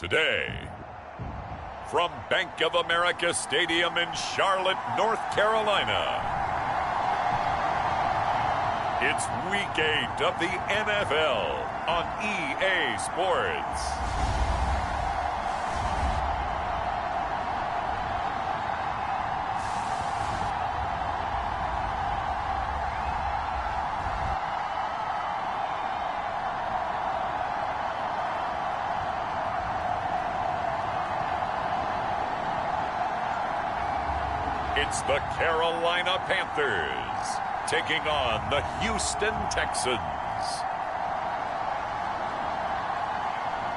Today, from Bank of America Stadium in Charlotte, North Carolina, it's Week 8 of the NFL on EA Sports. It's the Carolina Panthers taking on the Houston Texans.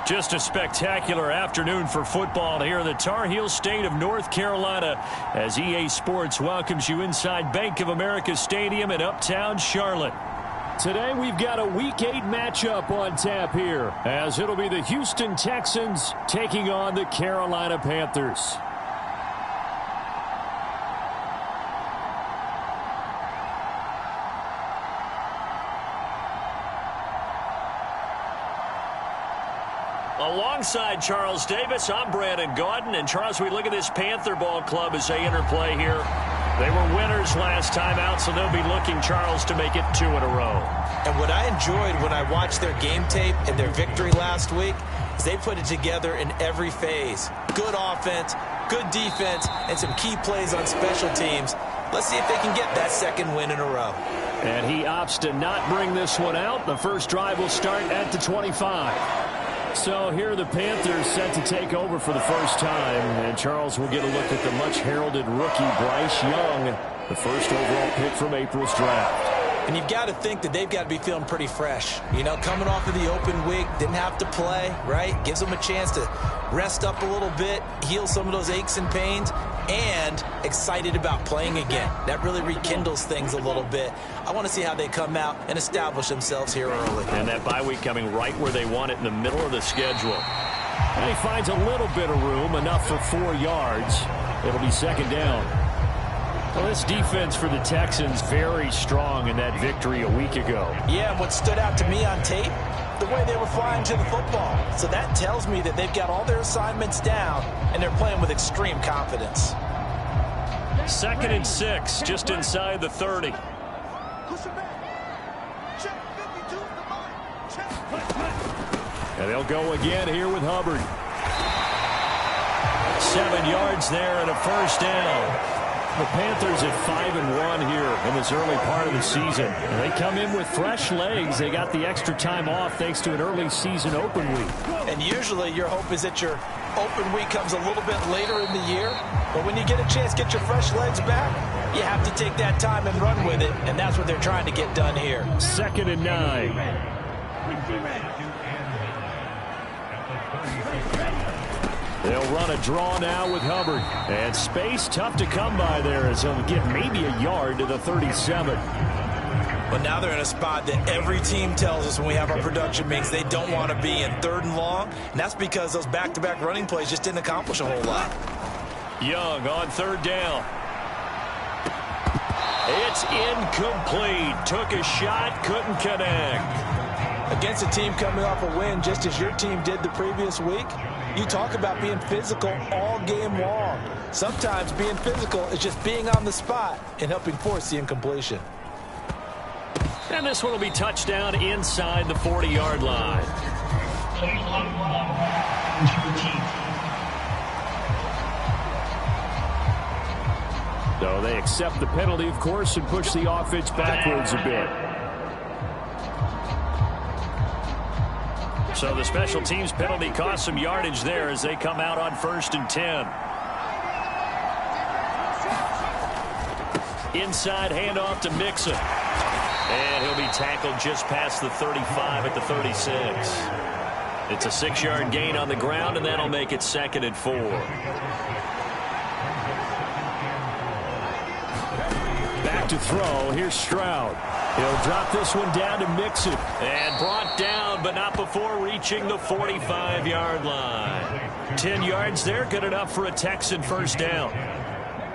Just a spectacular afternoon for football here in the Tar Heel state of North Carolina as EA Sports welcomes you inside Bank of America Stadium in uptown Charlotte. Today we've got a Week 8 matchup on tap here as it'll be the Houston Texans taking on the Carolina Panthers. Alongside Charles Davis, I'm Brandon Gaudin. And Charles, we look at this Panther ball club as they interplay here. They were winners last time out, so they'll be looking, Charles, to make it 2 in a row. And what I enjoyed when I watched their game tape and their victory last week is they put it together in every phase. Good offense, good defense, and some key plays on special teams. Let's see if they can get that second win in a row. And he opts to not bring this one out. The first drive will start at the 25. So here are the Panthers set to take over for the first time. And Charles will get a look at the much-heralded rookie Bryce Young, the first overall pick from April's draft. And you've got to think that they've got to be feeling pretty fresh. You know, coming off of the open week, didn't have to play, right? Gives them a chance to rest up a little bit, heal some of those aches and pains, and excited about playing again. That really rekindles things a little bit. I want to see how they come out and establish themselves here early. And that bye week coming right where they want it in the middle of the schedule. And he finds a little bit of room, enough for 4 yards. It'll be second down. Well, this defense for the Texans very strong in that victory a week ago. Yeah, and what stood out to me on tape, the way they were flying to the football. So that tells me that they've got all their assignments down, and they're playing with extreme confidence. 2nd and 6, just inside the 30. And they'll go again here with Hubbard. 7 yards there and a first down. The Panthers at 5-1 here in this early part of the season. And they come in with fresh legs. They got the extra time off thanks to an early season open week. And usually your hope is that your open week comes a little bit later in the year. But when you get a chance to get your fresh legs back, you have to take that time and run with it. And that's what they're trying to get done here. 2nd and 9. They'll run a draw now with Hubbard. And space tough to come by there as he'll get maybe a yard to the 37. But now they're in a spot that every team tells us when we have our production meetings they don't want to be in, 3rd and long. And that's because those back-to-back running plays just didn't accomplish a whole lot. Young on 3rd down. It's incomplete. Took a shot, couldn't connect. Against a team coming off a win just as your team did the previous week, you talk about being physical all game long. Sometimes being physical is just being on the spot and helping force the incompletion. And this one will be touchdown inside the 40-yard line. So they accept the penalty, of course, and push the offense backwards a bit. So the special teams penalty cost some yardage there as they come out on 1st and 10. Inside handoff to Mixon. And he'll be tackled just past the 35 at the 36. It's a 6-yard gain on the ground, and that'll make it 2nd and 4. Back to throw. Here's Stroud. He'll drop this one down to Mixon. And brought down, but not before reaching the 45-yard line. 10 yards there, good enough for a Texan first down.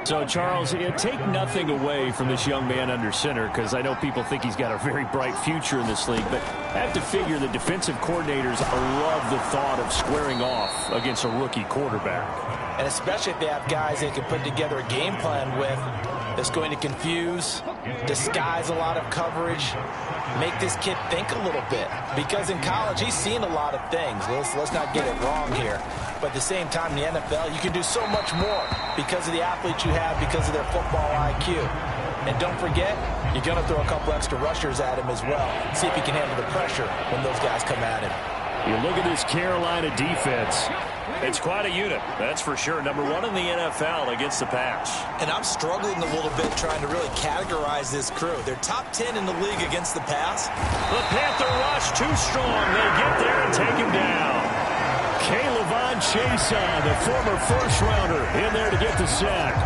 So, Charles, take nothing away from this young man under center, because I know people think he's got a very bright future in this league, but I have to figure the defensive coordinators love the thought of squaring off against a rookie quarterback. And especially if they have guys they can put together a game plan with that's going to confuse, disguise a lot of coverage, make this kid think a little bit. Because in college, he's seen a lot of things. Let's not get it wrong here. But at the same time, in the NFL, you can do so much more because of the athletes you have, because of their football IQ. And don't forget, you're going to throw a couple extra rushers at him as well. See if he can handle the pressure when those guys come at him. You look at this Carolina defense. It's quite a unit, that's for sure. Number one in the NFL against the pass. And I'm struggling a little bit trying to really categorize this crew. They're top 10 in the league against the pass. The Panther rush too strong. They get there and take him down. Kayvon Chaisson, the former first-rounder, in there to get the sack.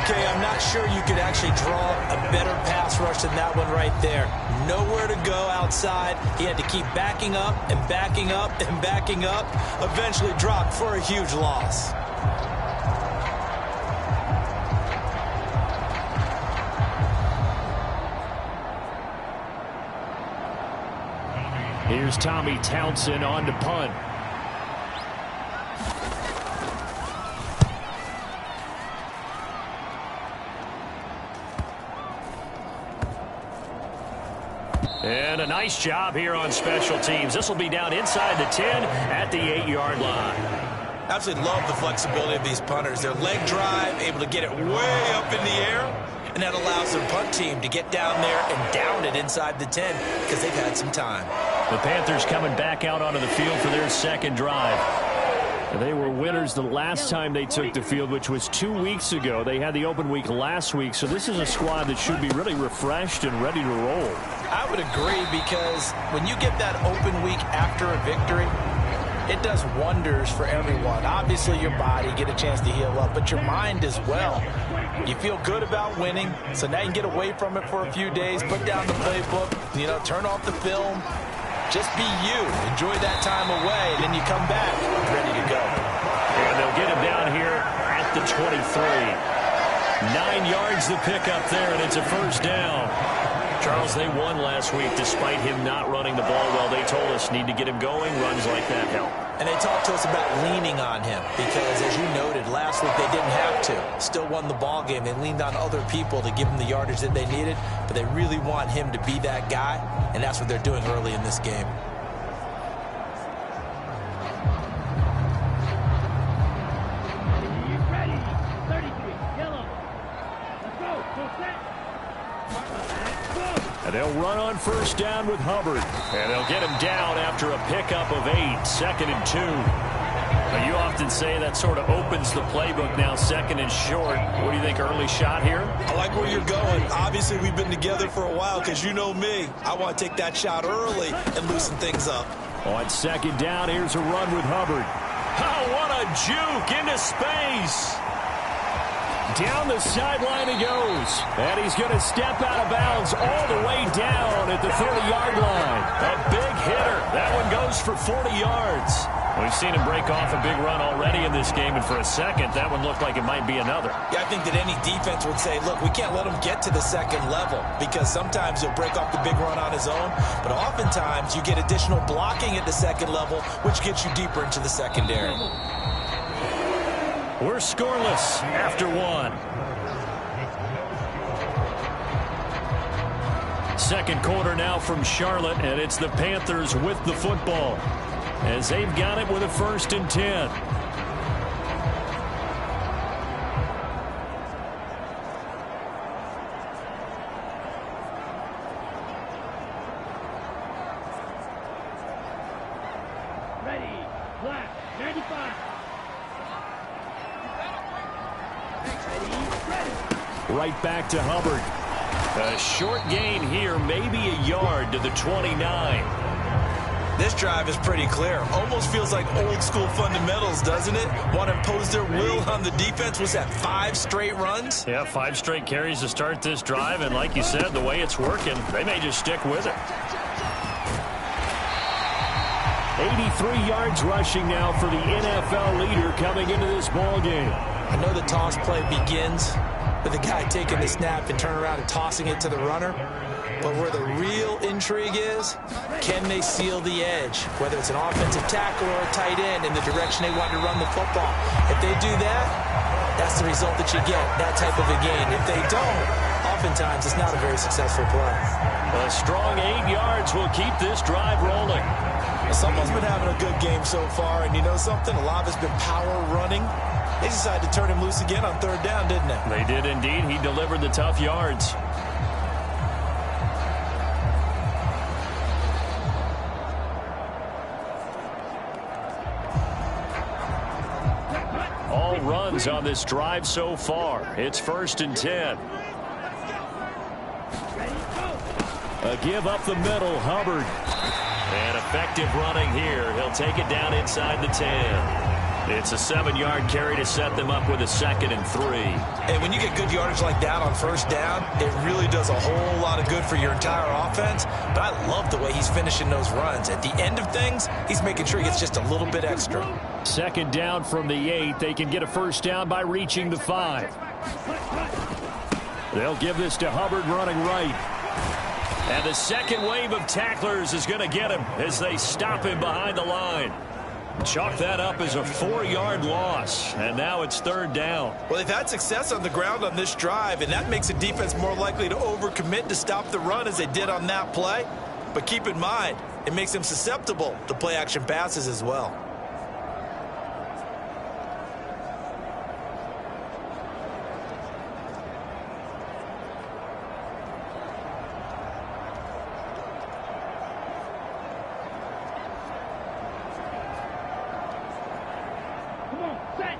Okay, I'm not sure you could actually draw a better pass rush than that one right there. Nowhere to go outside. He had to keep backing up and backing up and backing up. Eventually dropped for a huge loss. Here's Tommy Townsend on to punt. And a nice job here on special teams. This will be down inside the 10 at the 8-yard line. Absolutely love the flexibility of these punters. Their leg drive, able to get it way up in the air, and that allows their punt team to get down there and down it inside the 10 because they've had some time. The Panthers coming back out onto the field for their second drive. They were winners the last time they took the field, which was 2 weeks ago. They had the open week last week, so this is a squad that should be really refreshed and ready to roll. I would agree, because when you get that open week after a victory, it does wonders for everyone. Obviously, your body, get a chance to heal up, but your mind as well. You feel good about winning, so now you can get away from it for a few days, put down the playbook, turn off the film. Just be you. Enjoy that time away, and then you come back ready to go. And they'll get him down here at the 23. 9 yards the pickup there, and it's a first down. Charles, they won last week despite him not running the ball well. They told us need to get him going. Runs like that help. And they talked to us about leaning on him because, as you noted, last week they didn't have to. Still won the ball game. They leaned on other people to give them the yardage that they needed, but they really want him to be that guy, and that's what they're doing early in this game. And they'll run on first down with Hubbard. And they'll get him down after a pickup of 8, 2nd and 2. Now, you often say that sort of opens the playbook now, 2nd and short. What do you think, early shot here? I like where you're going. Obviously, we've been together for a while because you know me. I want to take that shot early and loosen things up. On 2nd down, here's a run with Hubbard. Oh, what a juke into space. Down the sideline he goes. And he's going to step out of bounds all the way down at the 30-yard line. A big hitter. That one goes for 40 yards. We've seen him break off a big run already in this game, and for a second, that one looked like it might be another. Yeah, I think that any defense would say, look, we can't let him get to the second level, because sometimes he'll break off the big run on his own, but oftentimes you get additional blocking at the second level, which gets you deeper into the secondary. We're scoreless after 1. Second quarter now from Charlotte, and it's the Panthers with the football as they've got it with a 1st and 10. Ready, black, 95. Right back to Hubbard. A short gain here, maybe a yard to the 29. This drive is pretty clear. Almost feels like old school fundamentals, doesn't it? Want to impose their will on the defense. Was that 5 straight runs? Yeah, 5 straight carries to start this drive, and like you said, the way it's working, they may just stick with it. 83 yards rushing now for the NFL leader coming into this ball game. I know the toss play begins with the guy taking the snap and turning around and tossing it to the runner. But where the real intrigue is, can they seal the edge? Whether it's an offensive tackle or a tight end in the direction they want to run the football. If they do that, that's the result that you get, that type of a game. If they don't, oftentimes it's not a very successful play. A strong 8 yards will keep this drive rolling. Someone's been having a good game so far, and you know something? A lot of it's been power running. They decided to turn him loose again on 3rd down, didn't they? They did indeed. He delivered the tough yards. All runs on this drive so far. It's 1st and 10. A give up the middle, Hubbard. And effective running here. He'll take it down inside the 10. It's a 7-yard carry to set them up with a 2nd and 3. And when you get good yardage like that on 1st down, it really does a whole lot of good for your entire offense. But I love the way he's finishing those runs. At the end of things, he's making sure he gets just a little bit extra. 2nd down from the 8. They can get a 1st down by reaching the 5. They'll give this to Hubbard running right. And the second wave of tacklers is going to get him as they stop him behind the line. Chalk that up as a 4-yard loss, and now it's 3rd down. Well, they've had success on the ground on this drive, and that makes the defense more likely to overcommit to stop the run as they did on that play. But keep in mind, it makes them susceptible to play-action passes as well.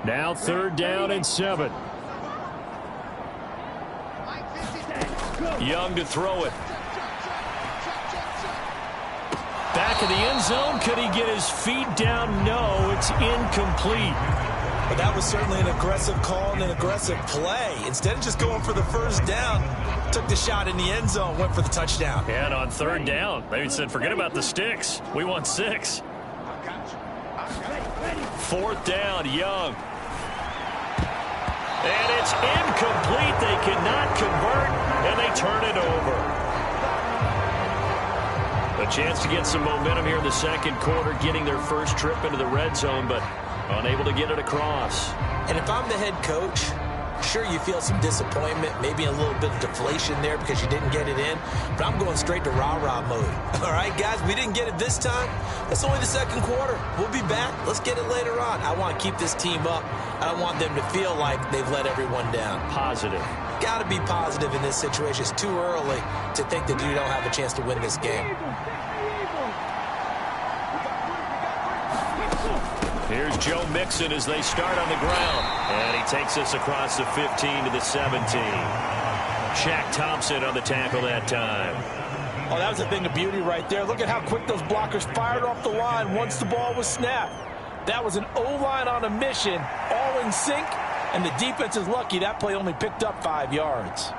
Now 3rd down and 7. Young to throw it. Back in the end zone. Could he get his feet down? No, it's incomplete. But that was certainly an aggressive call and an aggressive play. Instead of just going for the 1st down, took the shot in the end zone, went for the touchdown. And on 3rd down, they said, forget about the sticks. We want 6. 4th down, Young. And it's incomplete. They cannot convert, and they turn it over. A chance to get some momentum here in the 2nd quarter, getting their first trip into the red zone, but unable to get it across. And if I'm the head coach, sure, you feel some disappointment, maybe a little bit of deflation there because you didn't get it in, but I'm going straight to rah-rah mode. All right, guys, we didn't get it this time. That's only the 2nd quarter. We'll be back. Let's get it later on. I want to keep this team up. I don't want them to feel like they've let everyone down. Positive. Got to be positive in this situation. It's too early to think that you don't have a chance to win this game. Here's Joe Mixon as they start on the ground. And he takes us across the 15 to the 17. Shaq Thompson on the tackle that time. Oh, that was a thing of beauty right there. Look at how quick those blockers fired off the line once the ball was snapped. That was an O-line on a mission, all in sync, and the defense is lucky that play only picked up 5 yards.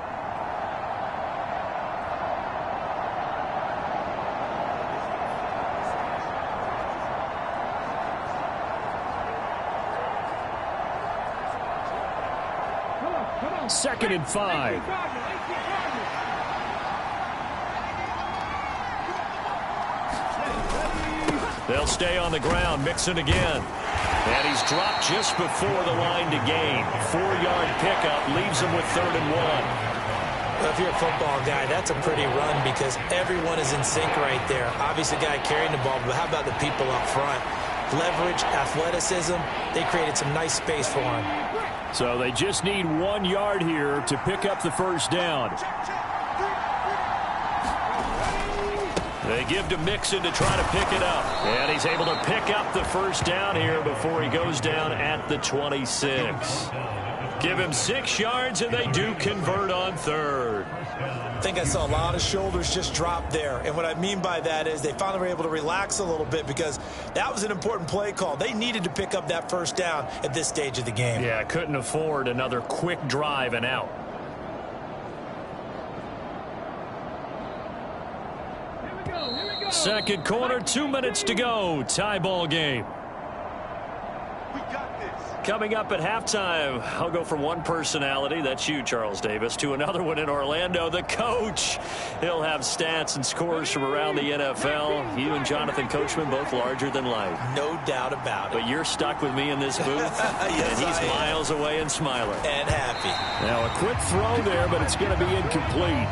Second and 5. They'll stay on the ground. Mixon again. And he's dropped just before the line to gain. 4-yard pickup leaves him with 3rd and 1. Well, if you're a football guy, that's a pretty run because everyone is in sync right there. Obviously, the guy carrying the ball, but how about the people up front? Leverage, athleticism, they created some nice space for him. So they just need 1 yard here to pick up the 1st down. They give to Mixon to try to pick it up. And he's able to pick up the 1st down here before he goes down at the 26. Give him 6 yards, and they do convert on 3rd. I think I saw a lot of shoulders just drop there. And what I mean by that is they finally were able to relax a little bit because that was an important play call. They needed to pick up that 1st down at this stage of the game. Yeah, couldn't afford another quick drive and out. Second quarter, 2 minutes to go. Tie ball game. We got this. Coming up at halftime, I'll go from one personality, that's you, Charles Davis, to another one in Orlando, the coach. He'll have stats and scores from around the NFL. You and Jonathan Coachman both larger than life. No doubt about it. But you're stuck with me in this booth, yes, and he's miles away and smiling. And happy. Now, a quick throw there, but it's going to be incomplete.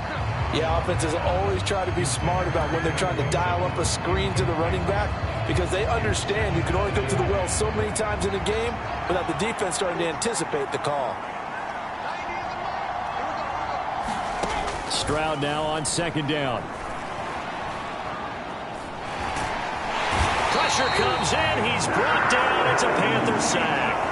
Yeah, offenses always try to be smart about when they're trying to dial up a screen to the running back, because they understand you can only go to the well so many times in a game without the defense starting to anticipate the call. Stroud now on second down. Pressure comes in. He's brought down. It's a Panther sack.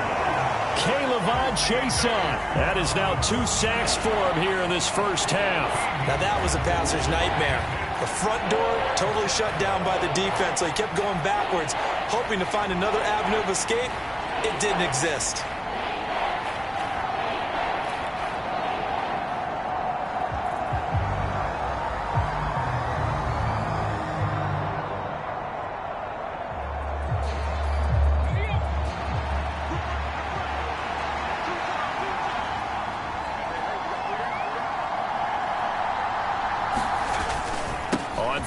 Caleb Chason. That is now 2 sacks for him here in this first half. Now that was a passer's nightmare. The front door totally shut down by the defense, so he kept going backwards, hoping to find another avenue of escape. It didn't exist.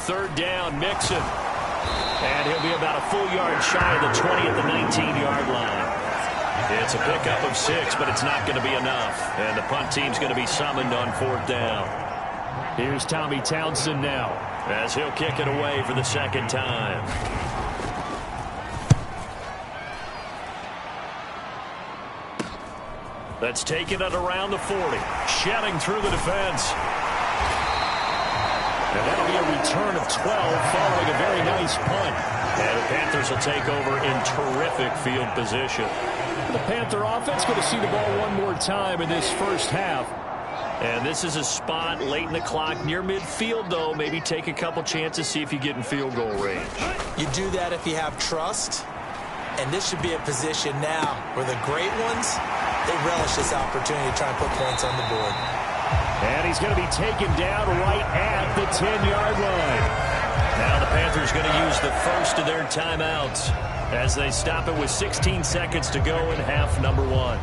Third down, Mixon. And he'll be about a full yard shy of the 20 at the 19-yard line. It's a pickup of 6, but it's not going to be enough. And the punt team's going to be summoned on 4th down. Here's Tommy Townsend now, as he'll kick it away for the second time. That's taken it around the 40. Shedding through the defense. And that'll be a return of 12 following a very nice punt. And the Panthers will take over in terrific field position. The Panther offense going to see the ball one more time in this first half. And this is a spot late in the clock near midfield, though. Maybe take a couple chances, see if you get in field goal range. You do that if you have trust. And this should be a position now where the great ones, they relish this opportunity to try and put points on the board. And he's going to be taken down right at the 10-yard line. Now the Panthers going to use the first of their timeouts as they stop it with 16 seconds to go in half number 1.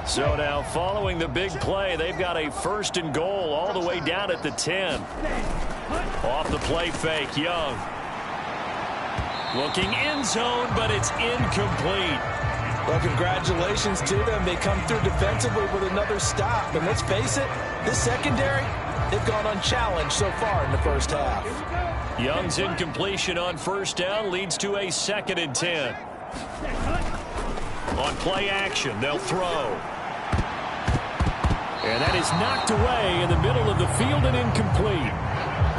So now following the big play, they've got a 1st and goal all the way down at the 10. Off the play fake, Young. Looking end zone, but it's incomplete. Well, congratulations to them. They come through defensively with another stop. And let's face it, this secondary, they've gone unchallenged so far in the first half. Young's incompletion on 1st down leads to a 2nd and 10. On play action, they'll throw. And that is knocked away in the middle of the field and incomplete.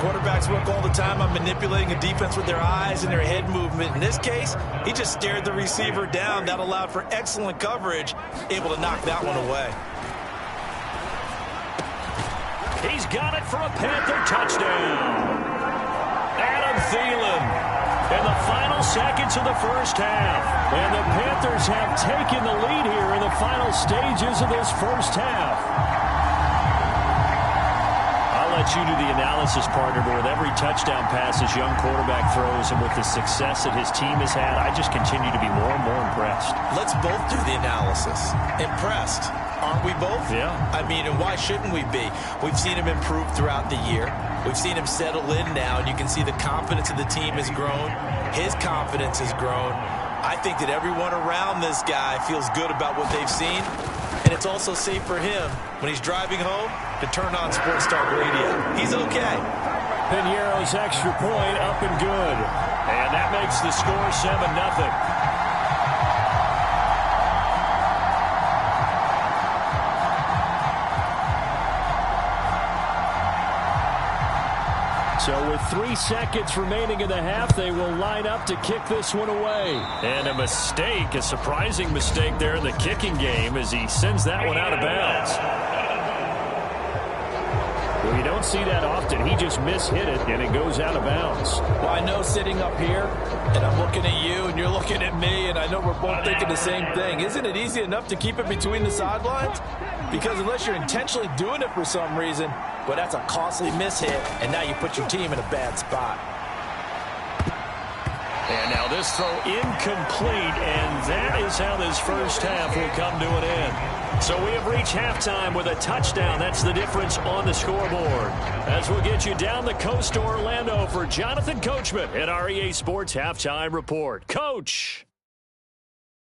Quarterbacks work all the time on manipulating a defense with their eyes and their head movement. In this case, he just stared the receiver down. That allowed for excellent coverage, able to knock that one away. He's got it for a Panther touchdown. Adam Thielen in the final seconds of the first half. And the Panthers have taken the lead here in the final stages of this first half. Let you do the analysis, partner, but with every touchdown pass his young quarterback throws and with the success that his team has had, I just continue to be more and more impressed. Let's both do the analysis. Impressed. Aren't we both? Yeah. I mean, and why shouldn't we be? We've seen him improve throughout the year. We've seen him settle in now, and you can see the confidence of the team has grown. His confidence has grown. I think that everyone around this guy feels good about what they've seen. And it's also safe for him when he's driving home to turn on Sports Talk Radio. He's okay. Piñeiro's extra point up and good. And that makes the score 7-0. So with 3 seconds remaining in the half, they will line up to kick this one away. And a mistake, a surprising mistake there in the kicking game as he sends that one out of bounds. Well, you don't see that often. He just mishit it, and it goes out of bounds. Well, I know sitting up here, and I'm looking at you, and you're looking at me, and I know we're both thinking the same thing. Isn't it easy enough to keep it between the sidelines? Because unless you're intentionally doing it for some reason, well, that's a costly mishit, and now you put your team in a bad spot. And now this throw incomplete, and that is how this first half will come to an end. So we have reached halftime with a touchdown. That's the difference on the scoreboard. As we'll get you down the coast to Orlando for Jonathan Coachman at our EA Sports Halftime Report. Coach.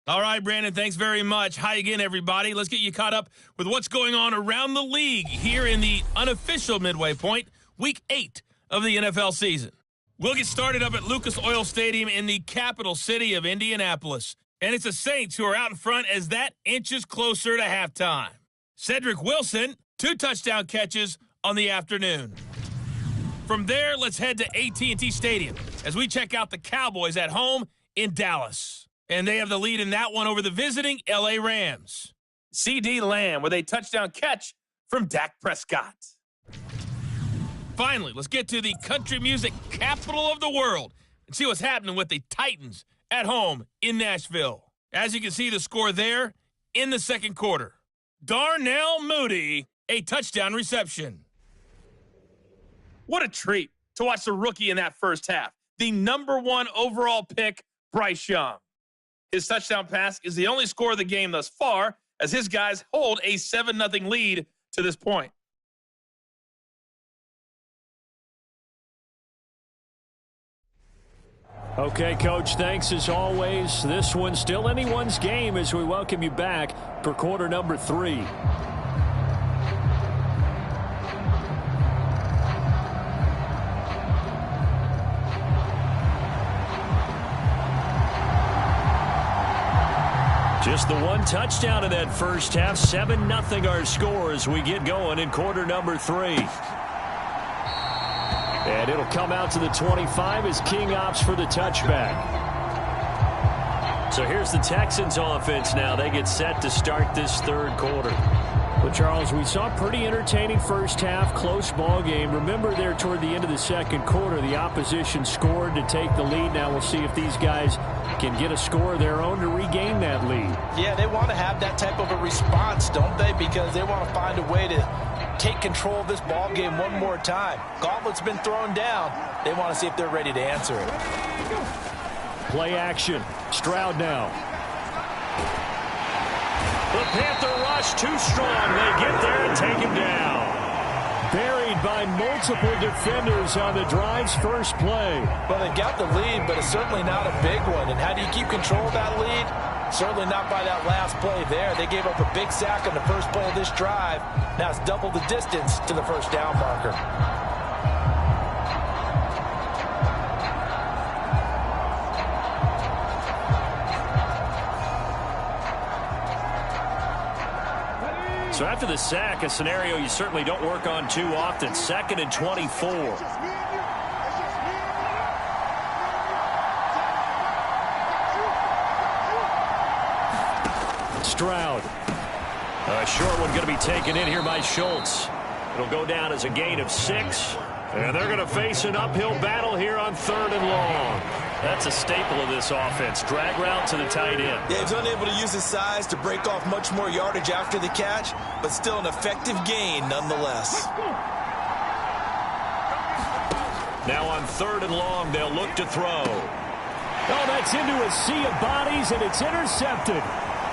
All right, Brandon, thanks very much. Hi again, everybody. Let's get you caught up with what's going on around the league here in the unofficial midway point, Week 8 of the NFL season. We'll get started up at Lucas Oil Stadium in the capital city of Indianapolis. And it's the Saints who are out in front as that inches closer to halftime. Cedric Wilson, 2 touchdown catches on the afternoon. From there, let's head to AT&T Stadium as we check out the Cowboys at home in Dallas. And they have the lead in that one over the visiting L.A. Rams. C.D. Lamb with a touchdown catch from Dak Prescott. Finally, let's get to the country music capital of the world and see what's happening with the Titans at home in Nashville. As you can see the score there in the second quarter. Darnell Mooney, a touchdown reception. What a treat to watch the rookie in that first half. The #1 overall pick, Bryce Young. His touchdown pass is the only score of the game thus far as his guys hold a 7-0 lead to this point. Okay, Coach, thanks as always. This one's still anyone's game as we welcome you back for quarter number 3. Just the one touchdown in that first half. 7-0 our score as we get going in quarter number 3. And it'll come out to the 25 as King opts for the touchback. So here's the Texans offense now. They get set to start this third quarter. But, Charles, we saw a pretty entertaining first half, close ball game. Remember there toward the end of the second quarter, the opposition scored to take the lead. Now we'll see if these guys can get a score of their own to regain that lead. Yeah, they want to have that type of a response, don't they? Because they want to find a way to take control of this ball game one more time. Gauntlet's been thrown down. They want to see if they're ready to answer it. Play action. Stroud now. The Panther rush too strong. They get there and take him down. Buried by multiple defenders on the drive's first play. Well, they've got the lead, but it's certainly not a big one. And how do you keep control of that lead? Certainly not by that last play there. They gave up a big sack on the first play of this drive. Now it's double the distance to the first down marker. So after the sack, a scenario you certainly don't work on too often. 2nd and 24. Stroud. A short one going to be taken in here by Schultz. It'll go down as a gain of 6. And they're going to face an uphill battle here on 3rd and long. That's a staple of this offense. Drag route to the tight end. Yeah, he's unable to use his size to break off much more yardage after the catch, but still an effective gain nonetheless. Now on 3rd and long, they'll look to throw. Oh, that's into a sea of bodies, and it's intercepted.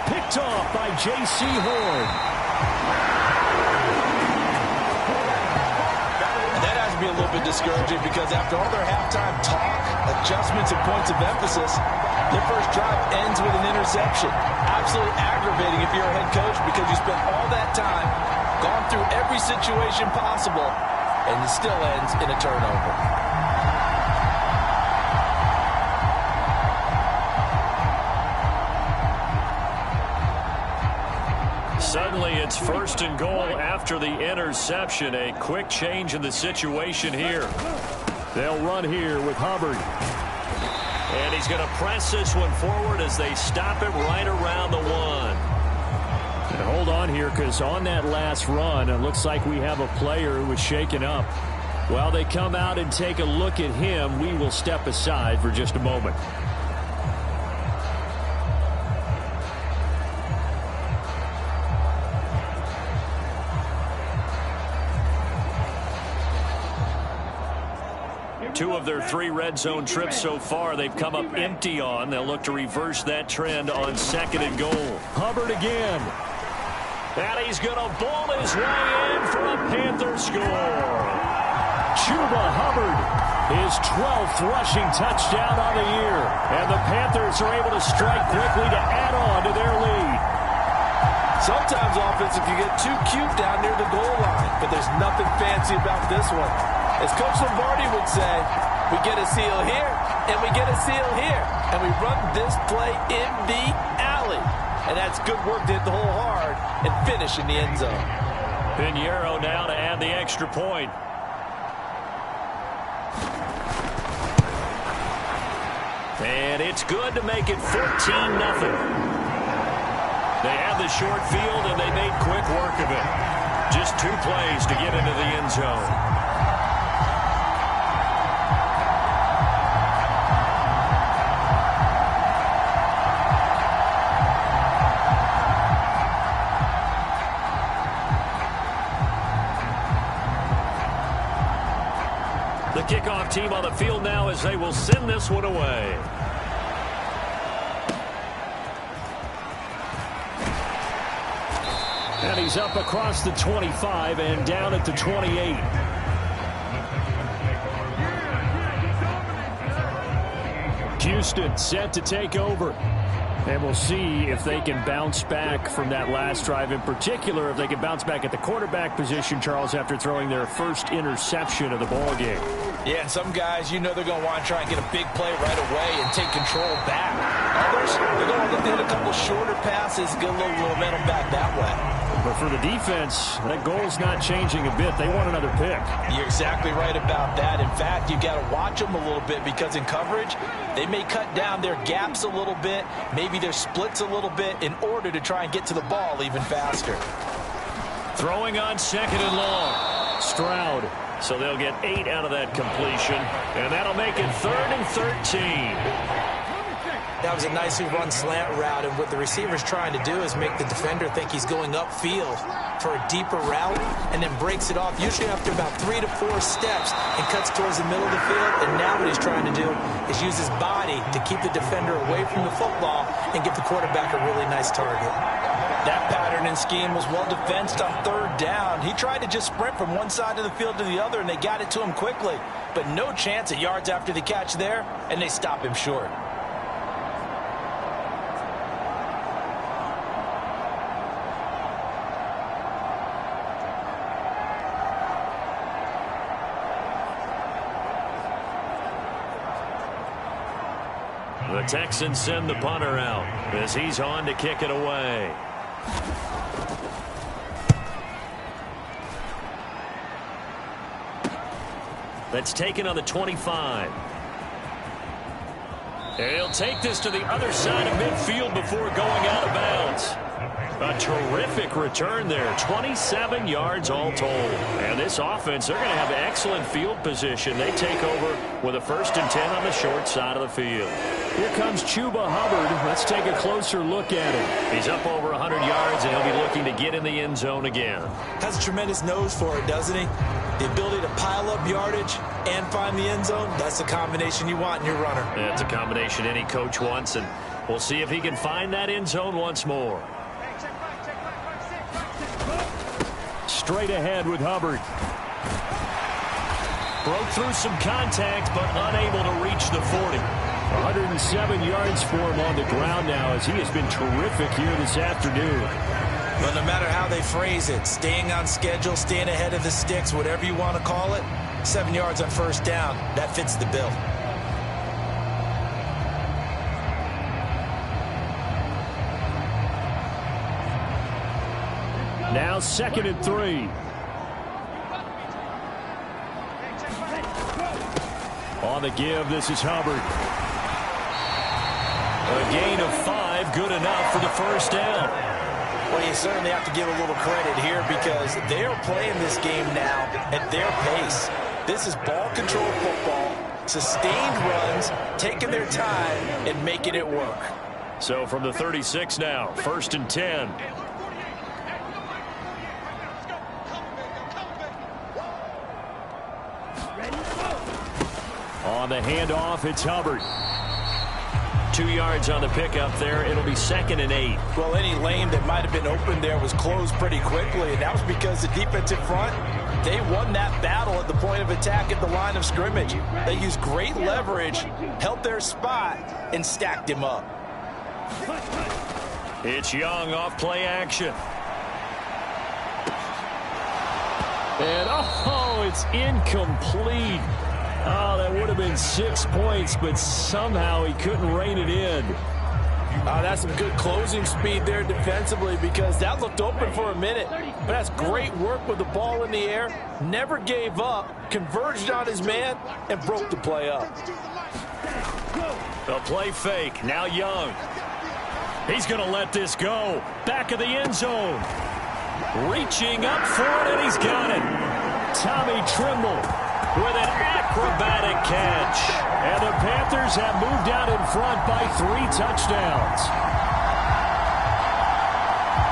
Picked off by J.C. Horn. Be a little bit discouraging because after all their halftime talk, adjustments, and points of emphasis, their first drive ends with an interception. Absolutely aggravating if you're a head coach because you spent all that time, gone through every situation possible, and it still ends in a turnover. Suddenly it's 1st and goal after the interception. A quick change in the situation here. They'll run here with Hubbard. And he's going to press this one forward as they stop it right around the 1. And hold on here because on that last run, it looks like we have a player who was shaken up. While they come out and take a look at him, we will step aside for just a moment. 2 of their 3 red zone trips so far, they've come up empty on. They'll look to reverse that trend on 2nd and goal. Hubbard again. And he's going to bowl his way in for a Panther score. Chuba Hubbard, his 12th rushing touchdown on the year. And the Panthers are able to strike quickly to add on to their lead. Sometimes offense, if you get too cute down near the goal line, but there's nothing fancy about this one. As Coach Lombardi would say, we get a seal here, and we get a seal here, and we run this play in the alley. And that's good work to hit the hole hard and finish in the end zone. Pinheiro now to add the extra point. And it's good to make it 14-0. They had the short field, and they made quick work of it. Just 2 plays to get into the end zone. The kickoff team on the field now as they will send this one away. And he's up across the 25 and down at the 28. Houston set to take over. And we'll see if they can bounce back from that last drive, in particular if they can bounce back at the quarterback position, Charles, after throwing their first interception of the ballgame. Yeah, and some guys, you know they're going to want to try and get a big play right away and take control back. Others, they're going to look to hit a couple shorter passes, get a little momentum back that way. But for the defense, that goal's not changing a bit. They want another pick. You're exactly right about that. In fact, you've got to watch them a little bit because in coverage, they may cut down their gaps a little bit, maybe their splits a little bit in order to try and get to the ball even faster. Throwing on 2nd and long. Stroud. So they'll get 8 out of that completion, and that'll make it 3rd and 13. That was a nicely run slant route, and what the receiver's trying to do is make the defender think he's going upfield for a deeper route and then breaks it off, usually after about 3 to 4 steps, and cuts towards the middle of the field. And now what he's trying to do is use his body to keep the defender away from the football and give the quarterback a really nice target. That pattern and scheme was well defensed on 3rd down. He tried to just sprint from one side of the field to the other, and they got it to him quickly. But no chance at yards after the catch there, and they stop him short. The Texans send the punter out as he's on to kick it away. That's taken on the 25. He'll take this to the other side of midfield before going out of bounds. A terrific return there. 27 yards all told. And this offense, they're going to have excellent field position. They take over with a 1st and 10 on the short side of the field. Here comes Chuba Hubbard. Let's take a closer look at him. He's up over 100 yards, and he'll be looking to get in the end zone again. Has a tremendous nose for it, doesn't he? The ability to pile up yardage and find the end zone, that's the combination you want in your runner. That's a combination any coach wants, and we'll see if he can find that end zone once more. Straight ahead with Hubbard. Broke through some contact, but unable to reach the 40. 107 yards for him on the ground now, as he has been terrific here this afternoon. But no matter how they phrase it, staying on schedule, staying ahead of the sticks, whatever you want to call it, 7 yards on 1st down, that fits the bill. Now 2nd and 3. On the give, this is Hubbard. A gain of 5, good enough for the 1st down. Well, you certainly have to give a little credit here because they're playing this game now at their pace. This is ball control football, sustained runs, taking their time and making it work. So from the 36 now, 1st and 10. On the handoff, it's Hubbard. 2 yards on the pickup there. It'll be 2nd and 8. Well, any lane that might have been open there was closed pretty quickly, and that was because the defensive front, they won that battle at the point of attack at the line of scrimmage. They used great leverage, held their spot, and stacked him up. It's Young off play action. And, it's incomplete. Oh, that would have been 6 points, but somehow he couldn't rein it in. That's some good closing speed there defensively, because that looked open for a minute. But that's great work with the ball in the air. Never gave up, converged on his man, and broke the play up. The play fake. Now Young. He's going to let this go. Back of the end zone. Reaching up for it, and he's got it. Tommy Trimble with an acrobatic catch. And the Panthers have moved out in front by 3 touchdowns.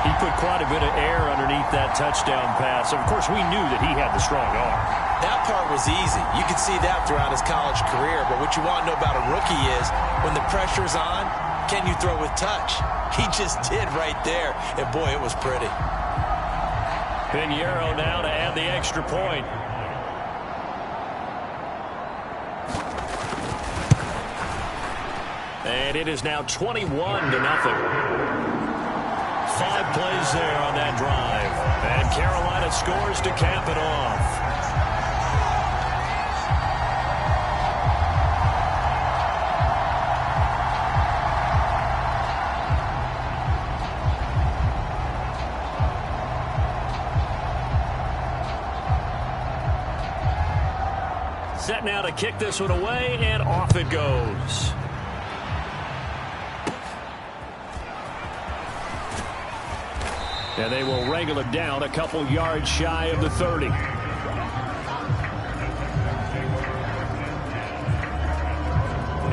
He put quite a bit of air underneath that touchdown pass. Of course, we knew that he had the strong arm. That part was easy. You could see that throughout his college career. But what you want to know about a rookie is when the pressure's on, can you throw with touch? He just did right there. And, boy, it was pretty. Pinheiro now to add the extra point. And it is now 21-0. 5 plays there on that drive. And Carolina scores to cap it off. Set now to kick this one away, and off it goes. And they will wrangle it down a couple yards shy of the 30.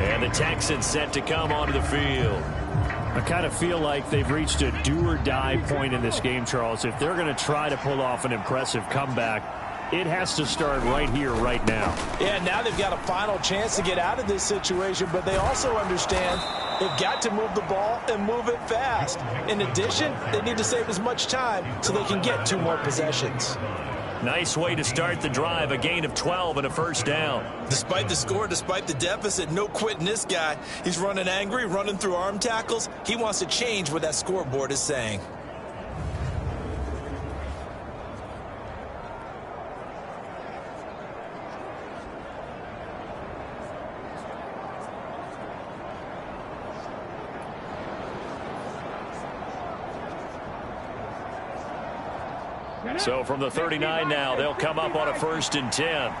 And the Texans set to come onto the field. I kind of feel like they've reached a do-or-die point in this game, Charles. If they're going to try to pull off an impressive comeback, it has to start right here, right now. Yeah, now they've got a final chance to get out of this situation, but they also understand they've got to move the ball and move it fast. In addition, they need to save as much time so they can get 2 more possessions. Nice way to start the drive, a gain of 12 and a first down. Despite the score, despite the deficit, no quitting this guy. He's running angry, running through arm tackles. He wants to change what that scoreboard is saying. So from the 39 now, they'll come up on a 1st and 10.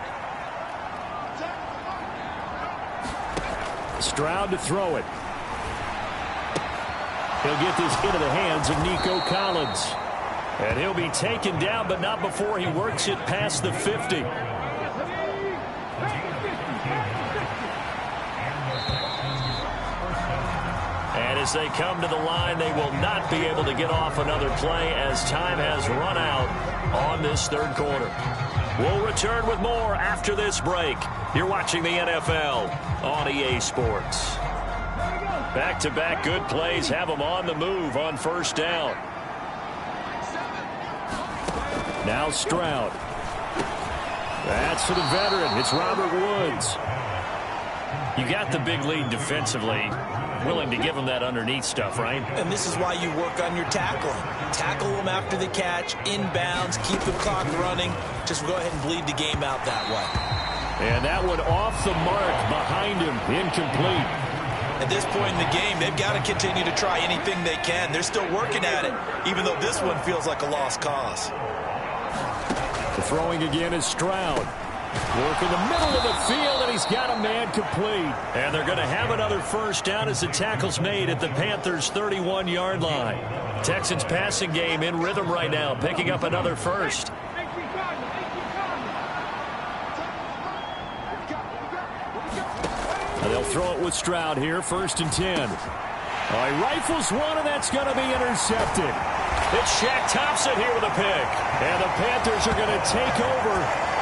Stroud to throw it. He'll get this into the hands of Nico Collins. And he'll be taken down, but not before he works it past the 50. And as they come to the line, they will not be able to get off another play as time has run out on this 3rd quarter. We'll return with more after this break. You're watching the NFL on EA Sports. Back-to-back good plays have them on the move on 1st down. Now Stroud. That's to the veteran. It's Robert Woods. You got the big lead defensively. Willing to give him that underneath stuff, right? And this is why you work on your tackling. Tackle them after the catch, inbounds, keep the clock running. Just go ahead and bleed the game out that way. And that one off the mark behind him, incomplete. At this point in the game, they've got to continue to try anything they can. They're still working at it, even though this one feels like a lost cause. The throwing again is Stroud. Work in the middle of the field, and he's got a man complete. And they're going to have another first down as the tackle's made at the Panthers' 31-yard line. Texans passing game in rhythm right now, picking up another first. And they'll throw it with Stroud here, 1st and 10. He rifles one, and that's going to be intercepted. It's Shaq Thompson here with a pick. And the Panthers are going to take over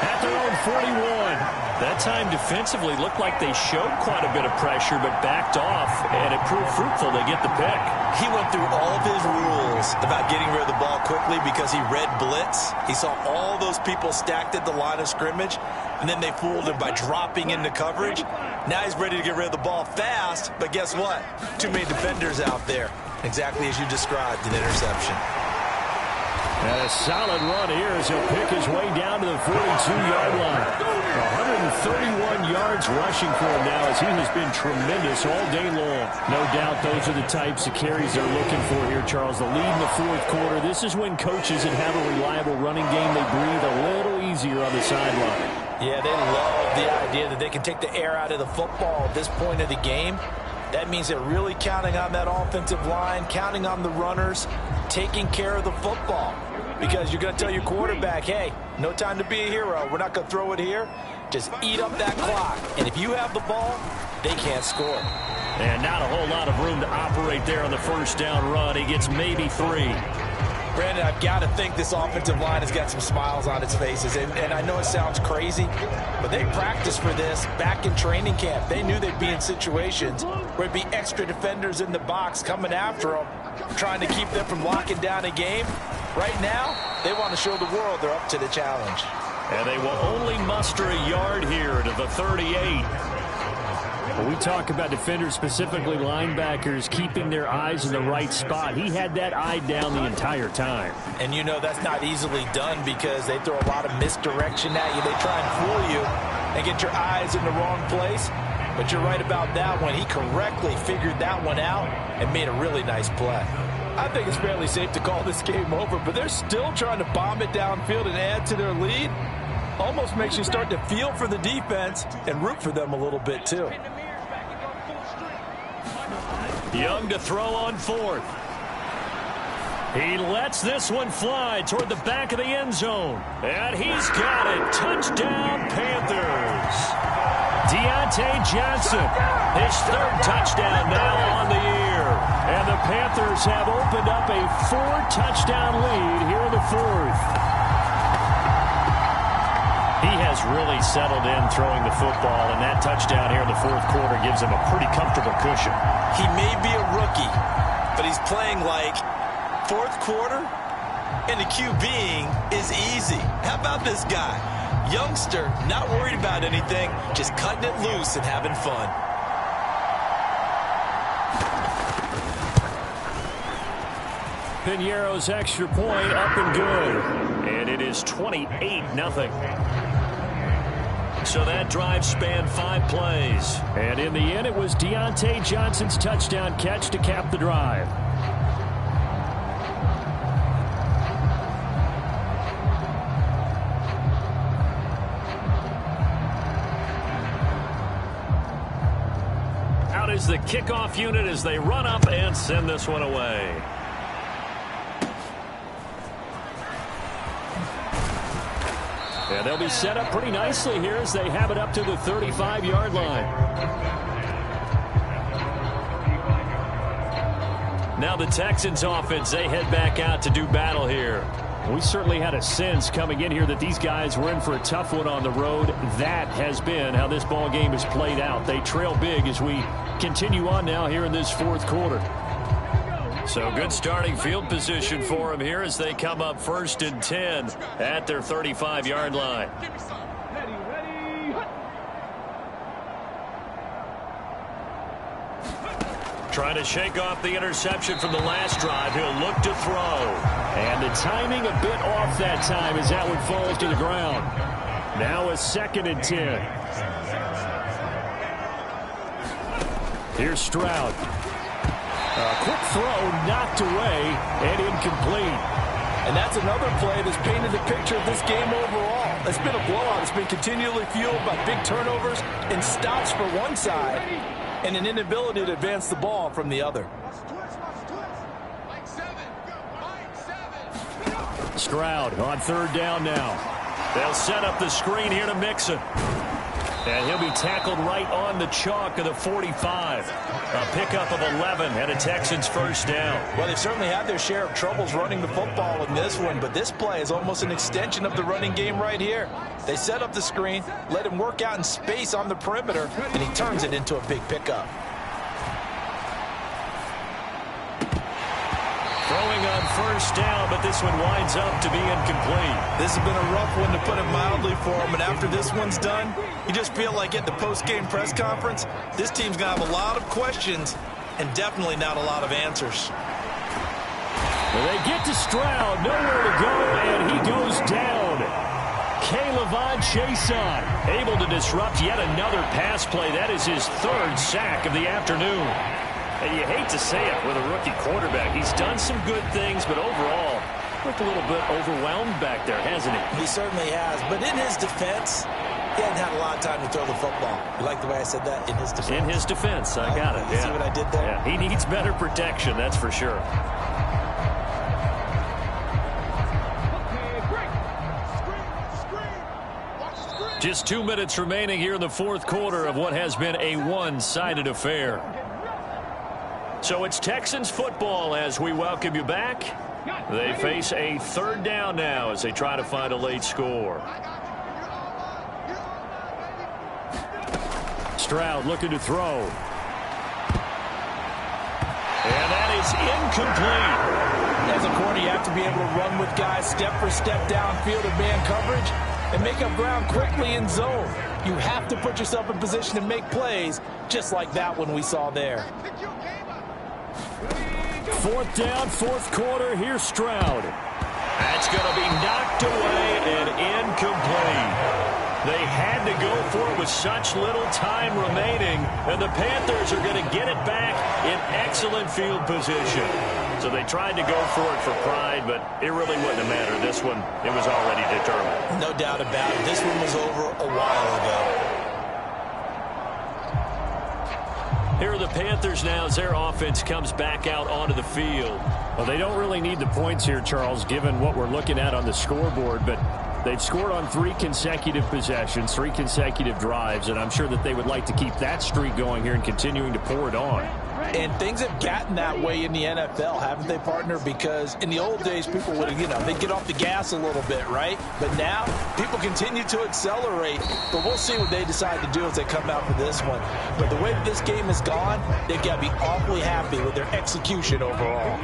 at their own 41. That time defensively looked like they showed quite a bit of pressure but backed off, and it proved fruitful. They get the pick. He went through all of his rules about getting rid of the ball quickly because he read blitz. He saw all those people stacked at the line of scrimmage, and then they fooled him by dropping into coverage. Now he's ready to get rid of the ball fast, but guess what? Too many defenders out there. Exactly as you described, an interception. And a solid run here as he'll pick his way down to the 42-yard line. 131 yards rushing for him now as he has been tremendous all day long. No doubt those are the types of carries they're looking for here, Charles. The lead in the fourth quarter. This is when coaches that have a reliable running game, they breathe a little easier on the sideline. Yeah, they love the idea that they can take the air out of the football at this point of the game. That means they're really counting on that offensive line, counting on the runners, taking care of the football. Because you're going to tell your quarterback, hey, no time to be a hero. We're not going to throw it here. Just eat up that clock. And if you have the ball, they can't score. And not a whole lot of room to operate there on the first down run. He gets maybe 3. Brandon, I've got to think this offensive line has got some smiles on its faces. And I know it sounds crazy, but they practiced for this back in training camp. They knew they'd be in situations where there'd be extra defenders in the box coming after them, trying to keep them from locking down a game. Right now, they want to show the world they're up to the challenge. And they will only muster a yard here to the 38. When we talk about defenders, specifically linebackers, keeping their eyes in the right spot, he had that eye down the entire time. And you know that's not easily done because they throw a lot of misdirection at you. They try and fool you and get your eyes in the wrong place. But you're right about that one. He correctly figured that one out and made a really nice play. I think it's fairly safe to call this game over, but they're still trying to bomb it downfield and add to their lead. Almost makes you start to feel for the defense and root for them a little bit, too. Young to throw on 4th. He lets this one fly toward the back of the end zone. And he's got it. Touchdown, Panthers. Deontay Johnson, his 3rd touchdown now on the year. And the Panthers have opened up a 4-touchdown lead here in the 4th. He has really settled in throwing the football, and that touchdown here in the 4th quarter gives him a pretty comfortable cushion. He may be a rookie, but he's playing like 4th quarter, and the QBing is easy. How about this guy? Youngster, not worried about anything, just cutting it loose and having fun. Piñeiro's extra point up and good. And it is 28-0. So that drive spanned 5 plays. And in the end, it was Deontay Johnson's touchdown catch to cap the drive. Out is the kickoff unit as they run up and send this one away. And they'll be set up pretty nicely here as they have it up to the 35-yard line. Now the Texans offense, they head back out to do battle here. We certainly had a sense coming in here that these guys were in for a tough one on the road. That has been how this ball game has played out. They trail big as we continue on now here in this 4th quarter. So good starting field position for them here as they come up 1st and 10 at their 35-yard line. Trying to shake off the interception from the last drive. He'll look to throw. And the timing a bit off that time as that one falls to the ground. Now a 2nd and 10. Here's Stroud. A quick throw knocked away and incomplete. And that's another play that's painted the picture of this game overall. It's been a blowout. It's been continually fueled by big turnovers and stops for one side and an inability to advance the ball from the other. Stroud on 3rd down now. They'll set up the screen here to Mixon. And he'll be tackled right on the chalk of the 45. A pickup of 11 and a Texans first down. Well, they've certainly had their share of troubles running the football in this one, but this play is almost an extension of the running game right here. They set up the screen, let him work out in space on the perimeter, and he turns it into a big pickup. Throwing on first down, but this one winds up to be incomplete. This has been a rough one, to put it mildly, for him. And after this one's done, you just feel like at the post-game press conference, this team's going to have a lot of questions and definitely not a lot of answers. Well, they get to Stroud, nowhere to go, and he goes down. K'Lavon Chason able to disrupt yet another pass play. That is his third sack of the afternoon. And you hate to say it with a rookie quarterback. He's done some good things, but overall, looked a little bit overwhelmed back there, hasn't he? He certainly has. But in his defense, he hadn't had a lot of time to throw the football. You like the way I said that? In his defense. In his defense. I got it. You see what I did there? Yeah, he needs better protection, that's for sure. Just 2 minutes remaining here in the fourth quarter of what has been a one-sided affair. So it's Texans football as we welcome you back. They face a third down now as they try to find a late score. Stroud looking to throw. And that is incomplete. As a corner, you have to be able to run with guys step for step downfield in man coverage and make up ground quickly in zone. You have to put yourself in position to make plays just like that one we saw there. Fourth down, fourth quarter. Here's Stroud. That's going to be knocked away and incomplete. They had to go for it with such little time remaining, and the Panthers are going to get it back in excellent field position. So they tried to go for it for pride, but it really wouldn't have mattered. This one, it was already determined. No doubt about it. This one was over a while ago. Here are the Panthers now as their offense comes back out onto the field. Well, they don't really need the points here, Charles, given what we're looking at on the scoreboard, but they've scored on 3 consecutive possessions, 3 consecutive drives, and I'm sure that they would like to keep that streak going here and continuing to pour it on. And things have gotten that way in the NFL, haven't they, partner? Because in the old days, people would, they'd get off the gas a little bit, right? But now, people continue to accelerate. But we'll see what they decide to do as they come out for this one. But the way that this game has gone, they've got to be awfully happy with their execution overall.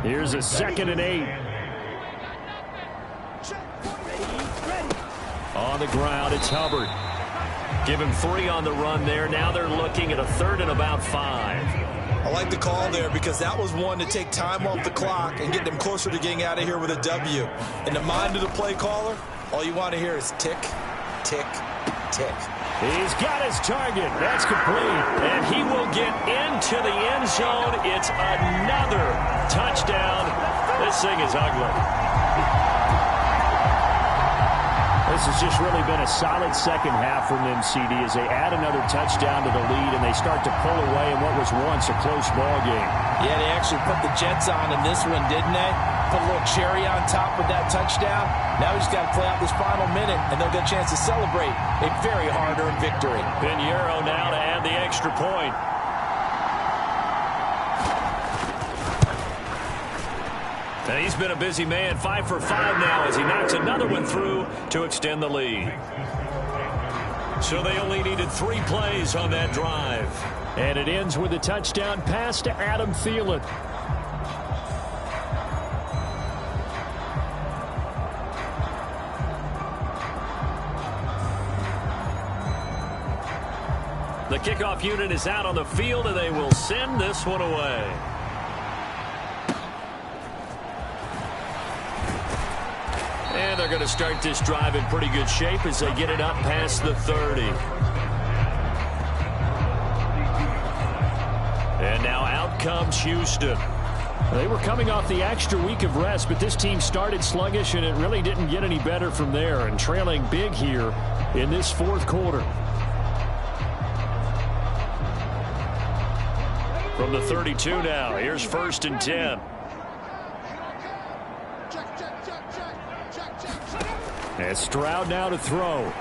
Here's a 2nd and 8. On the ground, it's Hubbard. Give him 3 on the run there. Now they're looking at a 3rd and about 5. I like the call there because that was one to take time off the clock and get them closer to getting out of here with a W. In the mind of the play caller, all you want to hear is tick, tick, tick. He's got his target. That's complete. And he will get into the end zone. It's another touchdown. This thing is ugly. This has just really been a solid second half from them, CD, as they add another touchdown to the lead and they start to pull away in what was once a close ball game. Yeah, they actually put the Jets on in this one, didn't they? Put a little cherry on top with that touchdown. Now we just got to play out this final minute, and they'll get a chance to celebrate a very hard-earned victory. Pinheiro now to add the extra point. And he's been a busy man, 5 for 5 now as he knocks another one through to extend the lead. So they only needed 3 plays on that drive. And it ends with a touchdown pass to Adam Thielen. The kickoff unit is out on the field, and they will send this one away. And they're going to start this drive in pretty good shape as they get it up past the 30. And now out comes Houston. They were coming off the extra week of rest, but this team started sluggish, and it really didn't get any better from there, and trailing big here in this fourth quarter. From the 32 now, here's 1st and 10. And Stroud now to throw.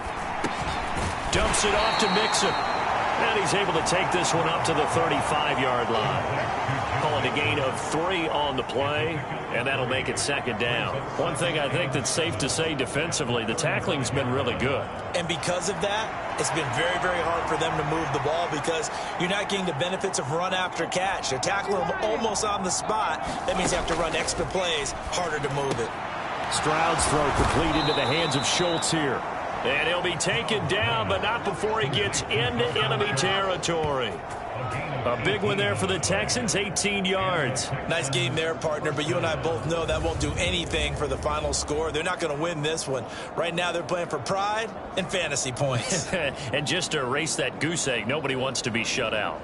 Dumps it off to Mixon. And he's able to take this one up to the 35-yard line. Calling a gain of 3 on the play, and that'll make it second down. One thing I think that's safe to say defensively, the tackling's been really good. And because of that, it's been very, very hard for them to move the ball because you're not getting the benefits of run after catch. They're tackling them almost on the spot. That means you have to run extra plays, harder to move it. Stroud's throw complete into the hands of Schultz here. And he'll be taken down, but not before he gets into enemy territory. A big one there for the Texans, 18 yards. Nice game there, partner, but you and I both know that won't do anything for the final score. They're not going to win this one. Right now they're playing for pride and fantasy points. And just to erase that goose egg, nobody wants to be shut out.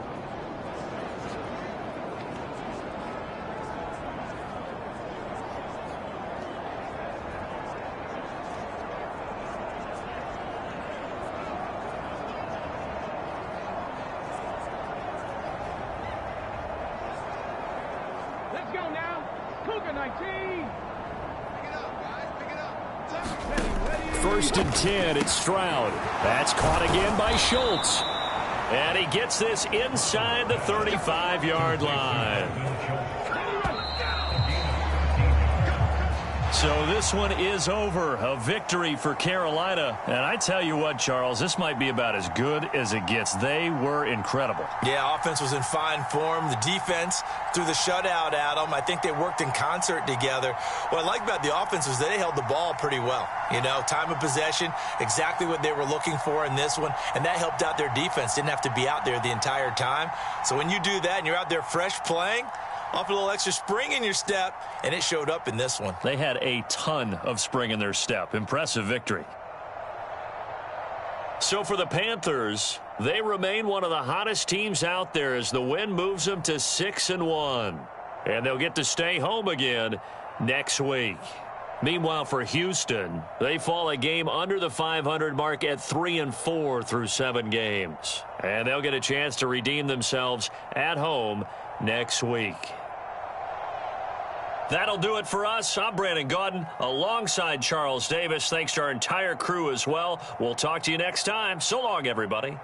Let's go now. Cougar 19. Pick it up, guys. Pick it up. Ready. First and 10, it's Stroud. That's caught again by Schultz. And he gets this inside the 35-yard line. So this one is over. A victory for Carolina. And I tell you what, Charles, this might be about as good as it gets. They were incredible. Yeah, offense was in fine form. The defense threw the shutout at them. I think they worked in concert together. What I like about the offense was they held the ball pretty well. You know, time of possession, exactly what they were looking for in this one. And that helped out their defense. Didn't have to be out there the entire time. So when you do that and you're out there fresh playing, off a little extra spring in your step, and it showed up in this one. They had a ton of spring in their step. Impressive victory. So for the Panthers, they remain one of the hottest teams out there as the win moves them to 6-1. And they'll get to stay home again next week. Meanwhile, for Houston, they fall a game under the 500 mark at 3-4 through 7 games. And they'll get a chance to redeem themselves at home next week. That'll do it for us. I'm Brandon Gaudin alongside Charles Davis. Thanks to our entire crew as well. We'll talk to you next time. So long, everybody.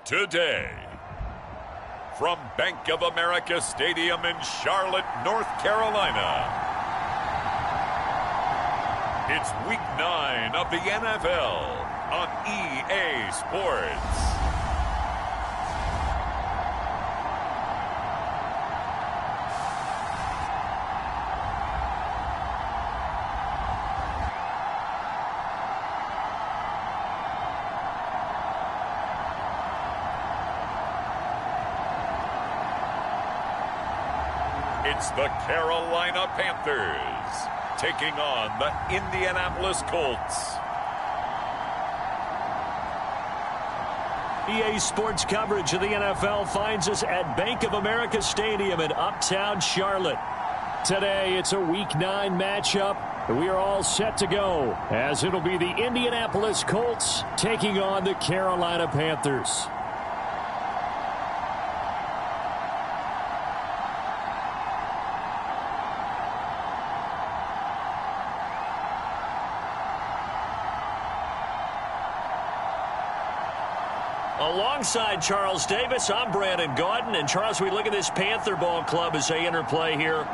today. From Bank of America Stadium in Charlotte, North Carolina, it's Week 9 of the NFL on EA Sports. It's the Carolina Panthers taking on the Indianapolis Colts. EA Sports coverage of the NFL finds us at Bank of America Stadium in Uptown Charlotte. Today, it's a Week 9 matchup. We are all set to go, as it'll be the Indianapolis Colts taking on the Carolina Panthers. Alongside Charles Davis, I'm Brandon Gaudin. And Charles, we look at this Panther ball club as they interplay here.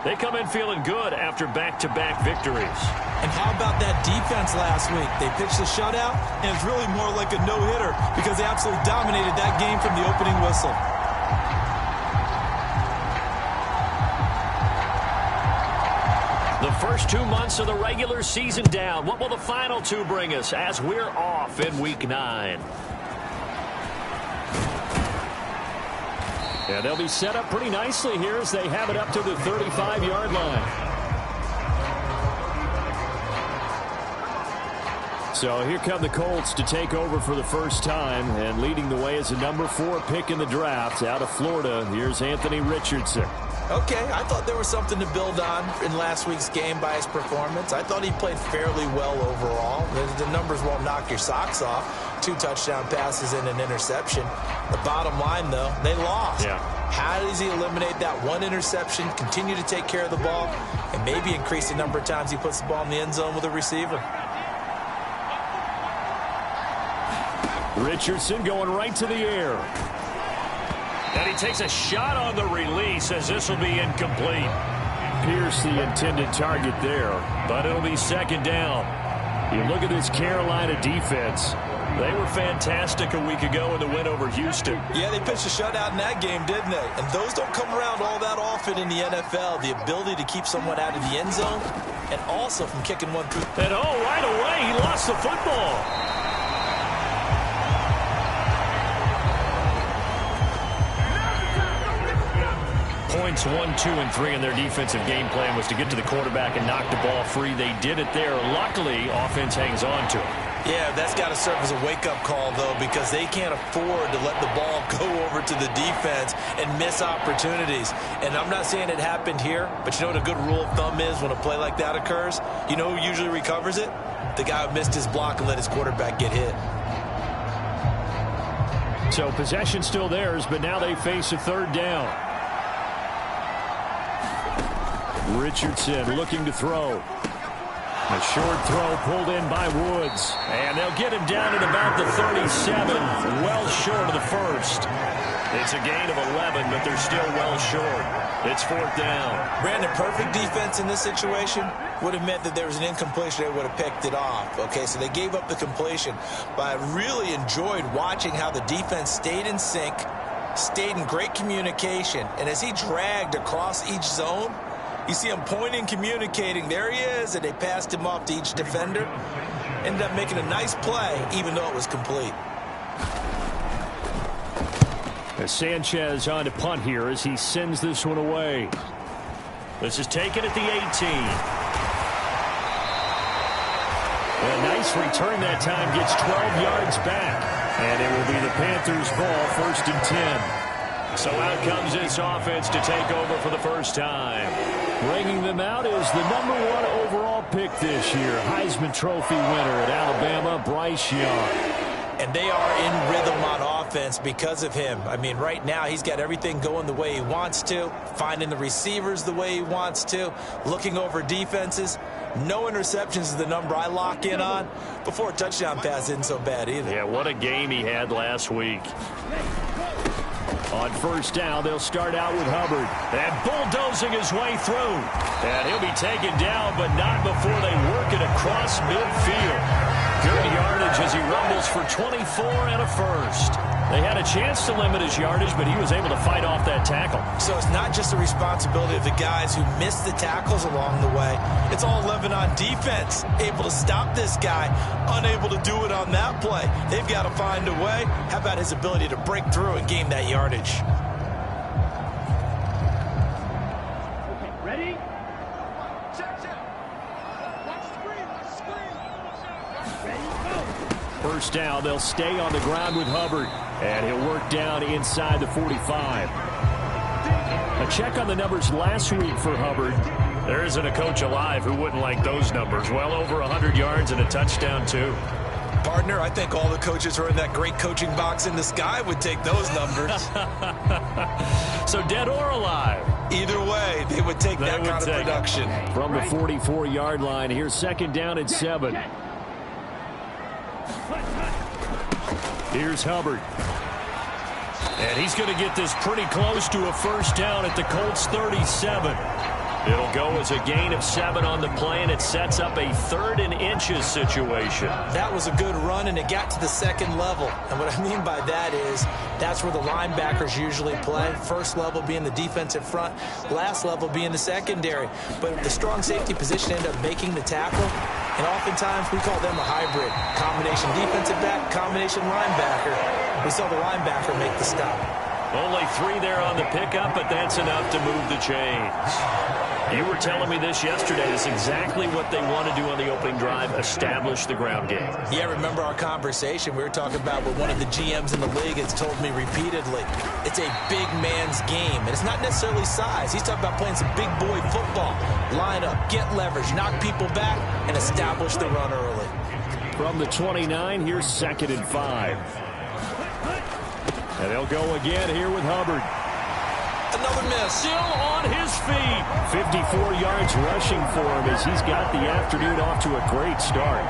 They come in feeling good after back-to-back victories. And how about that defense last week? They pitched a shutout, and it's really more like a no-hitter because they absolutely dominated that game from the opening whistle. The first 2 months of the regular season down. What will the final two bring us as we're off in Week 9? Yeah, they'll be set up pretty nicely here as they have it up to the 35-yard line. So here come the Colts to take over for the first time, and leading the way is a number 4 pick in the draft out of Florida. Here's Anthony Richardson. Okay, I thought there was something to build on in last week's game by his performance. I thought he played fairly well overall. The numbers won't knock your socks off. 2 touchdown passes and an interception. The bottom line, though, they lost. Yeah. How does he eliminate that one interception, continue to take care of the ball, and maybe increase the number of times he puts the ball in the end zone with a receiver? Richardson going right to the air. And he takes a shot on the release as this will be incomplete. Pierce the intended target there, but it'll be second down. You look at this Carolina defense. They were fantastic a week ago in the win over Houston. Yeah, they pitched a shutout in that game, didn't they? And those don't come around all that often in the NFL. The ability to keep someone out of the end zone and also from kicking one through. And right away, he lost the football. Points 1, 2, and 3 in their defensive game plan was to get to the quarterback and knock the ball free. They did it there. Luckily, offense hangs on to it. Yeah, that's got to serve as a wake-up call, though, because they can't afford to let the ball go over to the defense and miss opportunities. And I'm not saying it happened here, but you know what a good rule of thumb is when a play like that occurs? You know who usually recovers it? The guy who missed his block and let his quarterback get hit. So possession still theirs, but now they face a third down. Richardson looking to throw. A short throw pulled in by Woods. And they'll get him down at about the 37, well short of the first. It's a gain of 11, but they're still well short. It's fourth down. Brandon, perfect defense in this situation would have meant that there was an incompletion. They would have picked it off. Okay, so they gave up the completion. But I really enjoyed watching how the defense stayed in sync, stayed in great communication. And as he dragged across each zone, you see him pointing, communicating. There he is, and they passed him off to each defender. Ended up making a nice play, even though it was complete. Sanchez on to punt here as he sends this one away. This is taken at the 18. A nice return that time, gets 12 yards back. And it will be the Panthers' ball, 1st and 10. So out comes this offense to take over for the first time. Bringing them out is the number 1 overall pick this year, Heisman Trophy winner at Alabama, Bryce Young. And they are in rhythm on offense because of him. I mean, right now he's got everything going the way he wants to, finding the receivers the way he wants to, looking over defenses. No interceptions is the number I lock in on. Before a touchdown pass isn't so bad either. Yeah, what a game he had last week. On first down, they'll start out with Hubbard. And bulldozing his way through. And he'll be taken down, but not before they work it across midfield. Good yardage as he rumbles for 24 and a first. They had a chance to limit his yardage, but he was able to fight off that tackle. So it's not just the responsibility of the guys who missed the tackles along the way. It's all living on defense. Able to stop this guy, unable to do it on that play. They've got to find a way. How about his ability to break through and gain that yardage? Okay, ready? Watch screen, ready, go. First down, they'll stay on the ground with Hubbard. And he'll work down inside the 45. A check on the numbers last week for Hubbard. There isn't a coach alive who wouldn't like those numbers. Well over 100 yards and a touchdown, too. Partner, I think all the coaches who are in that great coaching box in the sky would take those numbers. So dead or alive? Either way, they would take that kind of production. From the 44-yard line, here's second down and 7. Here's Hubbard. And he's going to get this pretty close to a first down at the Colts 37. It'll go as a gain of 7 on the play, and it sets up a 3rd and inches situation. That was a good run, and it got to the second level. And what I mean by that is that's where the linebackers usually play. First level being the defensive front, last level being the secondary. But the strong safety position ended up making the tackle, and oftentimes we call them a hybrid. Combination defensive back, combination linebacker. We saw the linebacker make the stop. Only 3 there on the pickup, but that's enough to move the chains. You were telling me this yesterday. It's exactly what they want to do on the opening drive, establish the ground game. Yeah, remember our conversation? We were talking about what one of the GMs in the league has told me repeatedly. It's a big man's game, and it's not necessarily size. He's talking about playing some big boy football. Line up, get leverage, knock people back, and establish the run early. From the 29, here's 2nd and 5. And they'll go again here with Hubbard. Another miss. Still on his feet. 54 yards rushing for him as he's got the afternoon off to a great start.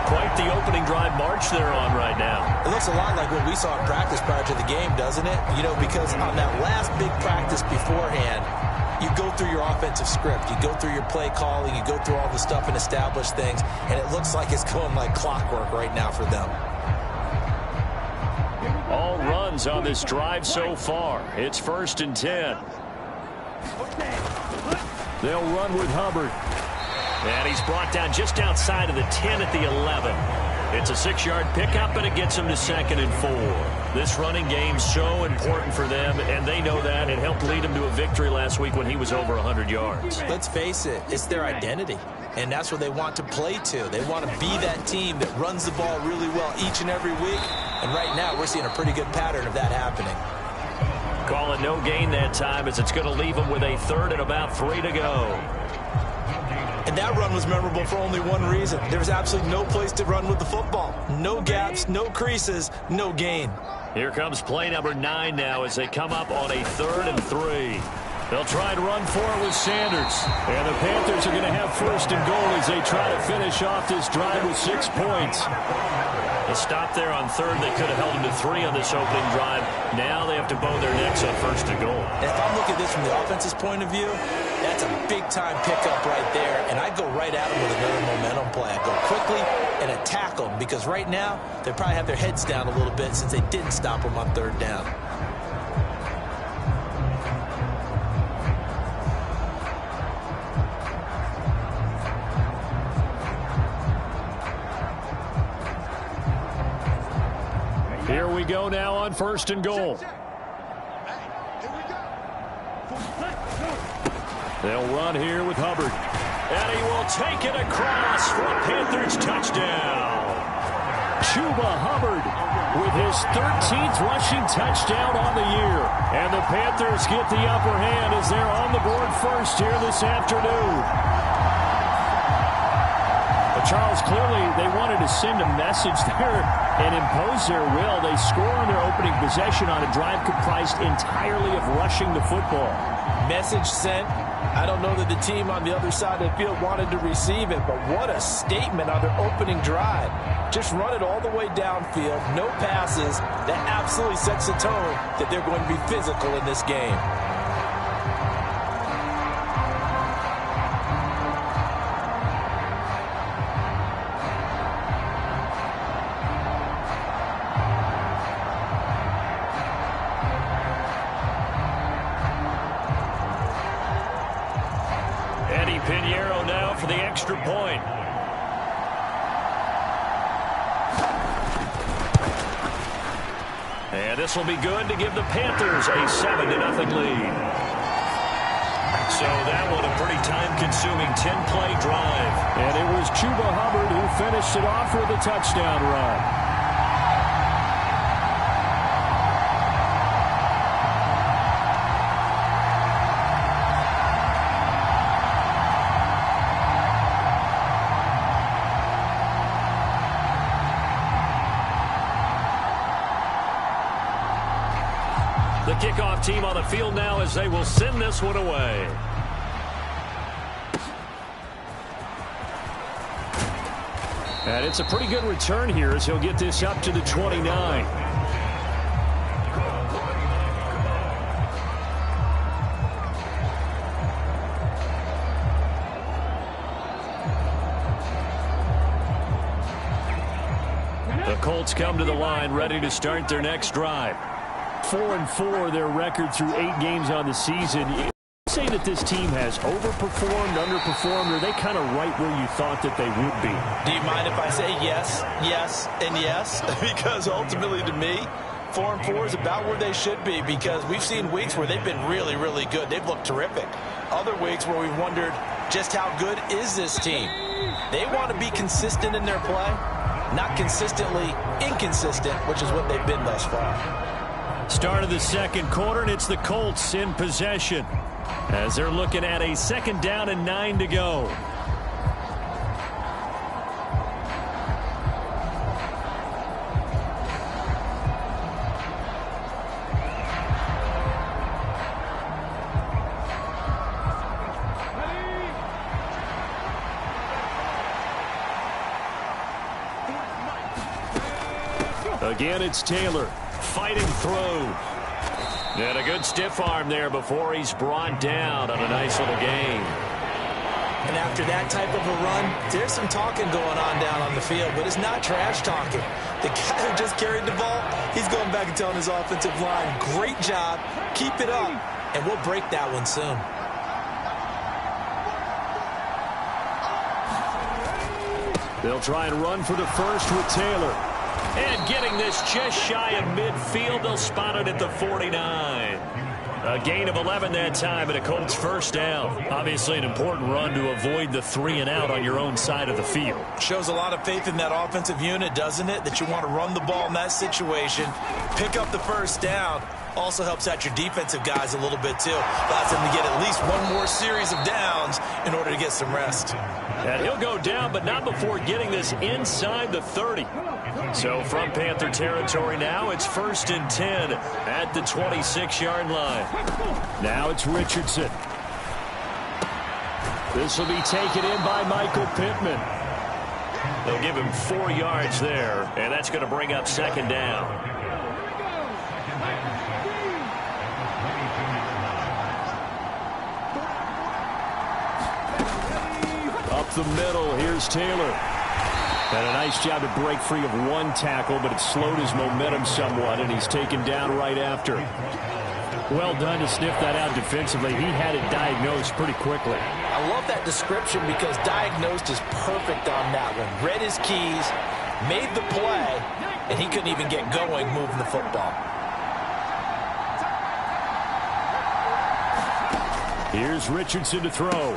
Quite the opening drive march they're on right now. It looks a lot like what we saw in practice prior to the game, doesn't it? You know, because on that last big practice beforehand, you go through your offensive script. You go through your play calling. You go through all the stuff and establish things. And it looks like it's going like clockwork right now for them. All runs on this drive so far. It's 1st and 10. They'll run with Hubbard. And he's brought down just outside of the 10 at the 11. It's a 6-yard pickup, and it gets him to 2nd and 4. This running game's so important for them, and they know that. It helped lead him to a victory last week when he was over 100 yards. Let's face it, it's their identity, and that's what they want to play to. They want to be that team that runs the ball really well each and every week, and right now we're seeing a pretty good pattern of that happening. Call it no gain that time as it's going to leave them with a 3rd and about 3 to go. And that run was memorable for only one reason. There was absolutely no place to run with the football. No gaps, no creases, no gain. Here comes play number 9 now as they come up on a 3rd and 3. They'll try and run for it with Sanders. And the Panthers are going to have 1st and goal as they try to finish off this drive with 6 points. A stop there on 3rd. They could have held them to 3 on this opening drive. Now they have to bow their necks on 1st and goal. And if I'm looking at this from the offense's point of view, that's a big-time pickup right there. And I go right at them with another momentum play. I go quickly and attack them because right now they probably have their heads down a little bit since they didn't stop them on 3rd down. Here we go now on 1st and goal. They'll run here with Hubbard. And he will take it across for a Panthers touchdown. Chuba Hubbard with his 13th rushing touchdown on the year. And the Panthers get the upper hand as they're on the board first here this afternoon. Charles, clearly they wanted to send a message there and impose their will. They score on their opening possession on a drive comprised entirely of rushing the football. Message sent, I don't know that the team on the other side of the field wanted to receive it, but what a statement on their opening drive. Just run it all the way downfield, no passes. That absolutely sets the tone that they're going to be physical in this game. Pinheiro now for the extra point. And this will be good to give the Panthers a 7-0 lead. So that one a pretty time-consuming 10-play drive. And it was Chuba Hubbard who finished it off with a touchdown run. The kickoff team on the field now as they will send this one away. And it's a pretty good return here as he'll get this up to the 29. The Colts come to the line ready to start their next drive. 4-4 their record through 8 games on the season. You say that this team has overperformed, underperformed, or they kind of right where you thought that they would be? Do you mind if I say yes, yes, and yes? Because ultimately to me, 4-4 is about where they should be, because we've seen weeks where they've been really, really good. They've looked terrific. Other weeks where we've wondered just how good is this team. They want to be consistent in their play, not consistently inconsistent, which is what they've been thus far. Start of the second quarter, and it's the Colts in possession as they're looking at a 2nd down and 9 to go. Again, it's Taylor. Fighting through. And a good stiff arm there before he's brought down on a nice little gain. And after that type of a run, there's some talking going on down on the field, but it's not trash talking. The guy who just carried the ball, he's going back and telling his offensive line, great job, keep it up, and we'll break that one soon. They'll try and run for the first with Taylor. And getting this just shy of midfield, they'll spot it at the 49. A gain of 11 that time, and a Colts first down. Obviously an important run to avoid the 3-and-out on your own side of the field. Shows a lot of faith in that offensive unit, doesn't it? That you want to run the ball in that situation, pick up the first down. Also helps out your defensive guys a little bit, too. Allows them to get at least one more series of downs in order to get some rest. And he'll go down, but not before getting this inside the 30. So from Panther territory now, it's 1st and 10 at the 26-yard line. Now it's Richardson. This will be taken in by Michael Pittman. They'll give him 4 yards there, and that's going to bring up 2nd down. Up the middle, here's Taylor. And a nice job to break free of one tackle, but it slowed his momentum somewhat, and he's taken down right after. Well done to sniff that out defensively. He had it diagnosed pretty quickly. I love that description because diagnosed is perfect on that one. Read his keys, made the play, and he couldn't even get going moving the football. Here's Richardson to throw.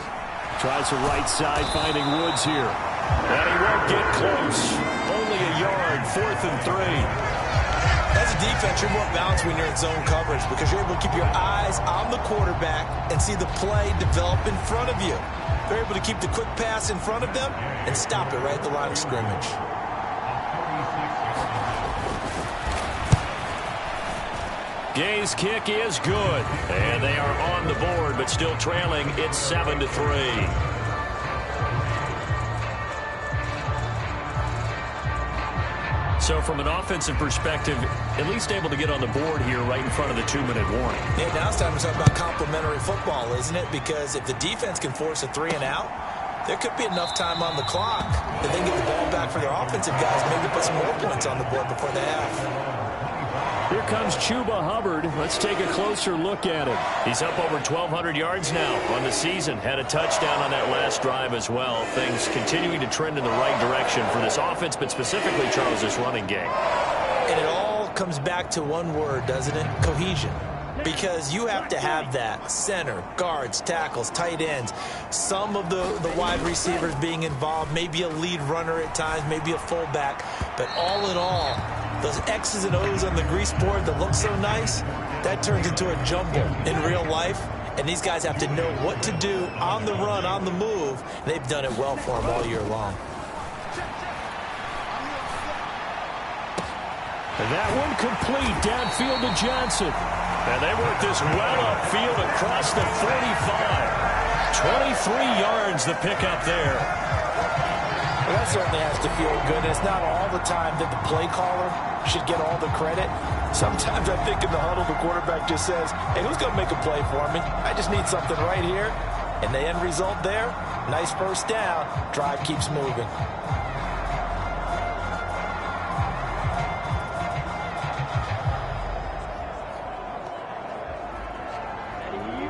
Tries the right side, finding Woods here. And he won't get close. Only a yard, 4th and 3. As a defense, you're more balanced when you're in zone coverage because you're able to keep your eyes on the quarterback and see the play develop in front of you. They're able to keep the quick pass in front of them and stop it right at the line of scrimmage. Gay's kick is good. And they are on the board, but still trailing. It's 7-3. So from an offensive perspective, at least able to get on the board here right in front of the 2-minute warning. Yeah, now it's time to talk about complementary football, isn't it? Because if the defense can force a 3 and out, there could be enough time on the clock that they can get the ball back for their offensive guys, maybe put some more points on the board before the half. Here comes Chuba Hubbard. Let's take a closer look at him. He's up over 1,200 yards now on the season. Had a touchdown on that last drive as well. Things continuing to trend in the right direction for this offense, but specifically, Charles, this running game. And it all comes back to one word, doesn't it? Cohesion. Because you have to have that. Center, guards, tackles, tight ends. Some of the wide receivers being involved. Maybe a lead runner at times. Maybe a fullback. But all in all, those X's and O's on the grease board that look so nice, that turns into a jumble in real life. And these guys have to know what to do on the run, on the move. They've done it well for them all year long. And that one complete downfield to Johnson. And they work this well upfield across the 45. 23 yards the pickup there. Well, that certainly has to feel good. It's not all the time that the play caller should get all the credit. Sometimes I think in the huddle, the quarterback just says, hey, who's going to make a play for me? I just need something right here. And the end result there, nice first down. Drive keeps moving.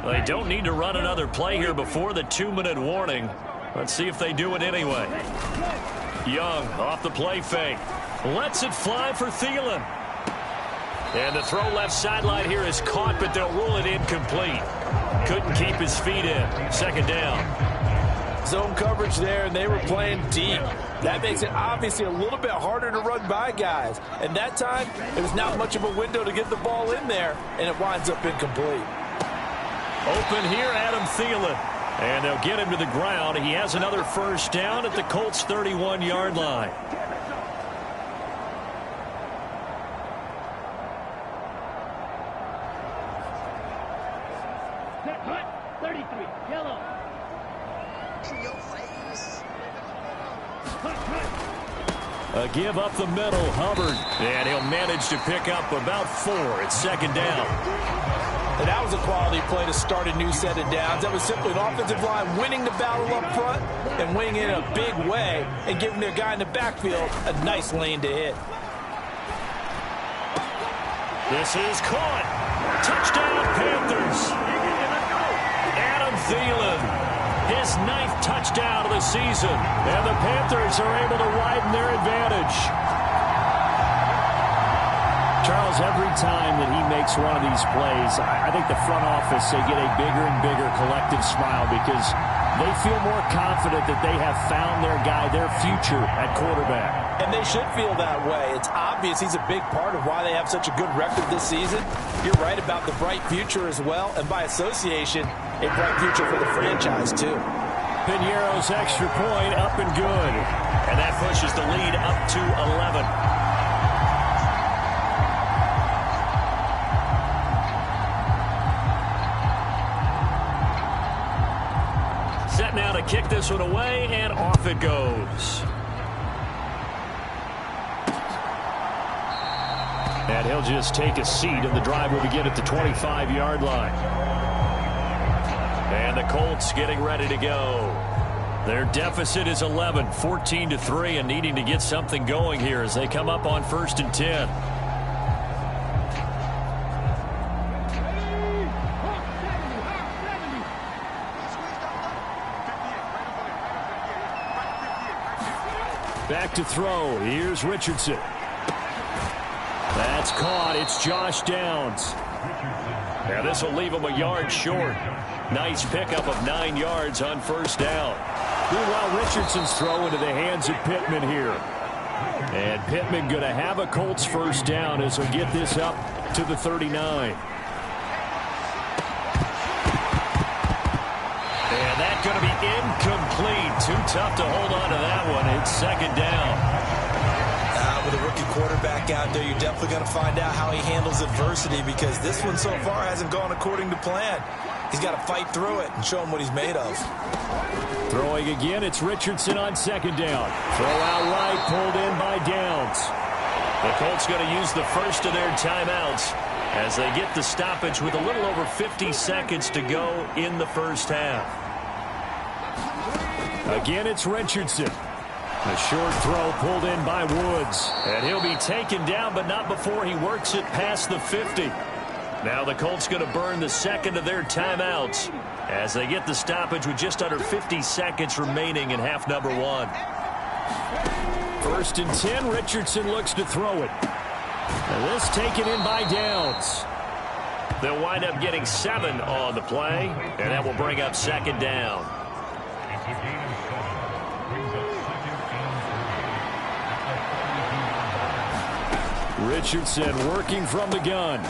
They don't need to run another play here before the 2-minute warning. Let's see if they do it anyway. Young off the play fake. Lets it fly for Thielen. And the throw left sideline here is caught, but they'll rule it incomplete. Couldn't keep his feet in. Second down. Zone coverage there, and they were playing deep. That makes it obviously a little bit harder to run by guys. And that time, it was not much of a window to get the ball in there, and it winds up incomplete. Open here, Adam Thielen. And they'll get him to the ground. He has another first down at the Colts' 31-yard line. Set, hut, 33, yellow. In your face. A give up the middle, Hubbard. And he'll manage to pick up about 4. It's second down. And that was a quality play to start a new set of downs. That was simply an offensive line winning the battle up front and winning it in a big way and giving their guy in the backfield a nice lane to hit. This is caught. Touchdown, Panthers. Adam Thielen, his 9th touchdown of the season. And the Panthers are able to widen their advantage. Charles, every time that he makes one of these plays, I think the front office, they get a bigger and bigger collective smile because they feel more confident that they have found their guy, their future at quarterback. And they should feel that way. It's obvious he's a big part of why they have such a good record this season. You're right about the bright future as well, and by association, a bright future for the franchise too. Piñeiro's extra point up and good. And that pushes the lead up to 11. Set now to kick this one away, and off it goes. And he'll just take a seat, and the drive will begin at the 25-yard line. And the Colts getting ready to go. Their deficit is 11, 14-3, and needing to get something going here as they come up on 1st and 10. Back to throw. Here's Richardson. That's caught. It's Josh Downs. Now this will leave him a yard short. Nice pickup of 9 yards on first down. Meanwhile, Richardson's throw into the hands of Pittman here. And Pittman going to have a Colts first down as he'll get this up to the 39. And that's going to be incomplete. Too tough to hold on to that one. It's second down. with a rookie quarterback out there, you're definitely going to find out how he handles adversity, because this one so far hasn't gone according to plan. He's got to fight through it and show him what he's made of. Throwing again, it's Richardson on second down. Throw out right, pulled in by Downs. The Colts going to use the first of their timeouts as they get the stoppage with a little over 50 seconds to go in the first half. Again, it's Richardson. The short throw pulled in by Woods. And he'll be taken down, but not before he works it past the 50. Now the Colts going to burn the second of their timeouts as they get the stoppage with just under 50 seconds remaining in half number one. 1st and 10, Richardson looks to throw it. And this taken in by Downs. They'll wind up getting 7 on the play, and that will bring up second down. Richardson working from the gun.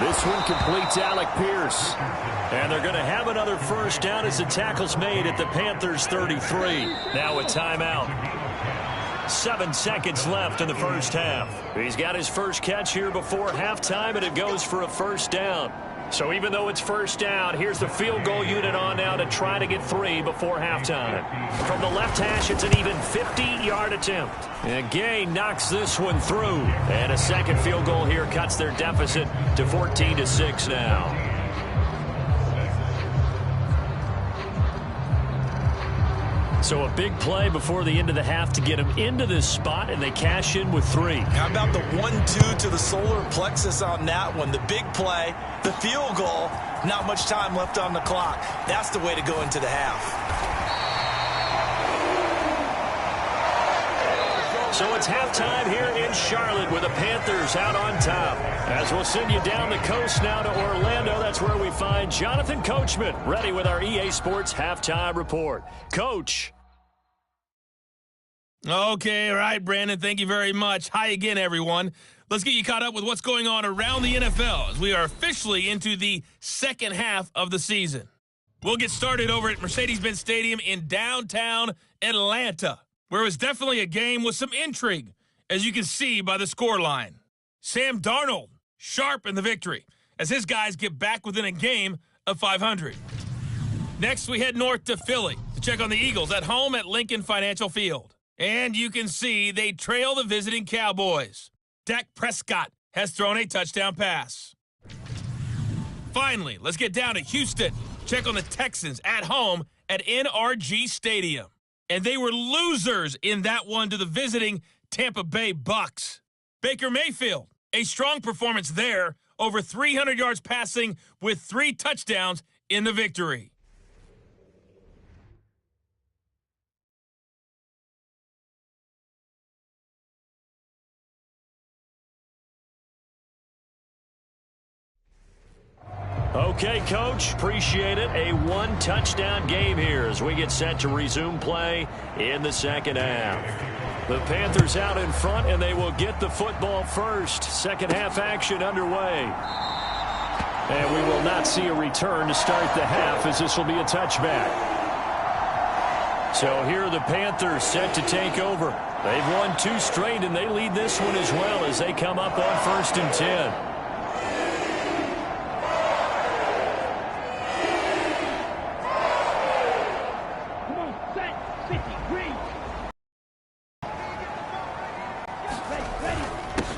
This one completes Alec Pierce. And they're going to have another first down as the tackle's made at the Panthers' 33. Now a timeout. 7 seconds left in the first half. He's got his first catch here before halftime, and it goes for a first down. So even though it's first down, here's the field goal unit on now to try to get 3 before halftime. From the left hash, it's an even 50-yard attempt. And Gay knocks this one through. And a second field goal here cuts their deficit to 14-6 now. So a big play before the end of the half to get him into this spot, and they cash in with 3. How about the 1-2 to the solar plexus on that one? The big play, the field goal, not much time left on the clock. That's the way to go into the half. So it's halftime here in Charlotte with the Panthers out on top. As we'll send you down the coast now to Orlando, that's where we find Jonathan Coachman ready with our EA Sports Halftime Report. Coach. Okay, all right, Brandon, thank you very much. Hi again, everyone. Let's get you caught up with what's going on around the NFL as we are officially into the second half of the season. We'll get started over at Mercedes-Benz Stadium in downtown Atlanta, where it was definitely a game with some intrigue, as you can see by the scoreline. Sam Darnold, sharp in the victory, as his guys get back within a game of 500. Next, we head north to Philly to check on the Eagles at home at Lincoln Financial Field. And you can see they trail the visiting Cowboys. Dak Prescott has thrown a touchdown pass. Finally, let's get down to Houston. Check on the Texans at home at NRG Stadium. And they were losers in that one to the visiting Tampa Bay Bucks. Baker Mayfield, a strong performance there, over 300 yards passing with 3 touchdowns in the victory. Okay, Coach, appreciate it. A 1-touchdown game here as we get set to resume play in the second half. The Panthers out in front, and they will get the football first. Second half action underway. And we will not see a return to start the half, as this will be a touchback. So here are the Panthers set to take over. They've won 2 straight, and they lead this one as well as they come up on 1st and 10.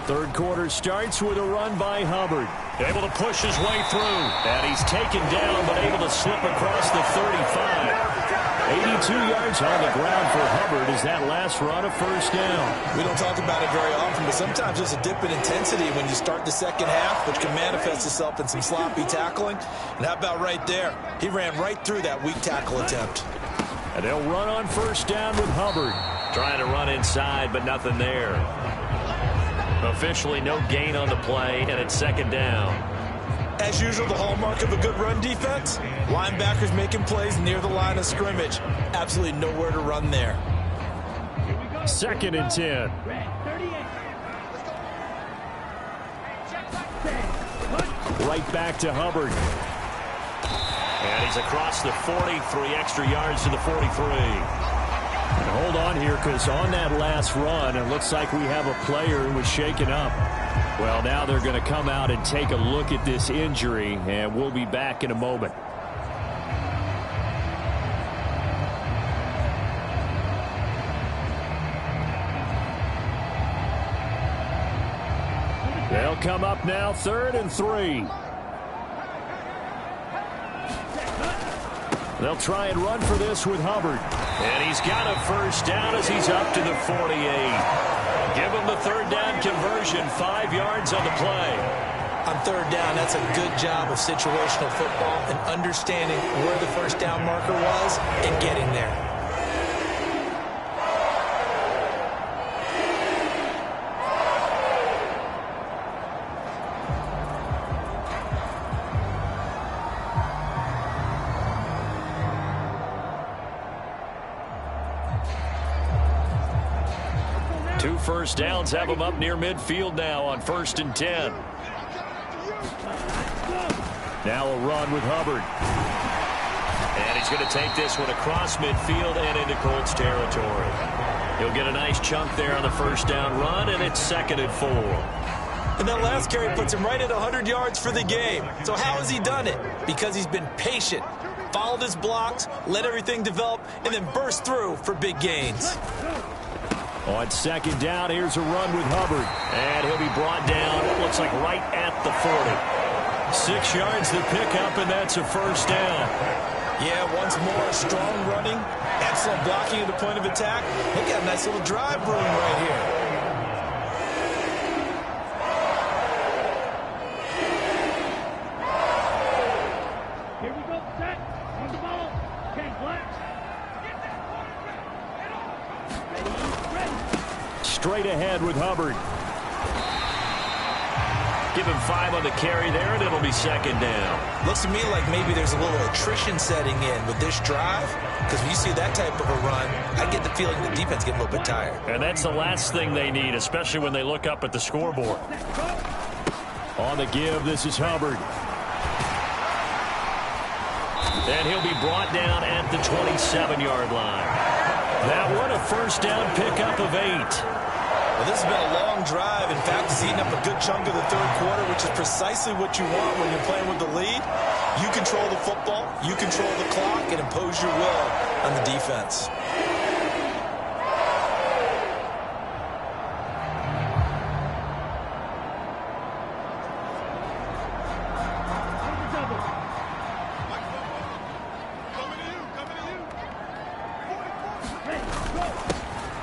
Third quarter starts with a run by Hubbard. Able to push his way through. And he's taken down, but able to slip across the 35. 82 yards on the ground for Hubbard as that last run of first down. We don't talk about it very often, but sometimes there's a dip in intensity when you start the second half, which can manifest itself in some sloppy tackling. And how about right there? He ran right through that weak tackle attempt. And they'll run on first down with Hubbard. Trying to run inside, but nothing there. Officially no gain on the play, and it's second down. As usual, the hallmark of a good run defense, linebackers making plays near the line of scrimmage. Absolutely nowhere to run there. 2nd and 10. Right back to Hubbard. And he's across the 40, 3 extra yards to the 43. And hold on here, because on that last run, it looks like we have a player who was shaken up. Well, now they're going to come out and take a look at this injury, and we'll be back in a moment. They'll come up now, 3rd and 3. They'll try and run for this with Hubbard. And he's got a first down as he's up to the 48. Give him the 3rd down conversion, 5 yards on the play. On 3rd down, that's a good job of situational football and understanding where the first down marker was and getting there. First downs have him up near midfield now on 1st and 10. Now a run with Hubbard. And he's going to take this one across midfield and into Colts territory. He'll get a nice chunk there on the first down run, and it's 2nd and 4. And that last carry puts him right at 100 yards for the game. So how has he done it? Because he's been patient, followed his blocks, let everything develop, and then burst through for big gains. On 2nd down, here's a run with Hubbard. And he'll be brought down, it looks like right at the 40. 6 yards to pick up, and that's a first down. Yeah, once more, strong running, excellent blocking at the point of attack. They got a nice little drive brewing right here. Here we go, set, on the ball, Ken Black. Straight ahead with Hubbard. Give him 5 on the carry there, and it'll be 2nd down. Looks to me like maybe there's a little attrition setting in with this drive, because when you see that type of a run, I get the feeling the defense getting a little bit tired. And that's the last thing they need, especially when they look up at the scoreboard. On the give, this is Hubbard. And he'll be brought down at the 27-yard line. That one, a first down pickup of 8. Well, this has been a long drive. In fact, it's eaten up a good chunk of the 3rd quarter, which is precisely what you want when you're playing with the lead. You control the football, you control the clock, and impose your will on the defense.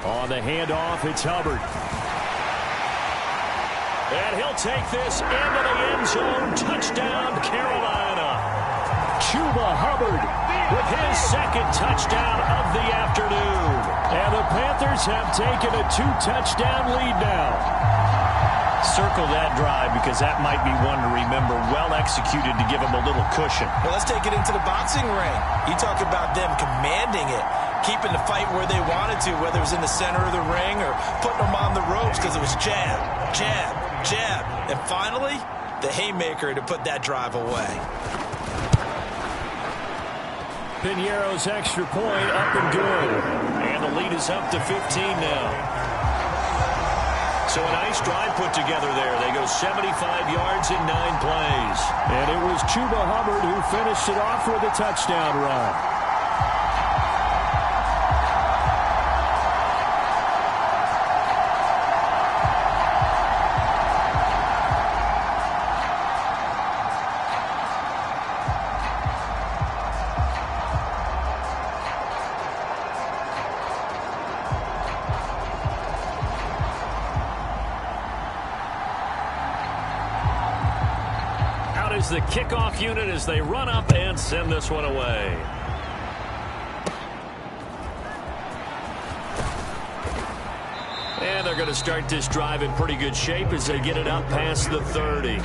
On the handoff, it's Hubbard. And he'll take this into the end zone. Touchdown, Carolina. Chuba Hubbard with his 2nd touchdown of the afternoon. And the Panthers have taken a 2-touchdown lead now. Circle that drive because that might be one to remember. Well executed to give them a little cushion. Well, let's take it into the boxing ring. You talk about them commanding it, keeping the fight where they wanted to, whether it was in the center of the ring or putting them on the ropes because it was jab, jab, jab. And finally, the haymaker to put that drive away. Piñeiro's extra point up and good. And the lead is up to 15 now. So a nice drive put together there. They go 75 yards in 9 plays. And it was Chuba Hubbard who finished it off with a touchdown run. The kickoff unit as they run up and send this one away. And they're going to start this drive in pretty good shape as they get it up past the 30.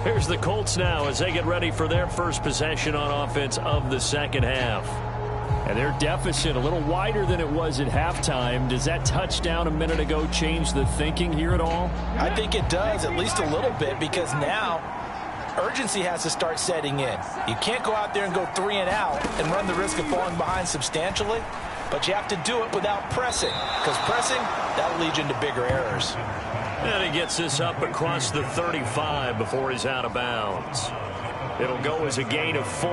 Here's the Colts now as they get ready for their first possession on offense of the 2nd half. And their deficit a little wider than it was at halftime. Does that touchdown a minute ago change the thinking here at all? I think it does, at least a little bit, because now urgency has to start setting in. You can't go out there and go 3 and out and run the risk of falling behind substantially, but you have to do it without pressing, because pressing, that'll lead you into bigger errors. And he gets this up across the 35 before he's out of bounds. It'll go as a gain of 4,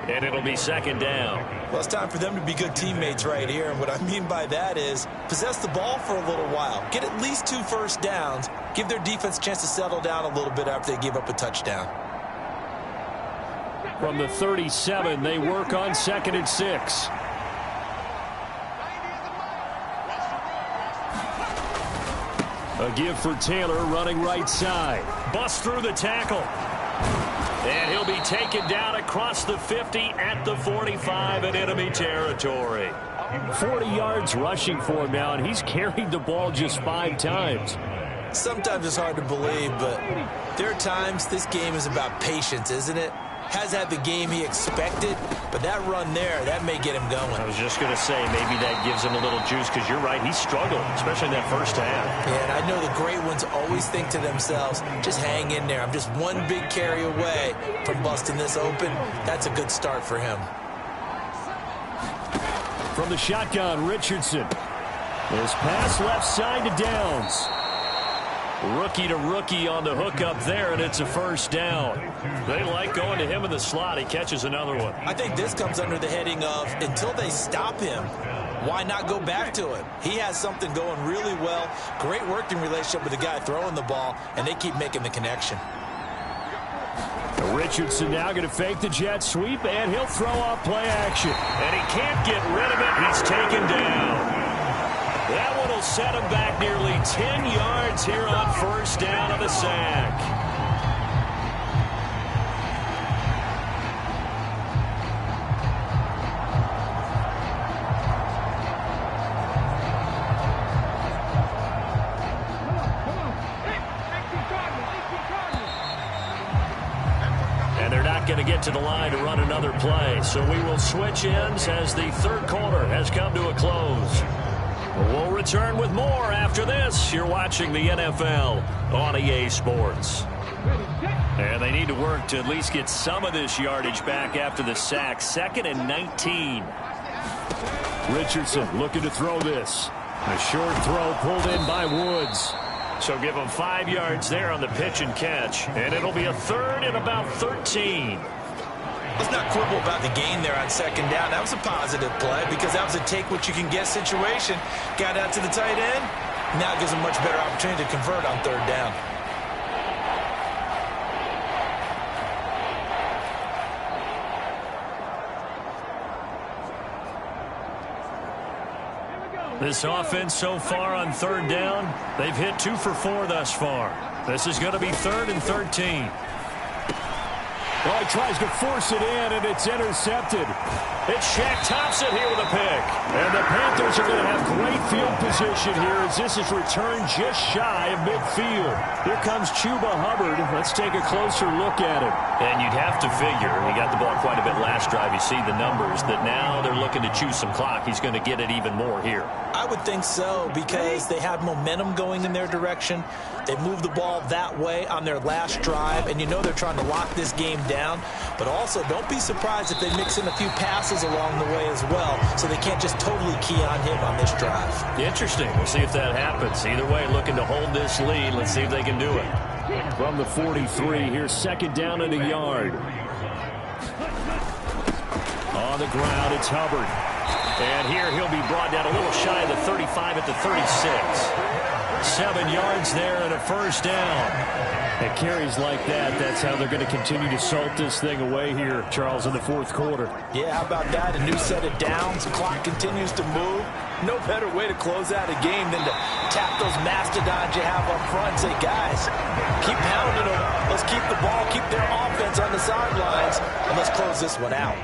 and it'll be second down. Well, it's time for them to be good teammates right here, and what I mean by that is possess the ball for a little while. Get at least 2 first downs. Give their defense a chance to settle down a little bit after they give up a touchdown. From the 37, they work on 2nd and 6. A give for Taylor running right side. Busts through the tackle. And he'll be taken down across the 50 at the 45 in enemy territory. 40 yards rushing for him now, and he's carried the ball just 5 times. Sometimes it's hard to believe, but there are times this game is about patience, isn't it? Has had the game he expected, but that run there, that may get him going. I was just going to say, maybe that gives him a little juice, because you're right, he struggled, especially in that first half. Yeah, and I know the great ones always think to themselves, just hang in there. I'm just one big carry away from busting this open. That's a good start for him. From the shotgun, Richardson. His pass left side to Downs. Rookie to rookie on the hook up there, and it's a first down. They like going to him in the slot. He catches another one. I think this comes under the heading of, until they stop him, why not go back to it? He has something going really well. Great working relationship with the guy throwing the ball, and they keep making the connection. Richardson now going to fake the jet sweep, and he'll throw off play action. And he can't get rid of it. He's taken down. That one will set him back nearly 10 yards here on first down of the sack. And they're not going to get to the line to run another play. So we will switch ends as the third quarter has come to a close. We'll return with more after this. You're watching the NFL on EA Sports. And they need to work to at least get some of this yardage back after the sack. 2nd and 19. Richardson looking to throw this. A short throw pulled in by Woods. So give them 5 yards there on the pitch and catch. And it'll be a 3rd and about 13. Let's not quibble about the gain there on 2nd down. That was a positive play because that was a take-what-you-can-get situation. Got out to the tight end. Now gives them much better opportunity to convert on 3rd down. This offense so far on 3rd down, they've hit 2 for 4 thus far. This is going to be 3rd and 13. Well, he tries to force it in, and it's intercepted. It's Shaq Thompson here with a pick. And the Panthers are going to have great field position here as this is returned just shy of midfield. Here comes Chuba Hubbard. Let's take a closer look at him. And you'd have to figure, he got the ball quite a bit last drive. You see the numbers, that now they're looking to chew some clock. He's going to get it even more here. I would think so because they have momentum going in their direction. They moved the ball that way on their last drive, and you know they're trying to lock this game down. But also, don't be surprised if they mix in a few passes along the way as well, so they can't just totally key on him on this drive. Interesting. We'll see if that happens. Either way, looking to hold this lead. Let's see if they can do it. From the 43, here's 2nd down and a yard. On the ground, it's Hubbard. And here he'll be brought down a little shy of the 35 at the 36. 7 yards there and a first down. At carries like that, that's how they're going to continue to salt this thing away here, Charles, in the 4th quarter. Yeah, how about that? A new set of downs. Clock continues to move. No better way to close out a game than to tap those mastodons you have up front and say, guys, keep pounding them. Let's keep the ball, keep their offense on the sidelines, and let's close this one out.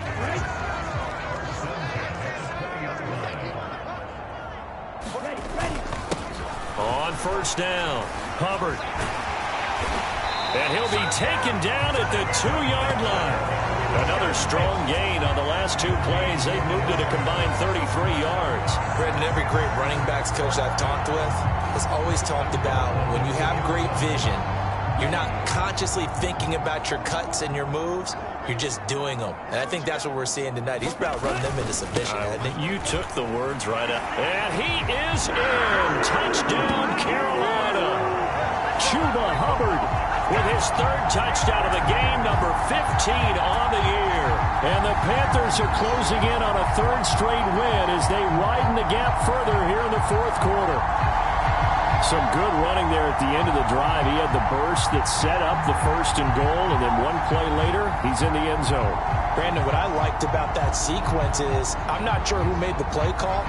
On first down, Hubbard. And he'll be taken down at the 2-yard line. Another strong gain on the last 2 plays. They've moved it a combined 33 yards. Brendan, every great running backs coach I've talked with has always talked about when you have great vision, You're not consciously thinking about your cuts and your moves. You're just doing them. And I think that's what we're seeing tonight. He's about running them into submission, hasn't he? You took the words right out. And he is in. Touchdown, Carolina. Chuba Hubbard with his third touchdown of the game, number 15 on the year. And the Panthers are closing in on a third straight win as they widen the gap further here in the fourth quarter. Some good running there at the end of the drive. He had the burst that set up the first and goal, and then one play later, he's in the end zone. Brandon, what I liked about that sequence is I'm not sure who made the play call,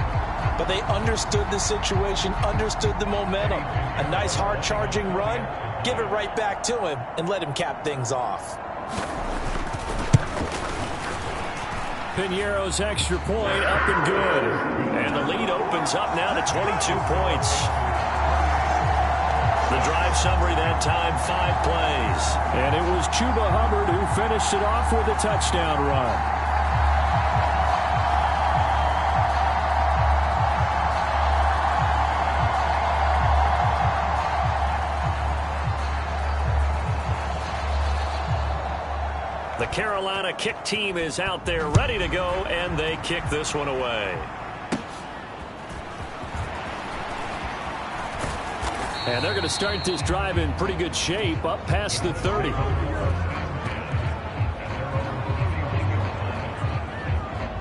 but they understood the situation, understood the momentum. A nice hard-charging run, give it right back to him, and let him cap things off. Piñeiro's extra point up and good. And the lead opens up now to 22 points. The drive summary that time, 5 plays. And it was Chuba Hubbard who finished it off with a touchdown run. The Carolina kick team is out there ready to go, and they kick this one away. And they're going to start this drive in pretty good shape, up past the 30.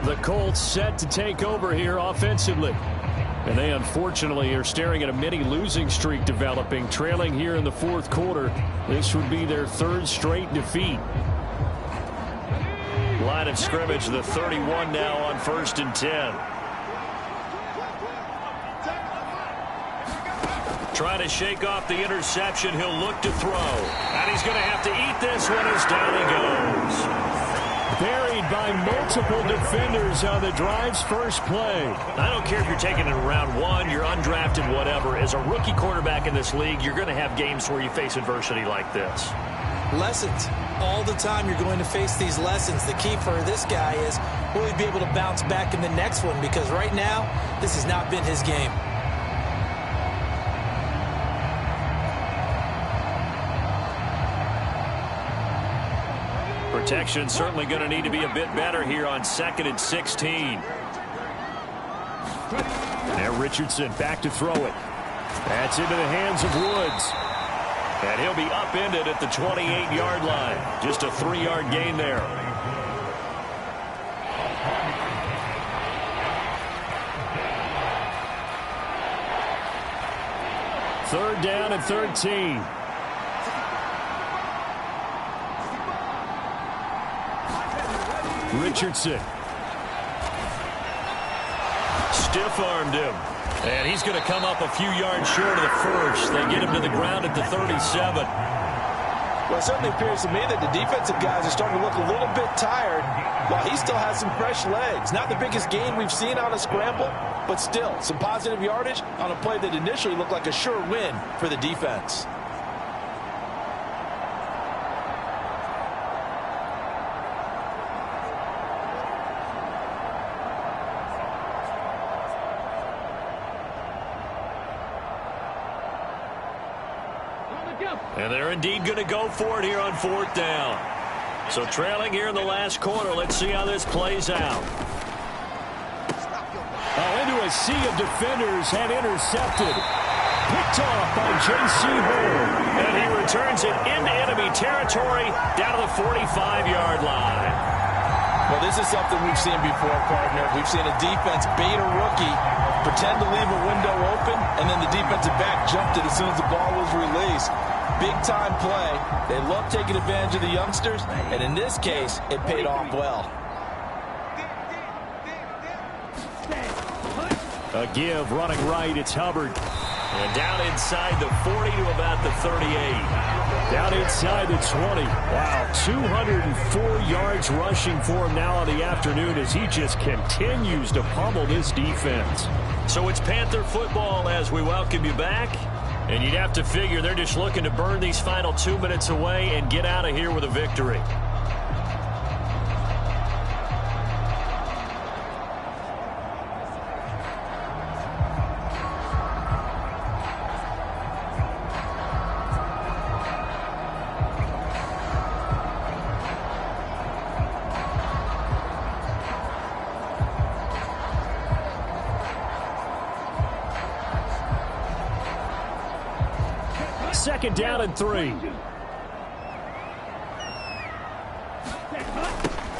The Colts set to take over here offensively. And they unfortunately are staring at a mini losing streak developing, trailing here in the fourth quarter. This would be their third straight defeat. Line of scrimmage, the 31 now on 1st and 10. Trying to shake off the interception. He'll look to throw. And he's going to have to eat this one as down he goes. Buried by multiple defenders on the drive's first play. I don't care if you're taking it in round 1, you're undrafted, whatever. As a rookie quarterback in this league, you're going to have games where you face adversity like this. Lessons. All the time you're going to face these lessons. The key for this guy is, will he be able to bounce back in the next one? Because right now, this has not been his game. Protection certainly going to need to be a bit better here on 2nd and 16. Now Richardson back to throw it. That's into the hands of Woods. And he'll be upended at the 28-yard line. Just a 3-yard gain there. Third down and 13. Richardson. Stiff-armed him. And he's going to come up a few yards short of the first. They get him to the ground at the 37. Well, it certainly appears to me that the defensive guys are starting to look a little bit tired while he still has some fresh legs. Not the biggest gain we've seen on a scramble, but still some positive yardage on a play that initially looked like a sure win for the defense. And they're indeed going to go for it here on 4th down. So trailing here in the last quarter. Let's see how this plays out. Into a sea of defenders and intercepted. Picked off by J.C. Horn. And he returns it into enemy territory down to the 45-yard line. Well, this is something we've seen before, partner. We've seen a defense bait a rookie, pretend to leave a window open, and then the defensive back jumped it as soon as the ball was released. Big-time play. They love taking advantage of the youngsters, and in this case, it paid off well. A give running right. It's Hubbard. And down inside the 40 to about the 38. Down inside the 20. Wow, 204 yards rushing for him now on the afternoon as he just continues to pummel this defense. So it's Panther football as we welcome you back. And you'd have to figure they're just looking to burn these final 2 minutes away and get out of here with a victory. 2nd down and 3.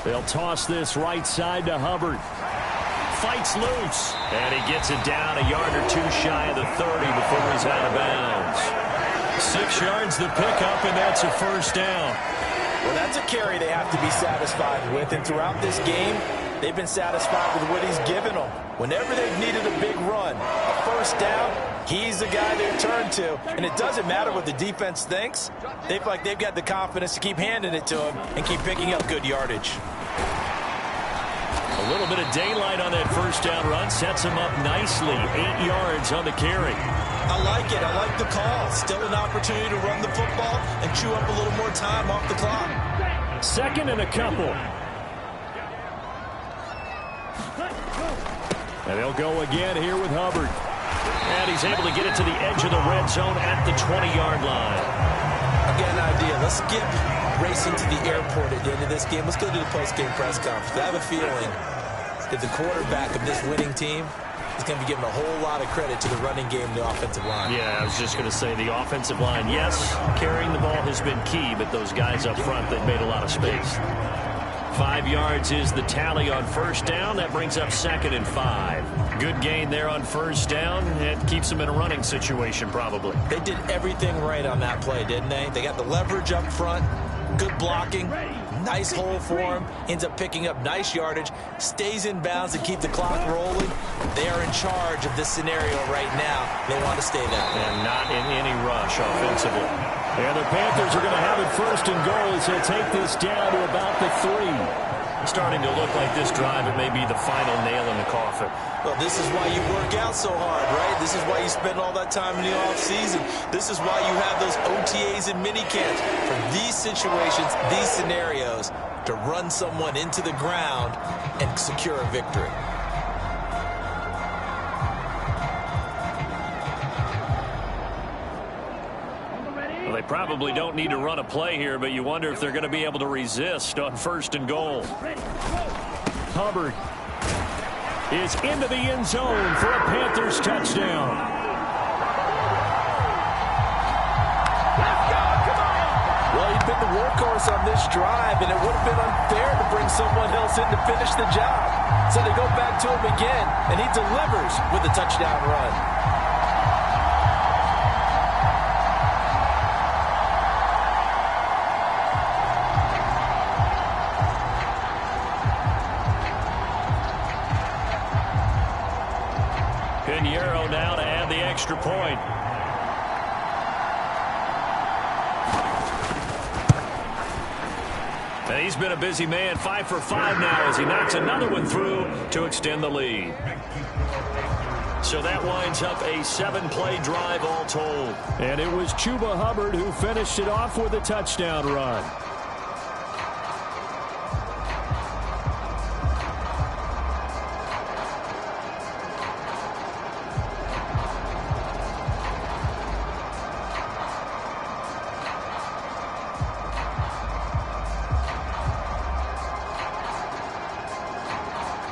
They'll toss this right side to Hubbard. Fights loose. And he gets it down a yard or two shy of the 30 before he's out of bounds. 6 yards the pickup, and that's a 1st down. Well, that's a carry they have to be satisfied with. And throughout this game, they've been satisfied with what he's given them. Whenever they've needed a big run, a 1st down, he's the guy they turn to. And it doesn't matter what the defense thinks. They feel like they've got the confidence to keep handing it to him and keep picking up good yardage. A little bit of daylight on that 1st down run sets him up nicely. 8 yards on the carry. I like it. I like the call. Still an opportunity to run the football and chew up a little more time off the clock. 2nd and a couple. And they'll go again here with Hubbard. And he's able to get it to the edge of the red zone at the 20-yard line. I've got an idea. Let's skip racing to the airport at the end of this game. Let's go to the post-game press conference. I have a feeling that the quarterback of this winning team is going to be given a whole lot of credit to the running game and the offensive line. Yeah, I was just going to say the offensive line. Yes, carrying the ball has been key, but those guys up front, they've made a lot of space. 5 yards is the tally on 1st down. That brings up 2nd and 5. Good gain there on 1st down. It keeps them in a running situation probably. They did everything right on that play, didn't they? They got the leverage up front, good blocking, nice hole for him, ends up picking up nice yardage, stays in bounds to keep the clock rolling. They are in charge of this scenario right now. They want to stay that way. And not in any rush offensively. And the Panthers are going to have it 1st and goal as they'll take this down to about the 3. Starting to look like this drive, it may be the final nail in the coffin. Well, this is why you work out so hard, right? This is why you spend all that time in the offseason. This is why you have those OTAs and minicamps. For these situations, these scenarios, to run someone into the ground and secure a victory. Well, they probably don't need to run a play here, but you wonder if they're going to be able to resist on 1st and goal. Hubbard is into the end zone for a Panthers touchdown. Well, he'd been the workhorse on this drive, and it would have been unfair to bring someone else in to finish the job. So they go back to him again, and he delivers with a touchdown run. Now to add the extra point. And he's been a busy man, 5 for 5 now as he knocks another one through to extend the lead. So that winds up a 7-play drive all told. And it was Chuba Hubbard who finished it off with a touchdown run.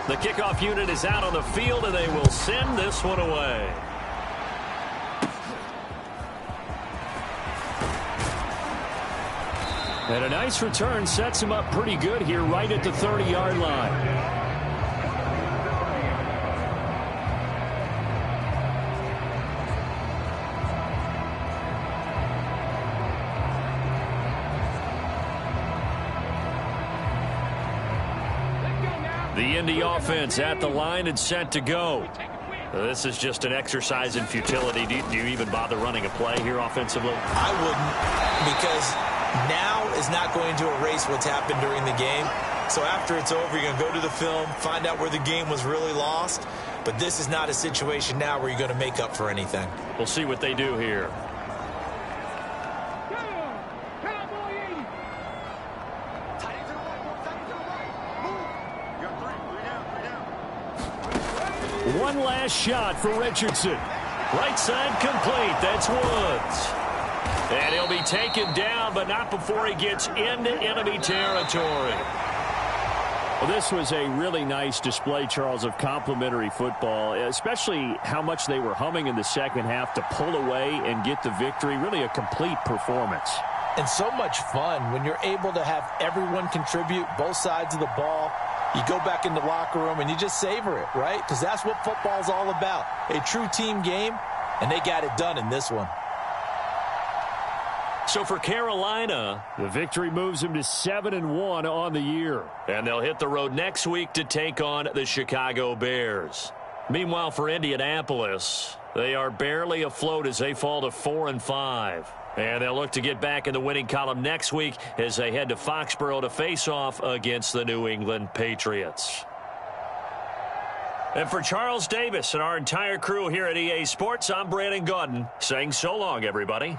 The kickoff unit is out on the field, and they will send this one away. And a nice return sets him up pretty good here right at the 30-yard line. The Indy offense at the line and set to go. This is just an exercise in futility. Do you even bother running a play here offensively? I wouldn't, because now is not going to erase what's happened during the game. So after it's over, you're going to go to the film, find out where the game was really lost. But this is not a situation now where you're going to make up for anything. We'll see what they do here. One last shot for Richardson. Right side complete. That's Woods. And he'll be taken down, but not before he gets into enemy territory. Well, this was a really nice display, Charles, of complimentary football, especially how much they were humming in the second half to pull away and get the victory. Really a complete performance. And so much fun when you're able to have everyone contribute, both sides of the ball. You go back in the locker room and you just savor it, right? Because that's what football's all about. A true team game, and they got it done in this one. So for Carolina, The victory moves them to 7-1 on the year. and they'll hit the road next week to take on the Chicago Bears. Meanwhile, for Indianapolis, they are barely afloat as they fall to 4-5. And they'll look to get back in the winning column next week as they head to Foxborough to face off against the New England Patriots. And for Charles Davis and our entire crew here at EA Sports, I'm Brandon Gaudin saying so long, everybody.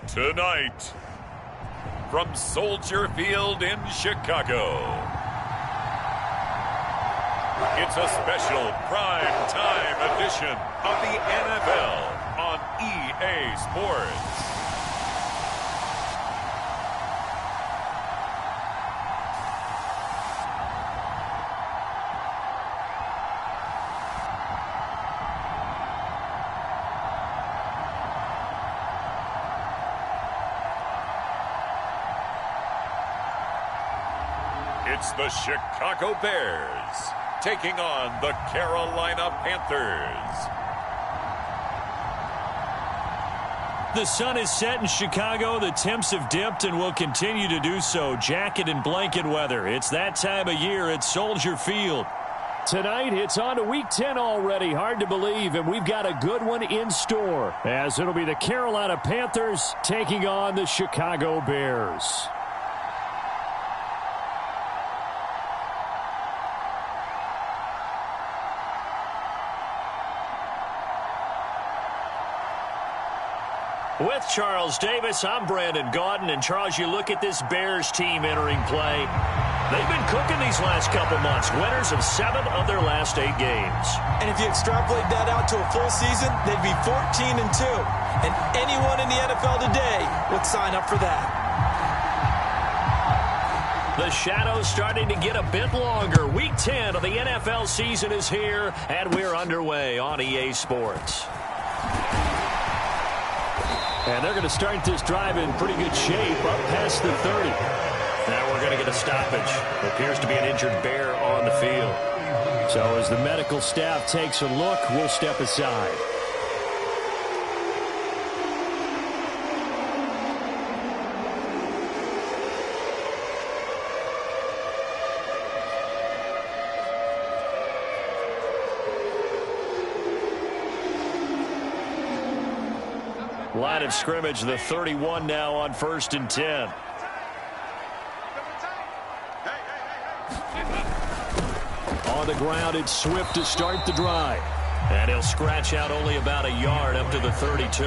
Tonight, from Soldier Field in Chicago, it's a special prime time edition of the NFL on EA Sports. It's the Chicago Bears taking on the Carolina Panthers. The sun is set in Chicago. The temps have dipped and will continue to do so. Jacket and blanket weather. It's that time of year at Soldier Field. Tonight, it's on to Week 10 already. Hard to believe, and we've got a good one in store, as it'll be the Carolina Panthers taking on the Chicago Bears. With Charles Davis, I'm Brandon Gaudin. And, Charles, you look at this Bears team entering play. They've been cooking these last couple months. Winners of 7 of their last 8 games. And if you extrapolate that out to a full season, they'd be 14-2. And anyone in the NFL today would sign up for that. The shadow's starting to get a bit longer. Week 10 of the NFL season is here, and we're underway on EA Sports. And they're going to start this drive in pretty good shape, up past the 30. Now we're going to get a stoppage. There appears to be an injured Bear on the field. So as the medical staff takes a look, we'll step aside. Line of scrimmage, the 31 now on 1st and 10. On the ground, it's Swift to start the drive. And he'll scratch out only about a yard up to the 32.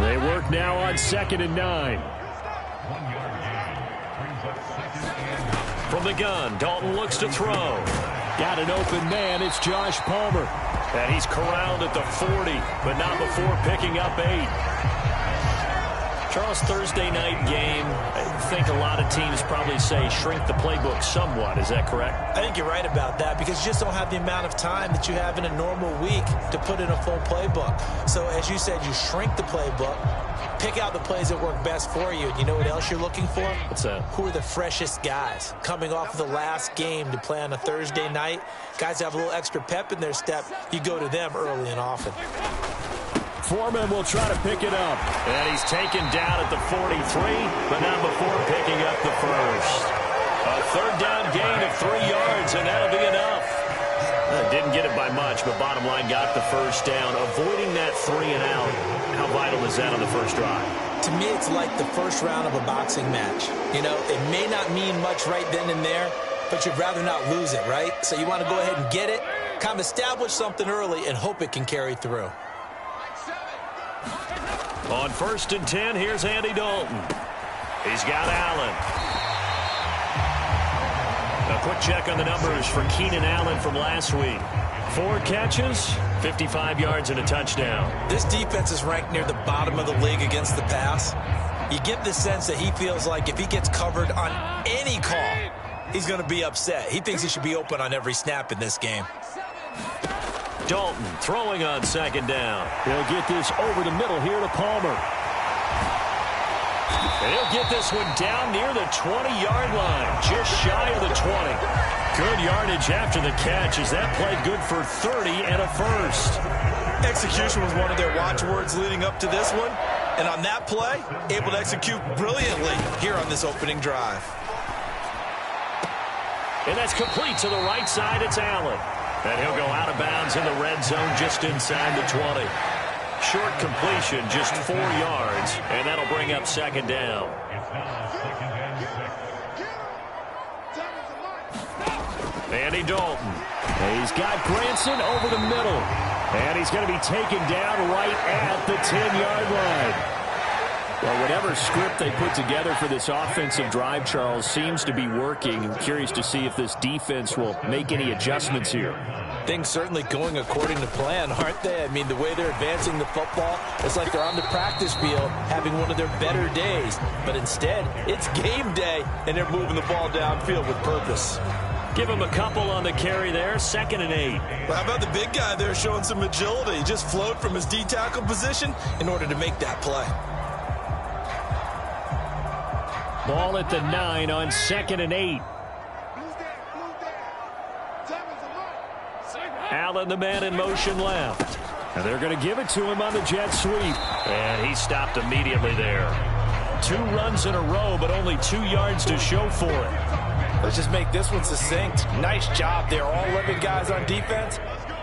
They work now on 2nd and 9. From the gun, Dalton looks to throw. Got an open man. It's Josh Palmer. And he's corralled at the 40, but not before picking up 8. Charles, Thursday night game, I think a lot of teams probably say shrink the playbook somewhat. Is that correct? I think you're right about that because you just don't have the amount of time that you have in a normal week to put in a full playbook. So as you said, you shrink the playbook, pick out the plays that work best for you. And you know what else you're looking for? What's that? Who are the freshest guys coming off of the last game to play on a Thursday night? Guys have a little extra pep in their step. You go to them early and often. Foreman will try to pick it up. And he's taken down at the 43, but not before picking up the first. A 3rd down gain of 3 yards, and that'll be enough. Didn't get it by much, but bottom line got the first down. Avoiding that 3 and out, how vital is that on the first drive? To me, it's like the first round of a boxing match. You know, it may not mean much right then and there, but you'd rather not lose it, right? So you want to go ahead and get it, kind of establish something early, and hope it can carry through. On 1st and 10, here's Andy Dalton. He's got Allen. A quick check on the numbers for Keenan Allen from last week. 4 catches, 55 yards, and a touchdown. This defense is ranked near the bottom of the league against the pass. You get the sense that he feels like if he gets covered on any call, he's going to be upset. He thinks he should be open on every snap in this game. Dalton throwing on 2nd down. He'll get this over the middle here to Palmer. And he'll get this one down near the 20-yard line, just shy of the 20. Good yardage after the catch as that played good for 30 and a first. Execution was one of their watchwords leading up to this one. And on that play, able to execute brilliantly here on this opening drive. And that's complete to the right side. It's Allen. And he'll go out of bounds in the red zone just inside the 20. Short completion, just 4 yards, and that'll bring up 2nd down. Andy Dalton. He's got Granson over the middle. And he's going to be taken down right at the 10-yard line. Well, whatever script they put together for this offensive drive, Charles, seems to be working. I'm curious to see if this defense will make any adjustments here. Things certainly going according to plan, aren't they? I mean, the way they're advancing the football, it's like they're on the practice field having one of their better days. But instead, it's game day, and they're moving the ball downfield with purpose. Give him a couple on the carry there, 2nd and 8. Well, how about the big guy there showing some agility? He just flowed from his D-tackle position in order to make that play. Ball at the 9 on 2nd and 8. Allen, the man in motion left. And they're going to give it to him on the jet sweep. And he stopped immediately there. 2 runs in a row, but only 2 yards to show for it. Let's just make this one succinct. Nice job there. All 11 guys on defense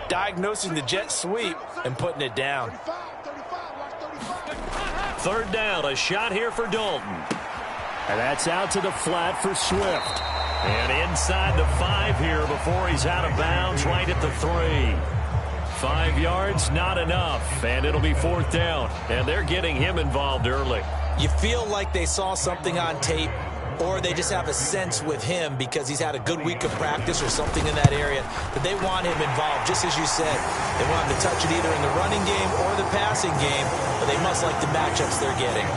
diagnosing the jet sweep and putting it down. 3rd down, a shot here for Dalton. And that's out to the flat for Swift. And inside the 5 here before he's out of bounds, right at the 3. 5 yards, not enough. And it'll be 4th down. And they're getting him involved early. You feel like they saw something on tape, or they just have a sense with him because he's had a good week of practice or something in that area that they want him involved, just as you said. They want him to touch it either in the running game or the passing game, but they must like the matchups they're getting.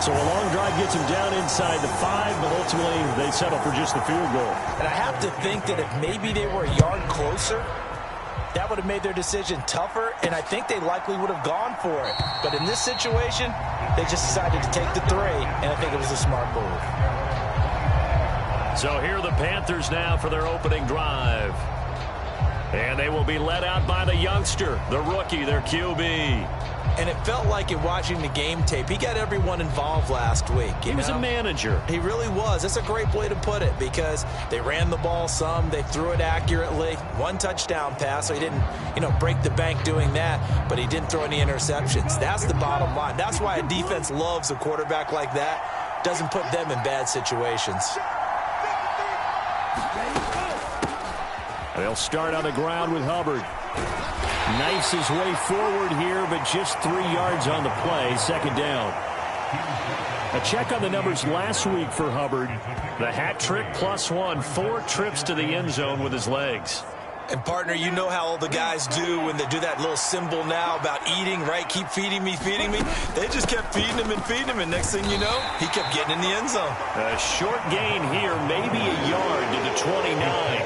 So a long drive gets him down inside the 5, but ultimately they settle for just the field goal. And I have to think that if maybe they were a yard closer, that would have made their decision tougher, and I think they likely would have gone for it. But in this situation, they just decided to take the 3, and I think it was a smart move. So here are the Panthers now for their opening drive. And they will be led out by the youngster, the rookie, their QB. And it felt like in watching the game tape, he got everyone involved last week. He was a manager. He really was. That's a great way to put it because they ran the ball some. They threw it accurately. 1 touchdown pass, so he didn't, break the bank doing that, but he didn't throw any interceptions. That's the bottom line. That's why a defense loves a quarterback like that. Doesn't put them in bad situations. They'll start on the ground with Hubbard. Knifes his way forward here, but just 3 yards on the play. 2nd down. A check on the numbers last week for Hubbard. The hat trick +1, 4 trips to the end zone with his legs. And, partner, you know how all the guys do when they do that little symbol now about eating, right? Keep feeding me, feeding me. They just kept feeding him, and next thing you know, he kept getting in the end zone. A short gain here, maybe a yard to the 29.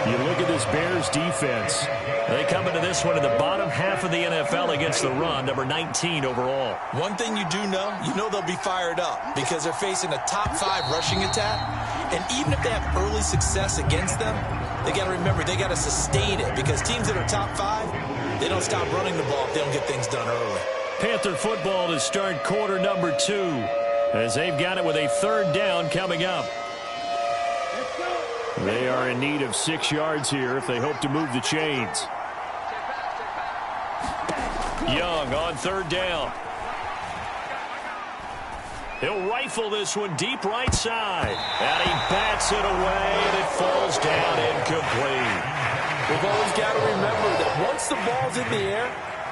You look at this Bears defense. They come into this one in the bottom half of the NFL against the run, number 19 overall. One thing you do know, they'll be fired up because they're facing a top 5 rushing attack. And even if they have early success against them, they got to remember they got to sustain it because teams that are top 5, they don't stop running the ball if they don't get things done early. Panther football to start quarter number 2 as they've got it with a 3rd down coming up. They are in need of 6 yards here if they hope to move the chains. Young on 3rd down. He'll rifle this one deep right side. And he bats it away, and it falls down incomplete. We've always got to remember that once the ball's in the air,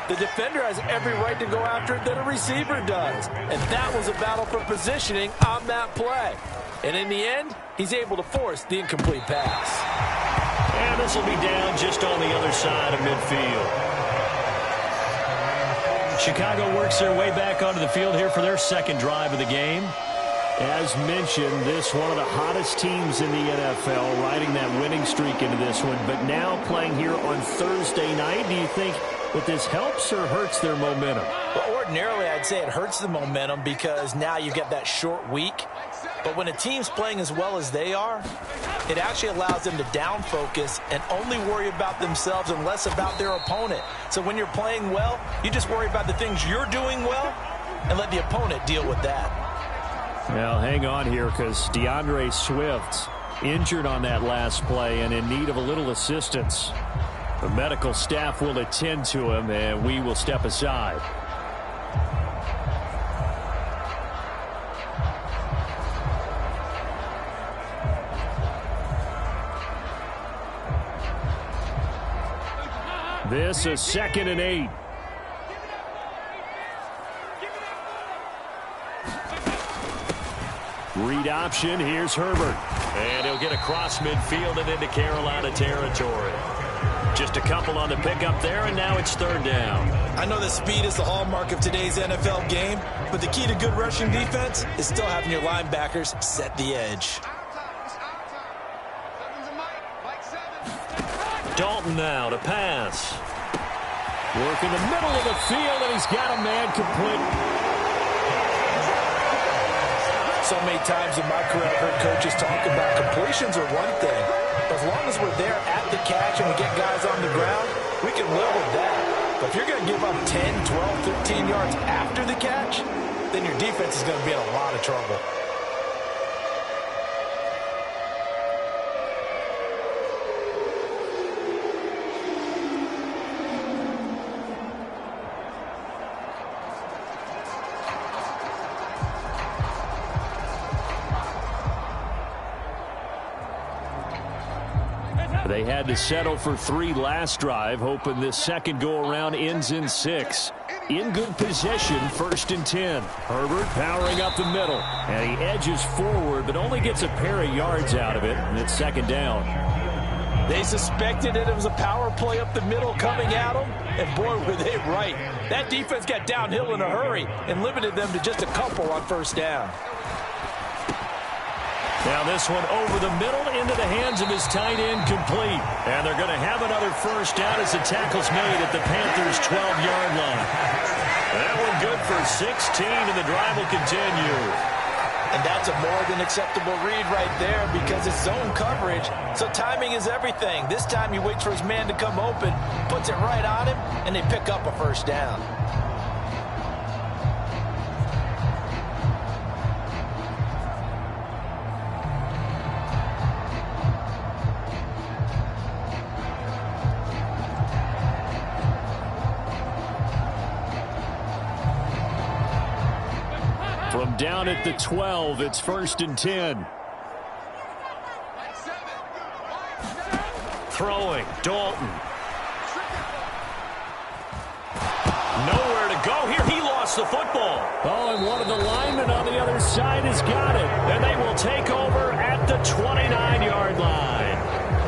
the defender has every right to go after it that a receiver does. And that was a battle for positioning on that play. And in the end, he's able to force the incomplete pass. And this will be down just on the other side of midfield. Chicago works their way back onto the field here for their 2nd drive of the game. As mentioned, this one of the hottest teams in the NFL, riding that winning streak into this one, but now playing here on Thursday night. Do you think that this helps or hurts their momentum? Well, ordinarily, I'd say it hurts the momentum because now you get that short week. But when a team's playing as well as they are, it actually allows them to down focus and only worry about themselves and less about their opponent. So when you're playing well, you just worry about the things you're doing well and let the opponent deal with that. Well, hang on here because DeAndre Swift injured on that last play and in need of a little assistance. The medical staff will attend to him, and we will step aside. This a 2nd and 8. Read option. Here's Herbert. And he'll get across midfield and into Carolina territory. Just a couple on the pickup there, and now it's 3rd down. I know that speed is the hallmark of today's NFL game, but the key to good rushing defense is still having your linebackers set the edge. Dalton now to pass. Work in the middle of the field, and he's got a man complete. So many times in my career, I've heard coaches talk about completions are one thing. But as long as we're there at the catch and we get guys on the ground, we can live with that. But if you're going to give up 10, 12, 13 yards after the catch, then your defense is going to be in a lot of trouble. They had to settle for 3 last drive, hoping this second go-around ends in 6. In good possession, 1st and 10. Herbert powering up the middle, and he edges forward, but only gets a pair of yards out of it, and it's 2nd down. They suspected it was a power play up the middle coming at them, and boy, were they right. That defense got downhill in a hurry and limited them to just a couple on 1st down. Now this one over the middle into the hands of his tight end, complete. And they're going to have another 1st down as the tackle's made at the Panthers' 12-yard line. That one good for 16, and the drive will continue. And that's a more than acceptable read right there because it's zone coverage, so timing is everything. This time he waits for his man to come open, puts it right on him, and they pick up a 1st down. From down at the 12, it's 1st and 10. Throwing, Dalton. Nowhere to go here. He lost the football. Oh, and one of the linemen on the other side has got it. And they will take over at the 29-yard line.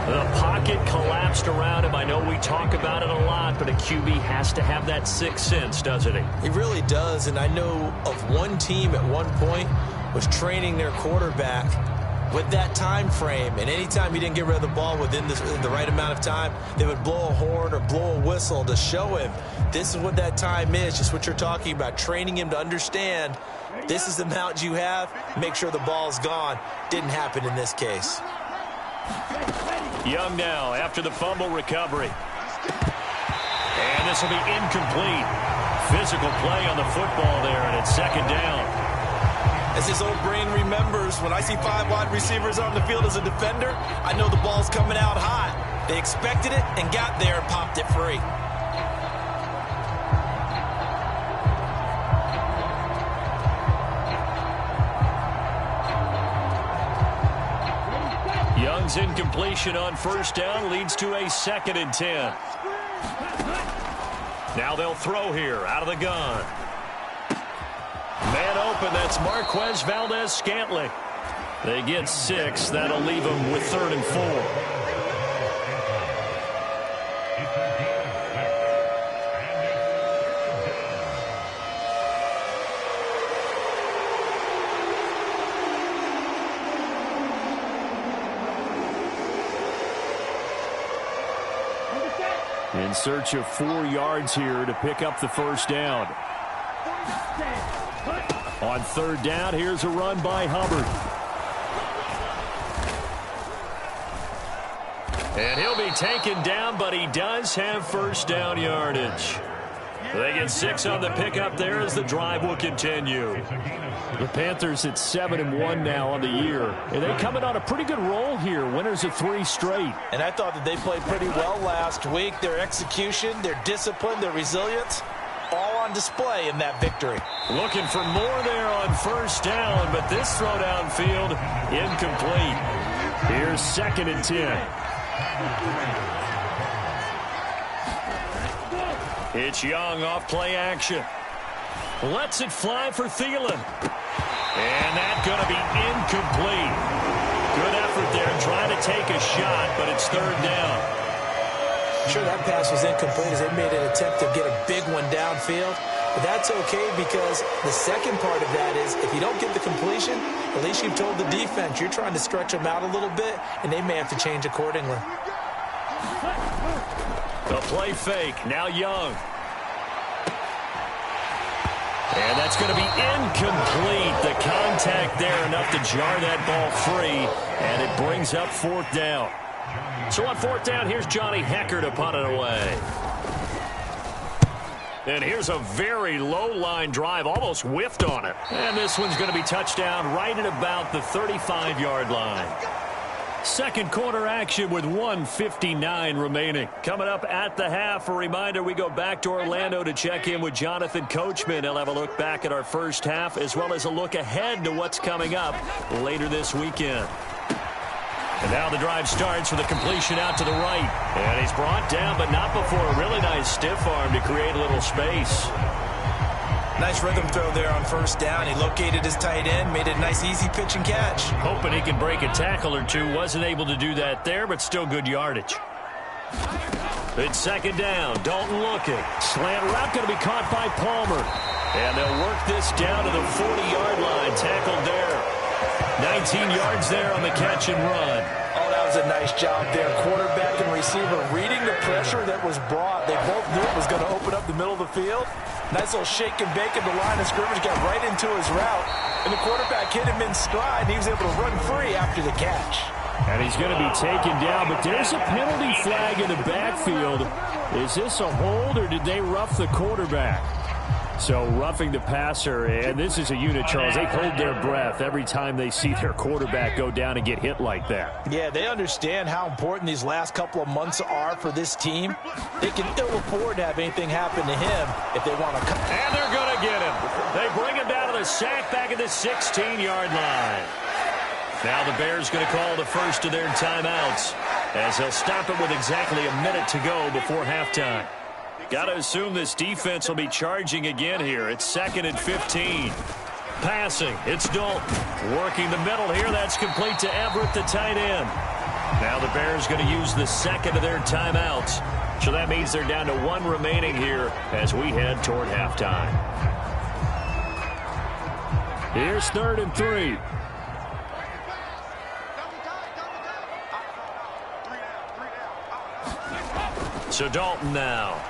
The pocket collapsed around him. I know we talk about it a lot, but a QB has to have that 6th sense, doesn't he? He really does, and I know of one team at one point was training their quarterback with that time frame, and anytime he didn't get rid of the ball within the right amount of time, they would blow a horn or blow a whistle to show him this is what that time is, just what you're talking about, training him to understand this is the amount you have, make sure the ball's gone. Didn't happen in this case. Young now after the fumble recovery. And this will be incomplete. Physical play on the football there, and it's 2nd down. As his old brain remembers, when I see 5 wide receivers on the field as a defender, I know the ball's coming out hot. They expected it and got there and popped it free. Young's incompletion on 1st down leads to a 2nd and 10. Now they'll throw here out of the gun. Man open, that's Marquez Valdez-Scantling. They get 6. That'll leave them with 3rd and 4. In search of 4 yards here to pick up the 1st down. On 3rd down, here's a run by Hubbard. And he'll be taken down, but he does have 1st down yardage. They get 6 on the pickup there as the drive will continue. The Panthers at 7-1 now on the year. And they coming on a pretty good roll here. Winners of 3 straight. And I thought that they played pretty well last week. Their execution, their discipline, their resilience, all on display in that victory. Looking for more there on 1st down, but this throw downfield incomplete. Here's 2nd and 10. It's Young off play action. Lets it fly for Thielen. And that's going to be incomplete. Good effort there trying to take a shot, but it's third down. Sure, that pass was incomplete as they made an attempt to get a big one downfield. But that's okay because the second part of that is if you don't get the completion, at least you've told the defense you're trying to stretch them out a little bit, and they may have to change accordingly. The play fake. Now Young. And that's going to be incomplete. The contact there enough to jar that ball free, and it brings up fourth down. So on fourth down, here's Johnny Hecker to punt it away. And here's a very low-line drive, almost whiffed on it. And this one's going to be touchdown right at about the 35-yard line. Second quarter action with 1:59 remaining. Coming up at the half, a reminder we go back to Orlando to check in with Jonathan Coachman. He'll have a look back at our first half as well as a look ahead to what's coming up later this weekend. And now the drive starts with a completion out to the right. And he's brought down, but not before a really nice stiff arm to create a little space. Nice rhythm throw there on first down. He located his tight end, made it a nice easy pitch and catch. Hoping he can break a tackle or two. Wasn't able to do that there, but still good yardage. It's second down. Dalton looking. Slant route going to be caught by Palmer. And they'll work this down to the 40-yard line. Tackled there. 19 yards there on the catch and run. Oh, that was a nice job there. Quarterback and receiver reading the pressure that was brought. They both knew it was going to open up the middle of the field. Nice little shake and bake at the line of scrimmage. Got right into his route. And the quarterback hit him in stride. And he was able to run free after the catch. And he's going to be taken down. But there's a penalty flag in the backfield. Is this a hold or did they rough the quarterback? So roughing the passer, and this is a unit, Charles. They hold their breath every time they see their quarterback go down and get hit like that. Yeah, they understand how important these last couple of months are for this team. They can ill afford to have anything happen to him if they want to come. And they're going to get him. They bring him down to the sack back at the 16-yard line. Now the Bears going to call the first of their timeouts as they'll stop it with exactly a minute to go before halftime. Got to assume this defense will be charging again here. It's second and 15. Passing. It's Dalton. Working the middle here. That's complete to Everett, the tight end. Now the Bears going to use the second of their timeouts. So that means they're down to one remaining here as we head toward halftime. Here's third and 3. So Dalton now.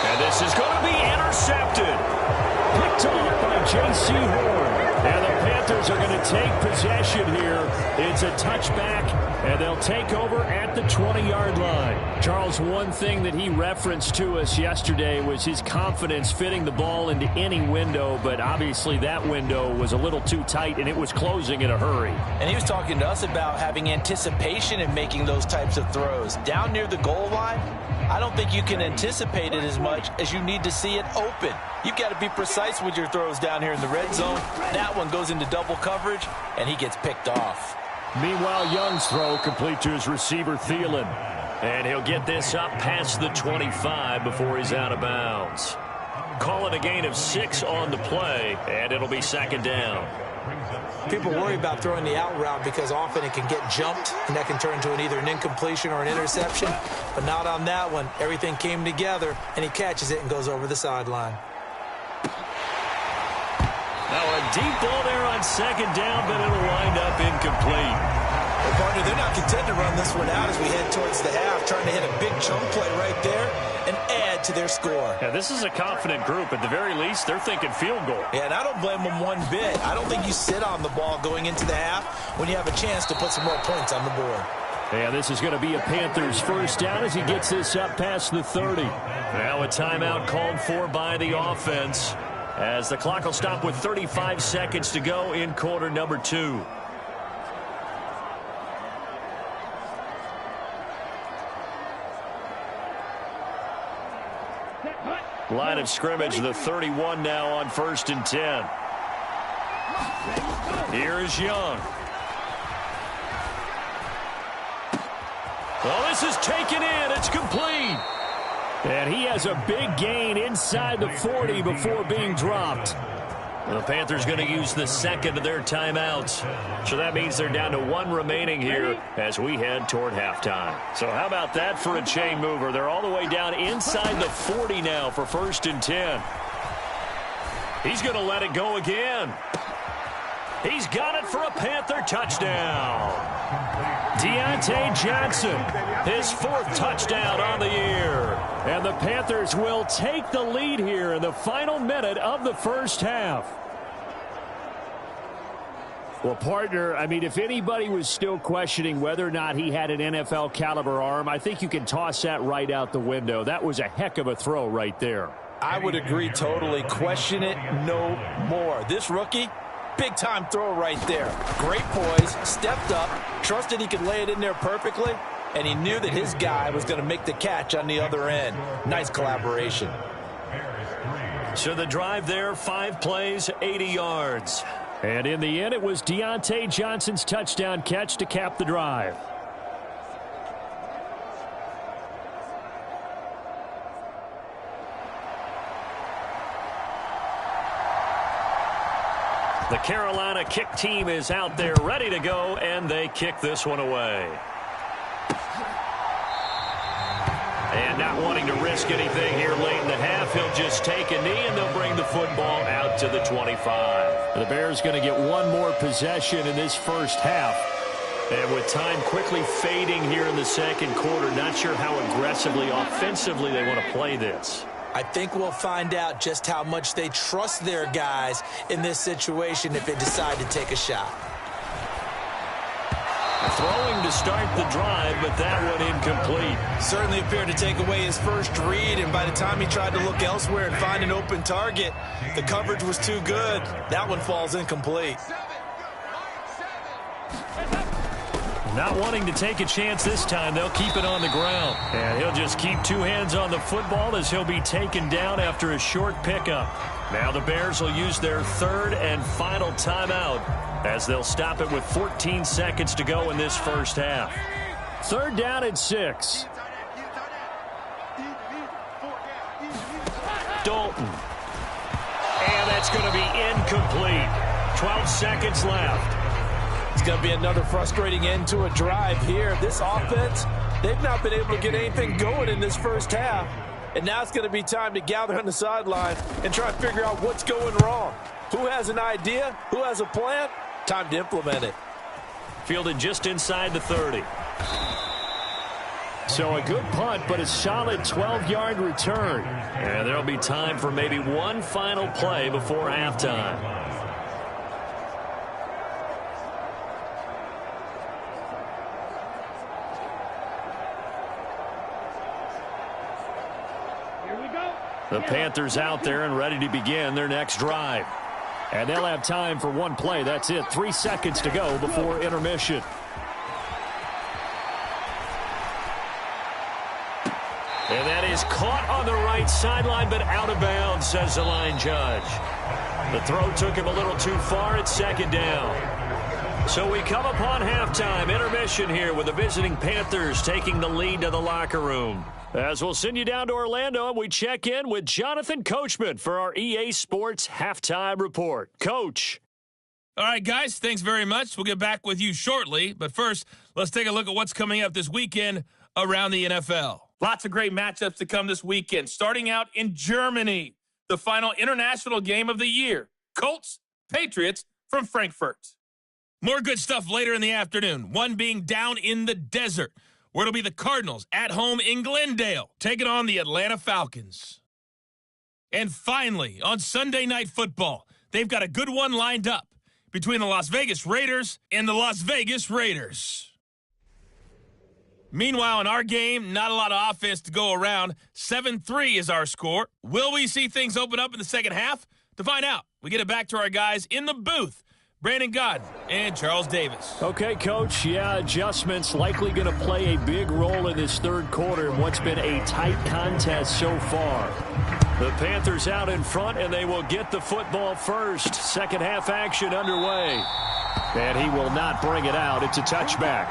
And this is going to be intercepted. Picked off by J.C. Horn. And the Panthers are going to take possession here. It's a touchback, and they'll take over at the 20-yard line. Charles, one thing that he referenced to us yesterday was his confidence fitting the ball into any window, but obviously that window was a little too tight, and it was closing in a hurry. And he was talking to us about having anticipation in making those types of throws. Down near the goal line, I don't think you can anticipate it as much as you need to see it open. You've got to be precise with your throws down here in the red zone. That one goes into double coverage, and he gets picked off. Meanwhile, Young's throw complete to his receiver, Thielen. And he'll get this up past the 25 before he's out of bounds. Call it a gain of 6 on the play, and it'll be second down. People worry about throwing the out route because often it can get jumped, and that can turn into either an incompletion or an interception. But not on that one. Everything came together, and he catches it and goes over the sideline. Now a deep ball there on second down, but it'll wind up incomplete. Well, partner, they're not content to run this one out as we head towards the half, trying to hit a big chunk play right there and add to their score. Yeah, this is a confident group. At the very least, they're thinking field goal. Yeah, and I don't blame them one bit. I don't think you sit on the ball going into the half when you have a chance to put some more points on the board. Yeah, this is going to be a Panthers first down as he gets this up past the 30. Now a timeout called for by the offense as the clock will stop with 35 seconds to go in quarter number 2. Line of scrimmage, the 31 now on 1st and 10. Here is Young. Well, this is taken in. It's complete. And he has a big gain inside the 40 before being dropped. The Panthers going to use the second of their timeouts. So that means they're down to one remaining here as we head toward halftime. So how about that for a chain mover? They're all the way down inside the 40 now for 1st and 10. He's going to let it go again. He's got it for a Panther touchdown. Deontay Johnson, his 4th touchdown on the year. And the Panthers will take the lead here in the final minute of the first half. Well, partner, I mean, if anybody was still questioning whether or not he had an NFL caliber arm, I think you can toss that right out the window. That was a heck of a throw right there. I would agree totally. Question it no more. This rookie, big-time throw right there. Great poise, stepped up, trusted he could lay it in there perfectly, and he knew that his guy was going to make the catch on the other end. Nice collaboration. So the drive there, 5 plays, 80 yards. And in the end, it was Deontay Johnson's touchdown catch to cap the drive. The Carolina kick team is out there ready to go, and they kick this one away. And not wanting to risk anything here late in the half, he'll just take a knee, and they'll bring the football out to the 25. The Bears going to get one more possession in this first half. And with time quickly fading here in the second quarter, not sure how aggressively, offensively they want to play this. I think we'll find out just how much they trust their guys in this situation if they decide to take a shot. Throwing to start the drive, but that one incomplete. Certainly appeared to take away his first read, and by the time he tried to look elsewhere and find an open target, the coverage was too good. That one falls incomplete. Not wanting to take a chance this time, they'll keep it on the ground. And he'll just keep 2 hands on the football as he'll be taken down after a short pickup. Now the Bears will use their 3rd and final timeout as they'll stop it with 14 seconds to go in this first half. 3rd down and 6. Dalton. And that's going to be incomplete. 12 seconds left. It's going to be another frustrating end to a drive here. This offense, they've not been able to get anything going in this first half. And now it's going to be time to gather on the sideline and try to figure out what's going wrong. Who has an idea? Who has a plan? Time to implement it. Fielded just inside the 30. So a good punt, but a solid 12-yard return. And there'll be time for maybe one final play before halftime. The Panthers out there and ready to begin their next drive. And they'll have time for one play. That's it. 3 seconds to go before intermission. And that is caught on the right sideline, but out of bounds, says the line judge. The throw took him a little too far at 2nd down. So we come upon halftime, intermission here with the visiting Panthers taking the lead to the locker room. As we'll send you down to Orlando, and we check in with Jonathan Coachman for our EA Sports Halftime Report. Coach. All right, guys, thanks very much. We'll get back with you shortly. But first, let's take a look at what's coming up this weekend around the NFL. Lots of great matchups to come this weekend. Starting out in Germany, the final international game of the year. Colts, Patriots from Frankfurt. More good stuff later in the afternoon. One being down in the desert, where it'll be the Cardinals at home in Glendale, taking on the Atlanta Falcons. And finally, on Sunday Night Football, they've got a good one lined up between the Las Vegas Raiders and the Las Vegas Raiders. Meanwhile, in our game, not a lot of offense to go around. 7-3 is our score. Will we see things open up in the second half? To find out, we get it back to our guys in the booth. Brandon Godden and Charles Davis. Okay, Coach. Yeah, adjustments likely going to play a big role in this third quarter in what's been a tight contest so far. The Panthers out in front, and they will get the football first. Second half action underway. And he will not bring it out. It's a touchback.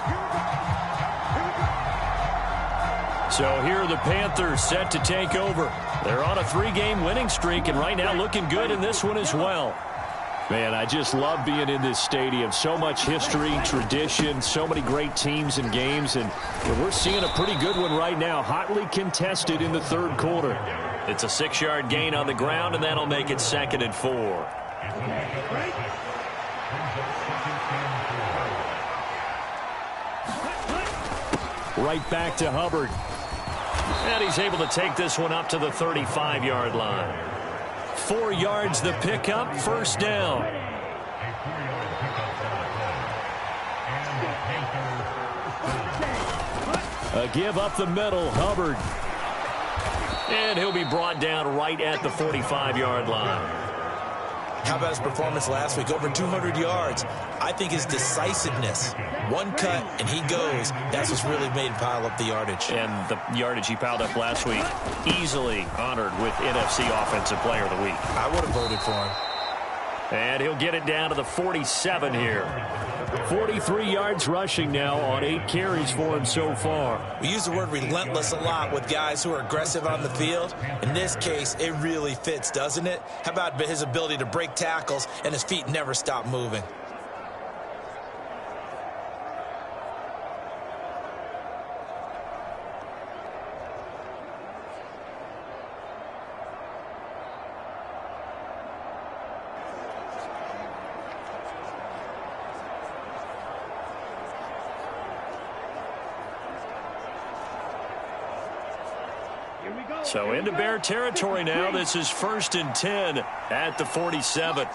So here are the Panthers set to take over. They're on a 3-game winning streak, and right now looking good in this one as well. Man, I just love being in this stadium. So much history, tradition, so many great teams and games, and we're seeing a pretty good one right now, hotly contested in the third quarter. It's a 6-yard gain on the ground, and that'll make it 2nd and 4. Right back to Hubbard. And he's able to take this one up to the 35-yard line. 4 yards the pickup, first down. A give up the middle, Hubbard. And he'll be brought down right at the 45-yard line. How about his performance last week? Over 200 yards. I think his decisiveness, one cut and he goes, that's what's really made him pile up the yardage. And the yardage he piled up last week, easily honored with NFC Offensive Player of the Week. I would have voted for him. And he'll get it down to the 47 here. 43 yards rushing now on 8 carries for him so far. We use the word relentless a lot with guys who are aggressive on the field. In this case, it really fits, doesn't it? How about his ability to break tackles and his feet never stop moving? So into Bear territory now. This is 1st and 10 at the 47.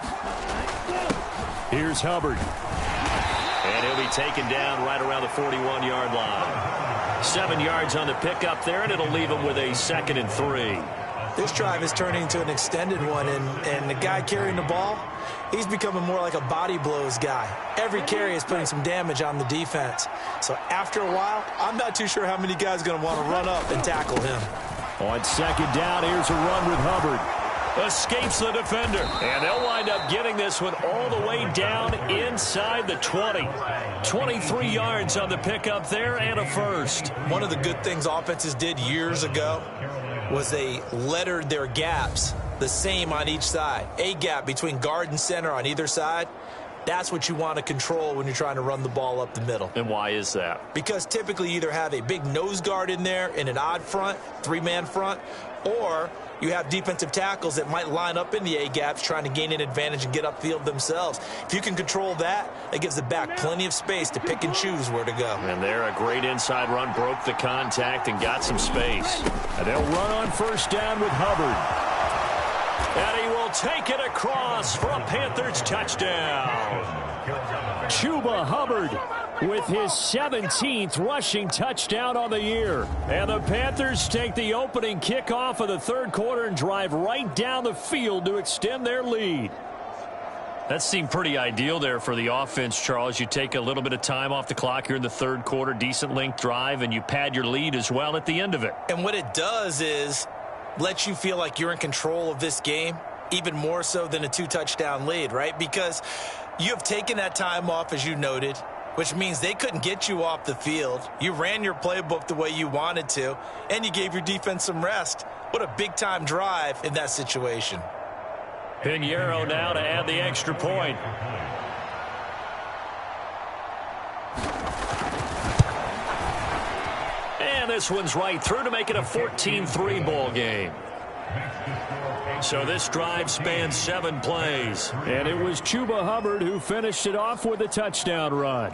Here's Hubbard. And he'll be taken down right around the 41-yard line. 7 yards on the pickup there, and it'll leave him with a 2nd and 3. This drive is turning into an extended one, and the guy carrying the ball, he's becoming more like a body blows guy. Every carry is putting some damage on the defense. So after a while, I'm not too sure how many guys are going to want to run up and tackle him. On 2nd down, here's a run with Hubbard. Escapes the defender. And they'll wind up getting this one all the way down inside the 20. 23 yards on the pickup there and a first. One of the good things offenses did years ago was they lettered their gaps the same on each side. A gap between guard and center on either side. That's what you want to control when you're trying to run the ball up the middle. And why is that? Because typically you either have a big nose guard in there in an odd front, 3-man front, or you have defensive tackles that might line up in the A-gaps trying to gain an advantage and get upfield themselves. If you can control that, it gives the back plenty of space to pick and choose where to go. And there, a great inside run, broke the contact and got some space. And they'll run on 1st down with Hubbard. And he will take it across for a Panthers touchdown. Chuba Hubbard with his 17th rushing touchdown on the year. And the Panthers take the opening kickoff of the third quarter and drive right down the field to extend their lead. That seemed pretty ideal there for the offense, Charles. You take a little bit of time off the clock here in the third quarter, decent length drive, and you pad your lead as well at the end of it. And what it does is let you feel like you're in control of this game, even more so than a 2-touchdown lead, right? Because you have taken that time off, as you noted, which means they couldn't get you off the field. You ran your playbook the way you wanted to, and you gave your defense some rest. What a big-time drive in that situation. Pinheiro now to add the extra point. And this one's right through to make it a 14-3 ball game. So this drive spans 7 plays. And it was Chuba Hubbard who finished it off with a touchdown run.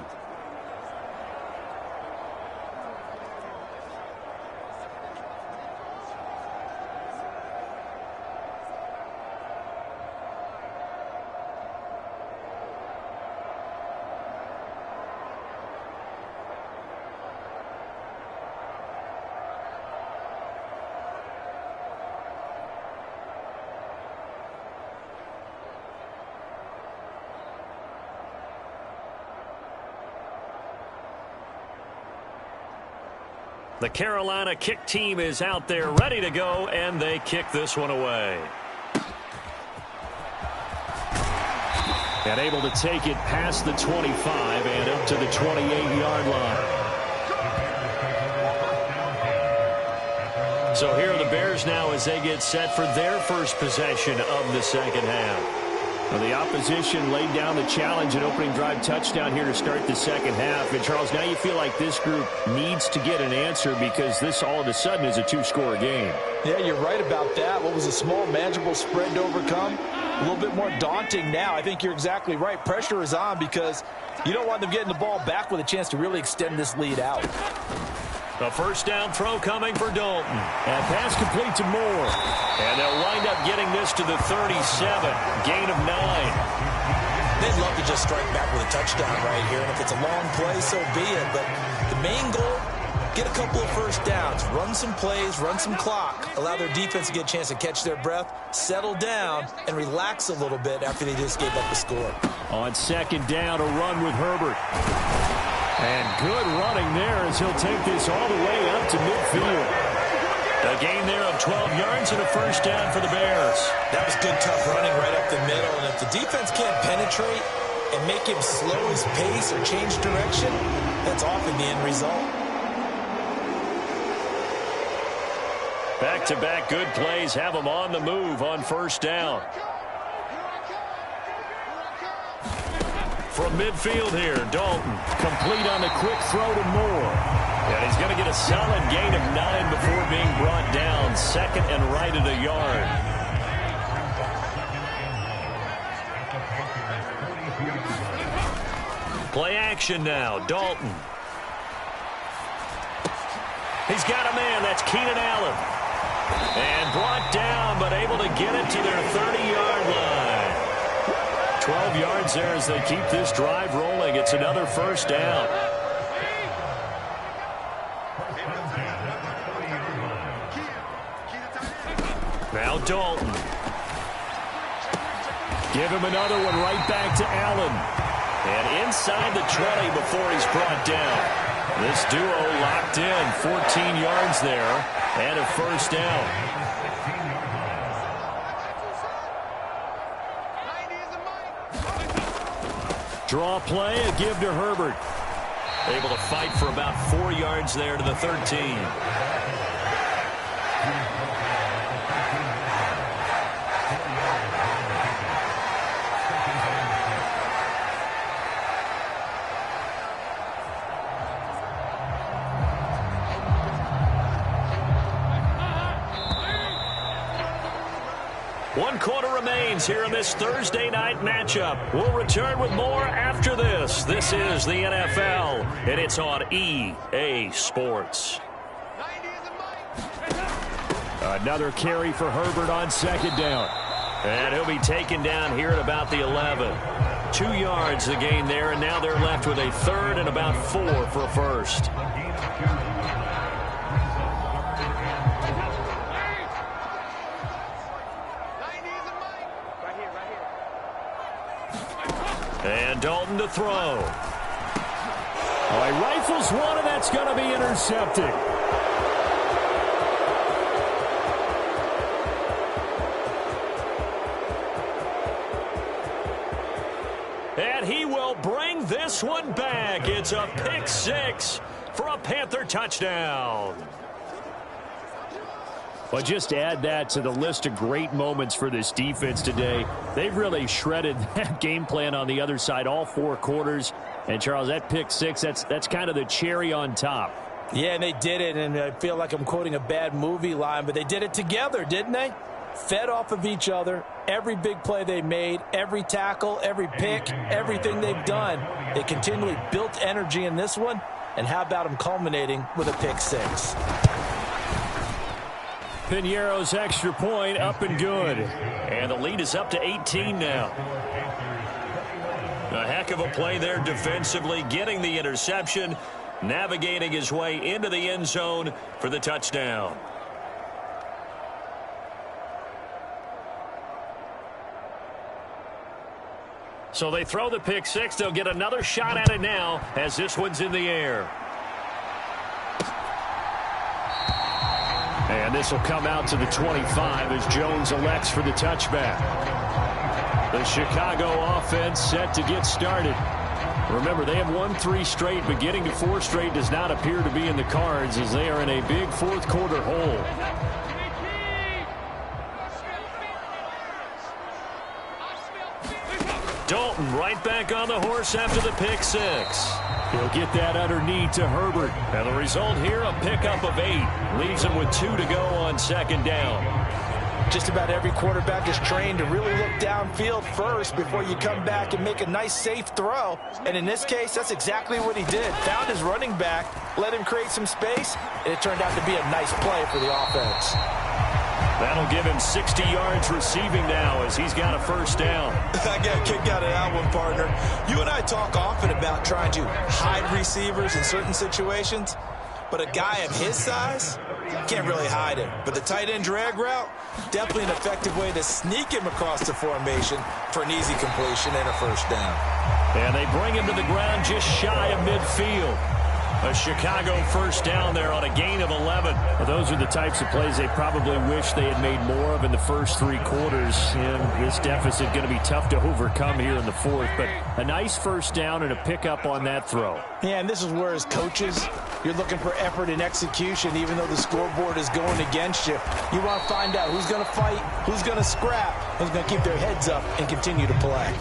The Carolina kick team is out there ready to go, and they kick this one away. And able to take it past the 25 and up to the 28-yard line. So here are the Bears now as they get set for their first possession of the second half. Well, the opposition laid down the challenge, an opening drive touchdown here to start the second half. And, Charles, now you feel like this group needs to get an answer because this all of a sudden is a two-score game. Yeah, you're right about that. What was a small, manageable spread to overcome? A little bit more daunting now. I think you're exactly right. Pressure is on because you don't want them getting the ball back with a chance to really extend this lead out. A first down throw coming for Dalton. And pass complete to Moore. And they'll wind up getting this to the 37. Gain of 9. They'd love to just strike back with a touchdown right here. And if it's a long play, so be it. But the main goal, get a couple of first downs. Run some plays, run some clock. Allow their defense to get a chance to catch their breath, settle down, and relax a little bit after they just gave up the score. On second down, a run with Herbert. And good running there as he'll take this all the way up to midfield. A gain there of 12 yards and a first down for the Bears. That was good, tough running right up the middle. And if the defense can't penetrate and make him slow his pace or change direction, that's often the end result. Back-to-back good plays have them on the move on first down. From midfield here, Dalton. Complete on the quick throw to Moore. And he's going to get a solid gain of 9 before being brought down. Second and right at a yard. Play action now, Dalton. He's got a man, that's Keenan Allen. And brought down, but able to get it to their 30-yard line. 12 yards there as they keep this drive rolling. It's another first down. Now Dalton. Give him another one right back to Allen. And inside the 20 before he's brought down. This duo locked in. 14 yards there and a first down. Draw play, a give to Herbert. Able to fight for about 4 yards there to the 13. One quarter remains here in this Thursday night matchup. We'll return with more after this. This is the NFL, and it's on EA Sports. Another carry for Herbert on second down. And he'll be taken down here at about the 11. 2 yards the gain there, and now they're left with a third and about 4 for a first. And Dalton to throw. Oh, he rifles one, and that's going to be intercepted. And he will bring this one back. It's a pick six for a Panther touchdown. Well, just add that to the list of great moments for this defense today. They've really shredded that game plan on the other side all 4 quarters. And, Charles, that pick six, that's kind of the cherry on top. Yeah, and they did it, and I feel like I'm quoting a bad movie line, but they did it together, didn't they? Fed off of each other, every big play they made, every tackle, every pick, everything they've done. They continually built energy in this one, and how about them culminating with a pick six? Piñeiro's extra point up and good. And the lead is up to 18 now. A heck of a play there defensively, getting the interception, navigating his way into the end zone for the touchdown. So they throw the pick six. They'll get another shot at it now as this one's in the air. And this will come out to the 25 as Jones elects for the touchback. The Chicago offense set to get started. Remember, they have won 3 straight, but getting to 4 straight does not appear to be in the cards as they are in a big fourth quarter hole. Dalton right back on the horse after the pick 6. He'll get that underneath to Herbert. And the result here, a pickup of 8. Leaves him with 2 to go on second down. Just about every quarterback is trained to really look downfield first before you come back and make a nice, safe throw. And in this case, that's exactly what he did. Found his running back, let him create some space, and it turned out to be a nice play for the offense. That'll give him 60 yards receiving now as he's got a first down. I got a kick out of that one, partner. You and I talk often about trying to hide receivers in certain situations, but a guy of his size can't really hide him. But the tight end drag route, definitely an effective way to sneak him across the formation for an easy completion and a first down. And they bring him to the ground just shy of midfield. A Chicago first down there on a gain of 11. Well, those are the types of plays they probably wish they had made more of in the first 3 quarters. And this deficit going to be tough to overcome here in the fourth. But a nice first down and a pickup on that throw. Yeah, and this is where as coaches, you're looking for effort and execution even though the scoreboard is going against you. You want to find out who's going to fight, who's going to scrap, who's going to keep their heads up and continue to play.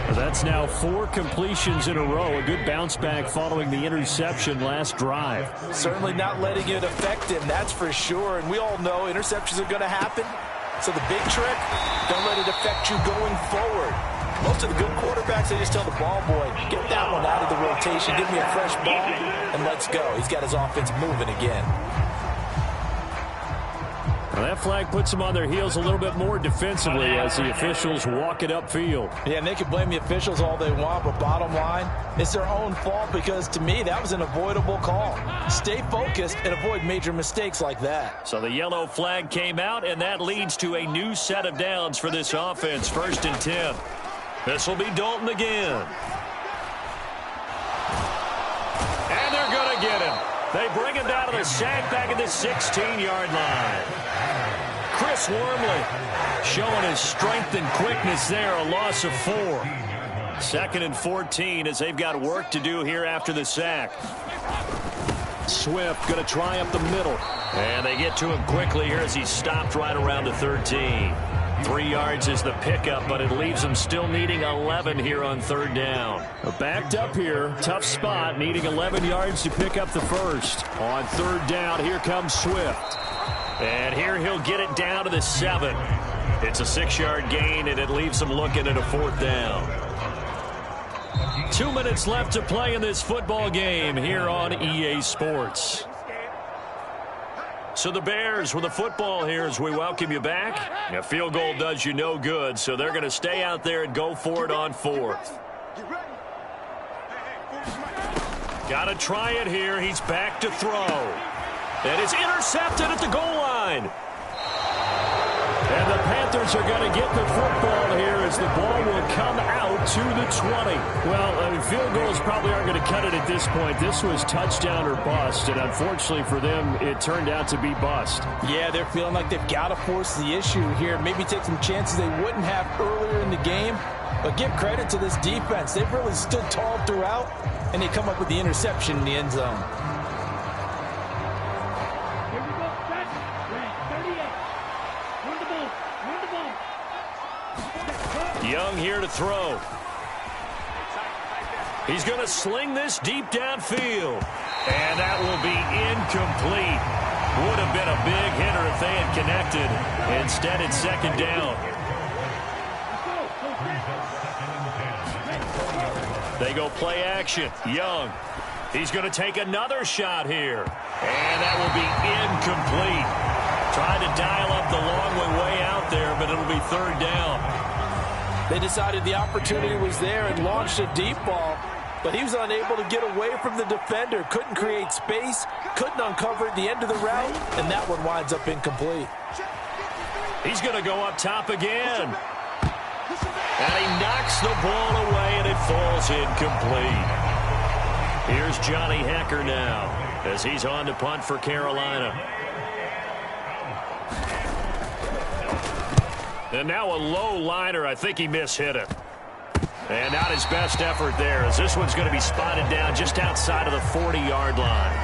Well, that's now 4 completions in a row. A good bounce back following the interception last drive. Certainly not letting it affect him, that's for sure. And we all know interceptions are going to happen. So the big trick, don't let it affect you going forward. Most of the good quarterbacks, they just tell the ball boy, get that one out of the rotation, give me a fresh ball, and let's go. He's got his offense moving again. Well, that flag puts them on their heels a little bit more defensively as the officials walk it upfield. Yeah, and they can blame the officials all they want, but bottom line, it's their own fault because, to me, that was an avoidable call. Stay focused and avoid major mistakes like that. So the yellow flag came out, and that leads to a new set of downs for this offense. 1st and 10. This will be Dalton again. And they're going to get him. They bring him down to the sack back at the 16-yard line. Chris Wormley showing his strength and quickness there, a loss of 4. 2nd and 14 as they've got work to do here after the sack. Swift going to try up the middle. And they get to him quickly here as he's stopped right around the 13. 3 yards is the pickup, but it leaves them still needing 11 here on 3rd down. Backed up here, tough spot, needing 11 yards to pick up the first. On 3rd down, here comes Swift. And here he'll get it down to the 7. It's a 6-yard gain, and it leaves them looking at a 4th down. 2 minutes left to play in this football game here on EA Sports. So the Bears with the football here as we welcome you back. A field goal does you no good, so they're going to stay out there and go for it on 4th. Got to try it here. He's back to throw. And it's intercepted at the goal line. And the Panthers are going to get the football here as the ball will come out to the 20. Well, I mean, field goals probably aren't going to cut it at this point. This was touchdown or bust, and unfortunately for them, it turned out to be bust. Yeah, they're feeling like they've got to force the issue here. Maybe take some chances they wouldn't have earlier in the game. But give credit to this defense. They've really stood tall throughout, and they come up with the interception in the end zone. Young here to throw. He's going to sling this deep downfield. And that will be incomplete. Would have been a big hitter if they had connected. Instead, it's 2nd down. They go play action. Young. He's going to take another shot here. And that will be incomplete. Trying to dial up the long way out there, but it'll be 3rd down. They decided the opportunity was there and launched a deep ball, but he was unable to get away from the defender, couldn't create space, couldn't uncover the end of the route, and that one winds up incomplete. He's going to go up top again. And he knocks the ball away, and it falls incomplete. Here's Johnny Hecker now as he's on to punt for Carolina. And now a low liner. I think he mishit it. And not his best effort there, as this one's going to be spotted down just outside of the 40-yard line.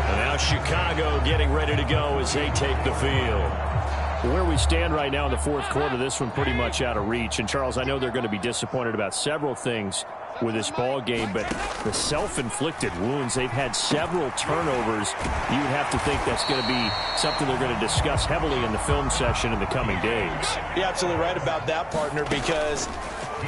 And now Chicago getting ready to go as they take the field. Where we stand right now in the fourth quarter, this one pretty much out of reach. And, Charles, I know they're going to be disappointed about several things with this ball game, but the self-inflicted wounds, they've had several turnovers. You would have to think that's going to be something they're going to discuss heavily in the film session in the coming days. You're absolutely right about that, partner, because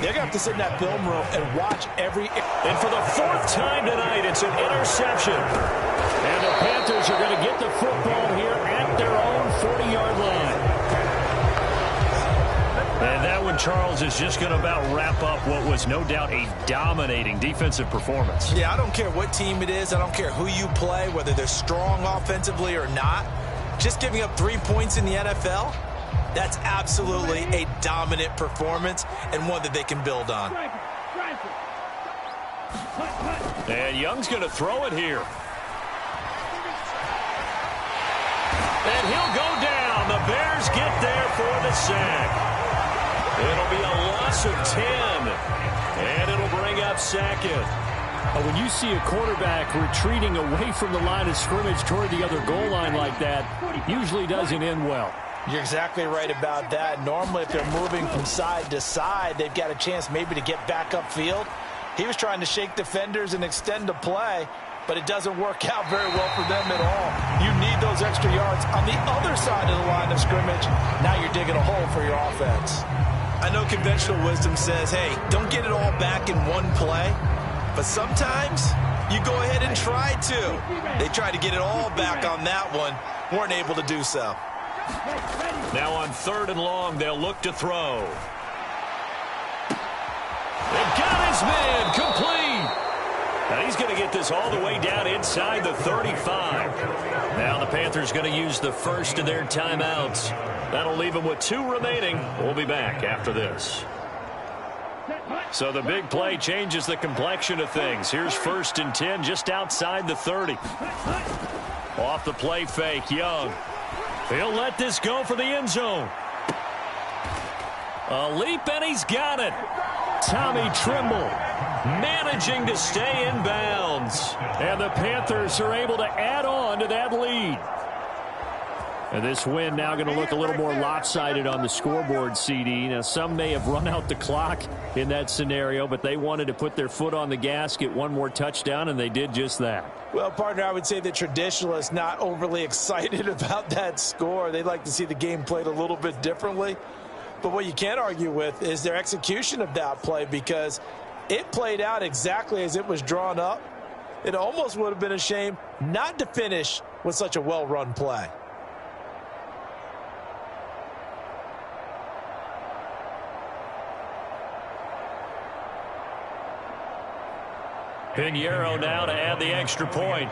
they're going to have to sit in that film room and watch every... And for the fourth time tonight, it's an interception. And the Panthers are going to get the football here at their own 40-yard line. And that one, Charles, is just going to about wrap up what was no doubt a dominating defensive performance. Yeah, I don't care what team it is. I don't care who you play, whether they're strong offensively or not. Just giving up 3 points in the NFL, that's absolutely a dominant performance and one that they can build on. And Young's going to throw it here. And he'll go down. The Bears get there for the sack. It'll be a loss of 10, and it'll bring up second. When you see a quarterback retreating away from the line of scrimmage toward the other goal line like that, usually doesn't end well. You're exactly right about that. Normally, if they're moving from side to side, they've got a chance maybe to get back upfield. He was trying to shake defenders and extend the play, but it doesn't work out very well for them at all. You need those extra yards on the other side of the line of scrimmage. Now you're digging a hole for your offense. I know conventional wisdom says, hey, don't get it all back in one play. But sometimes you go ahead and try to. They tried to get it all back on that one. Weren't able to do so. Now on 3rd and long, they'll look to throw. They've got his man complete. Now he's going to get this all the way down inside the 35. Now the Panthers going to use the first of their timeouts. That'll leave them with 2 remaining. We'll be back after this. So the big play changes the complexion of things. Here's 1st and 10 just outside the 30. Off the play fake, Young. He'll let this go for the end zone. A leap, and he's got it. Tommy Trimble managing to stay in bounds. And the Panthers are able to add on to that lead. And this win now going to look a little more lopsided on the scoreboard, CD. Now, some may have run out the clock in that scenario, but they wanted to put their foot on the gas, get one more touchdown, and they did just that. Well, partner, I would say the traditionalists not overly excited about that score. They'd like to see the game played a little bit differently. But what you can't argue with is their execution of that play, because it played out exactly as it was drawn up. It almost would have been a shame not to finish with such a well-run play. Pinheiro now to add the extra point.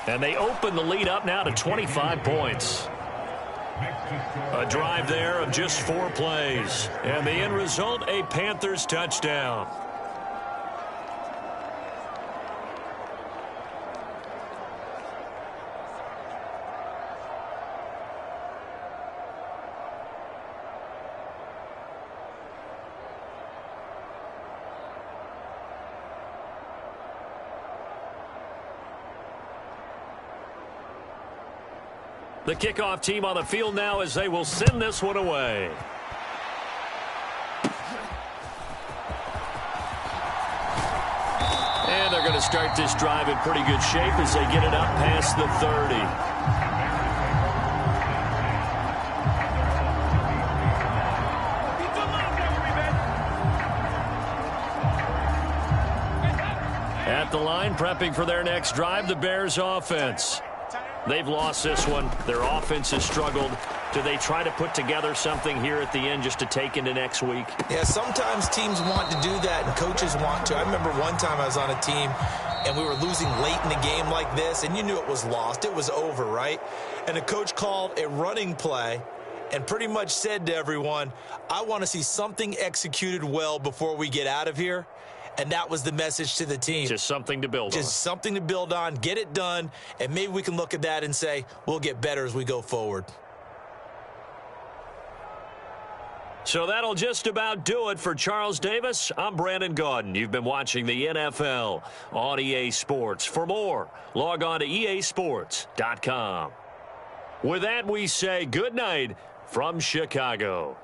And they open the lead up now to 25 points. A drive there of just 4 plays. And the end result, a Panthers touchdown. The kickoff team on the field now as they will send this one away. And they're going to start this drive in pretty good shape as they get it up past the 30. At the line, prepping for their next drive, the Bears offense. They've lost this one. Their offense has struggled. Do they try to put together something here at the end just to take into next week? Yeah, sometimes teams want to do that and coaches want to. I remember one time I was on a team and we were losing late in the game like this, and you knew it was lost. It was over, right? And the coach called a running play and pretty much said to everyone, I want to see something executed well before we get out of here. And that was the message to the team. Just something to build on. Just something to build on, get it done, and maybe we can look at that and say, we'll get better as we go forward. So that'll just about do it for Charles Davis. I'm Brandon Gaudin. You've been watching the NFL on EA Sports. For more, log on to easports.com. With that, we say good night from Chicago.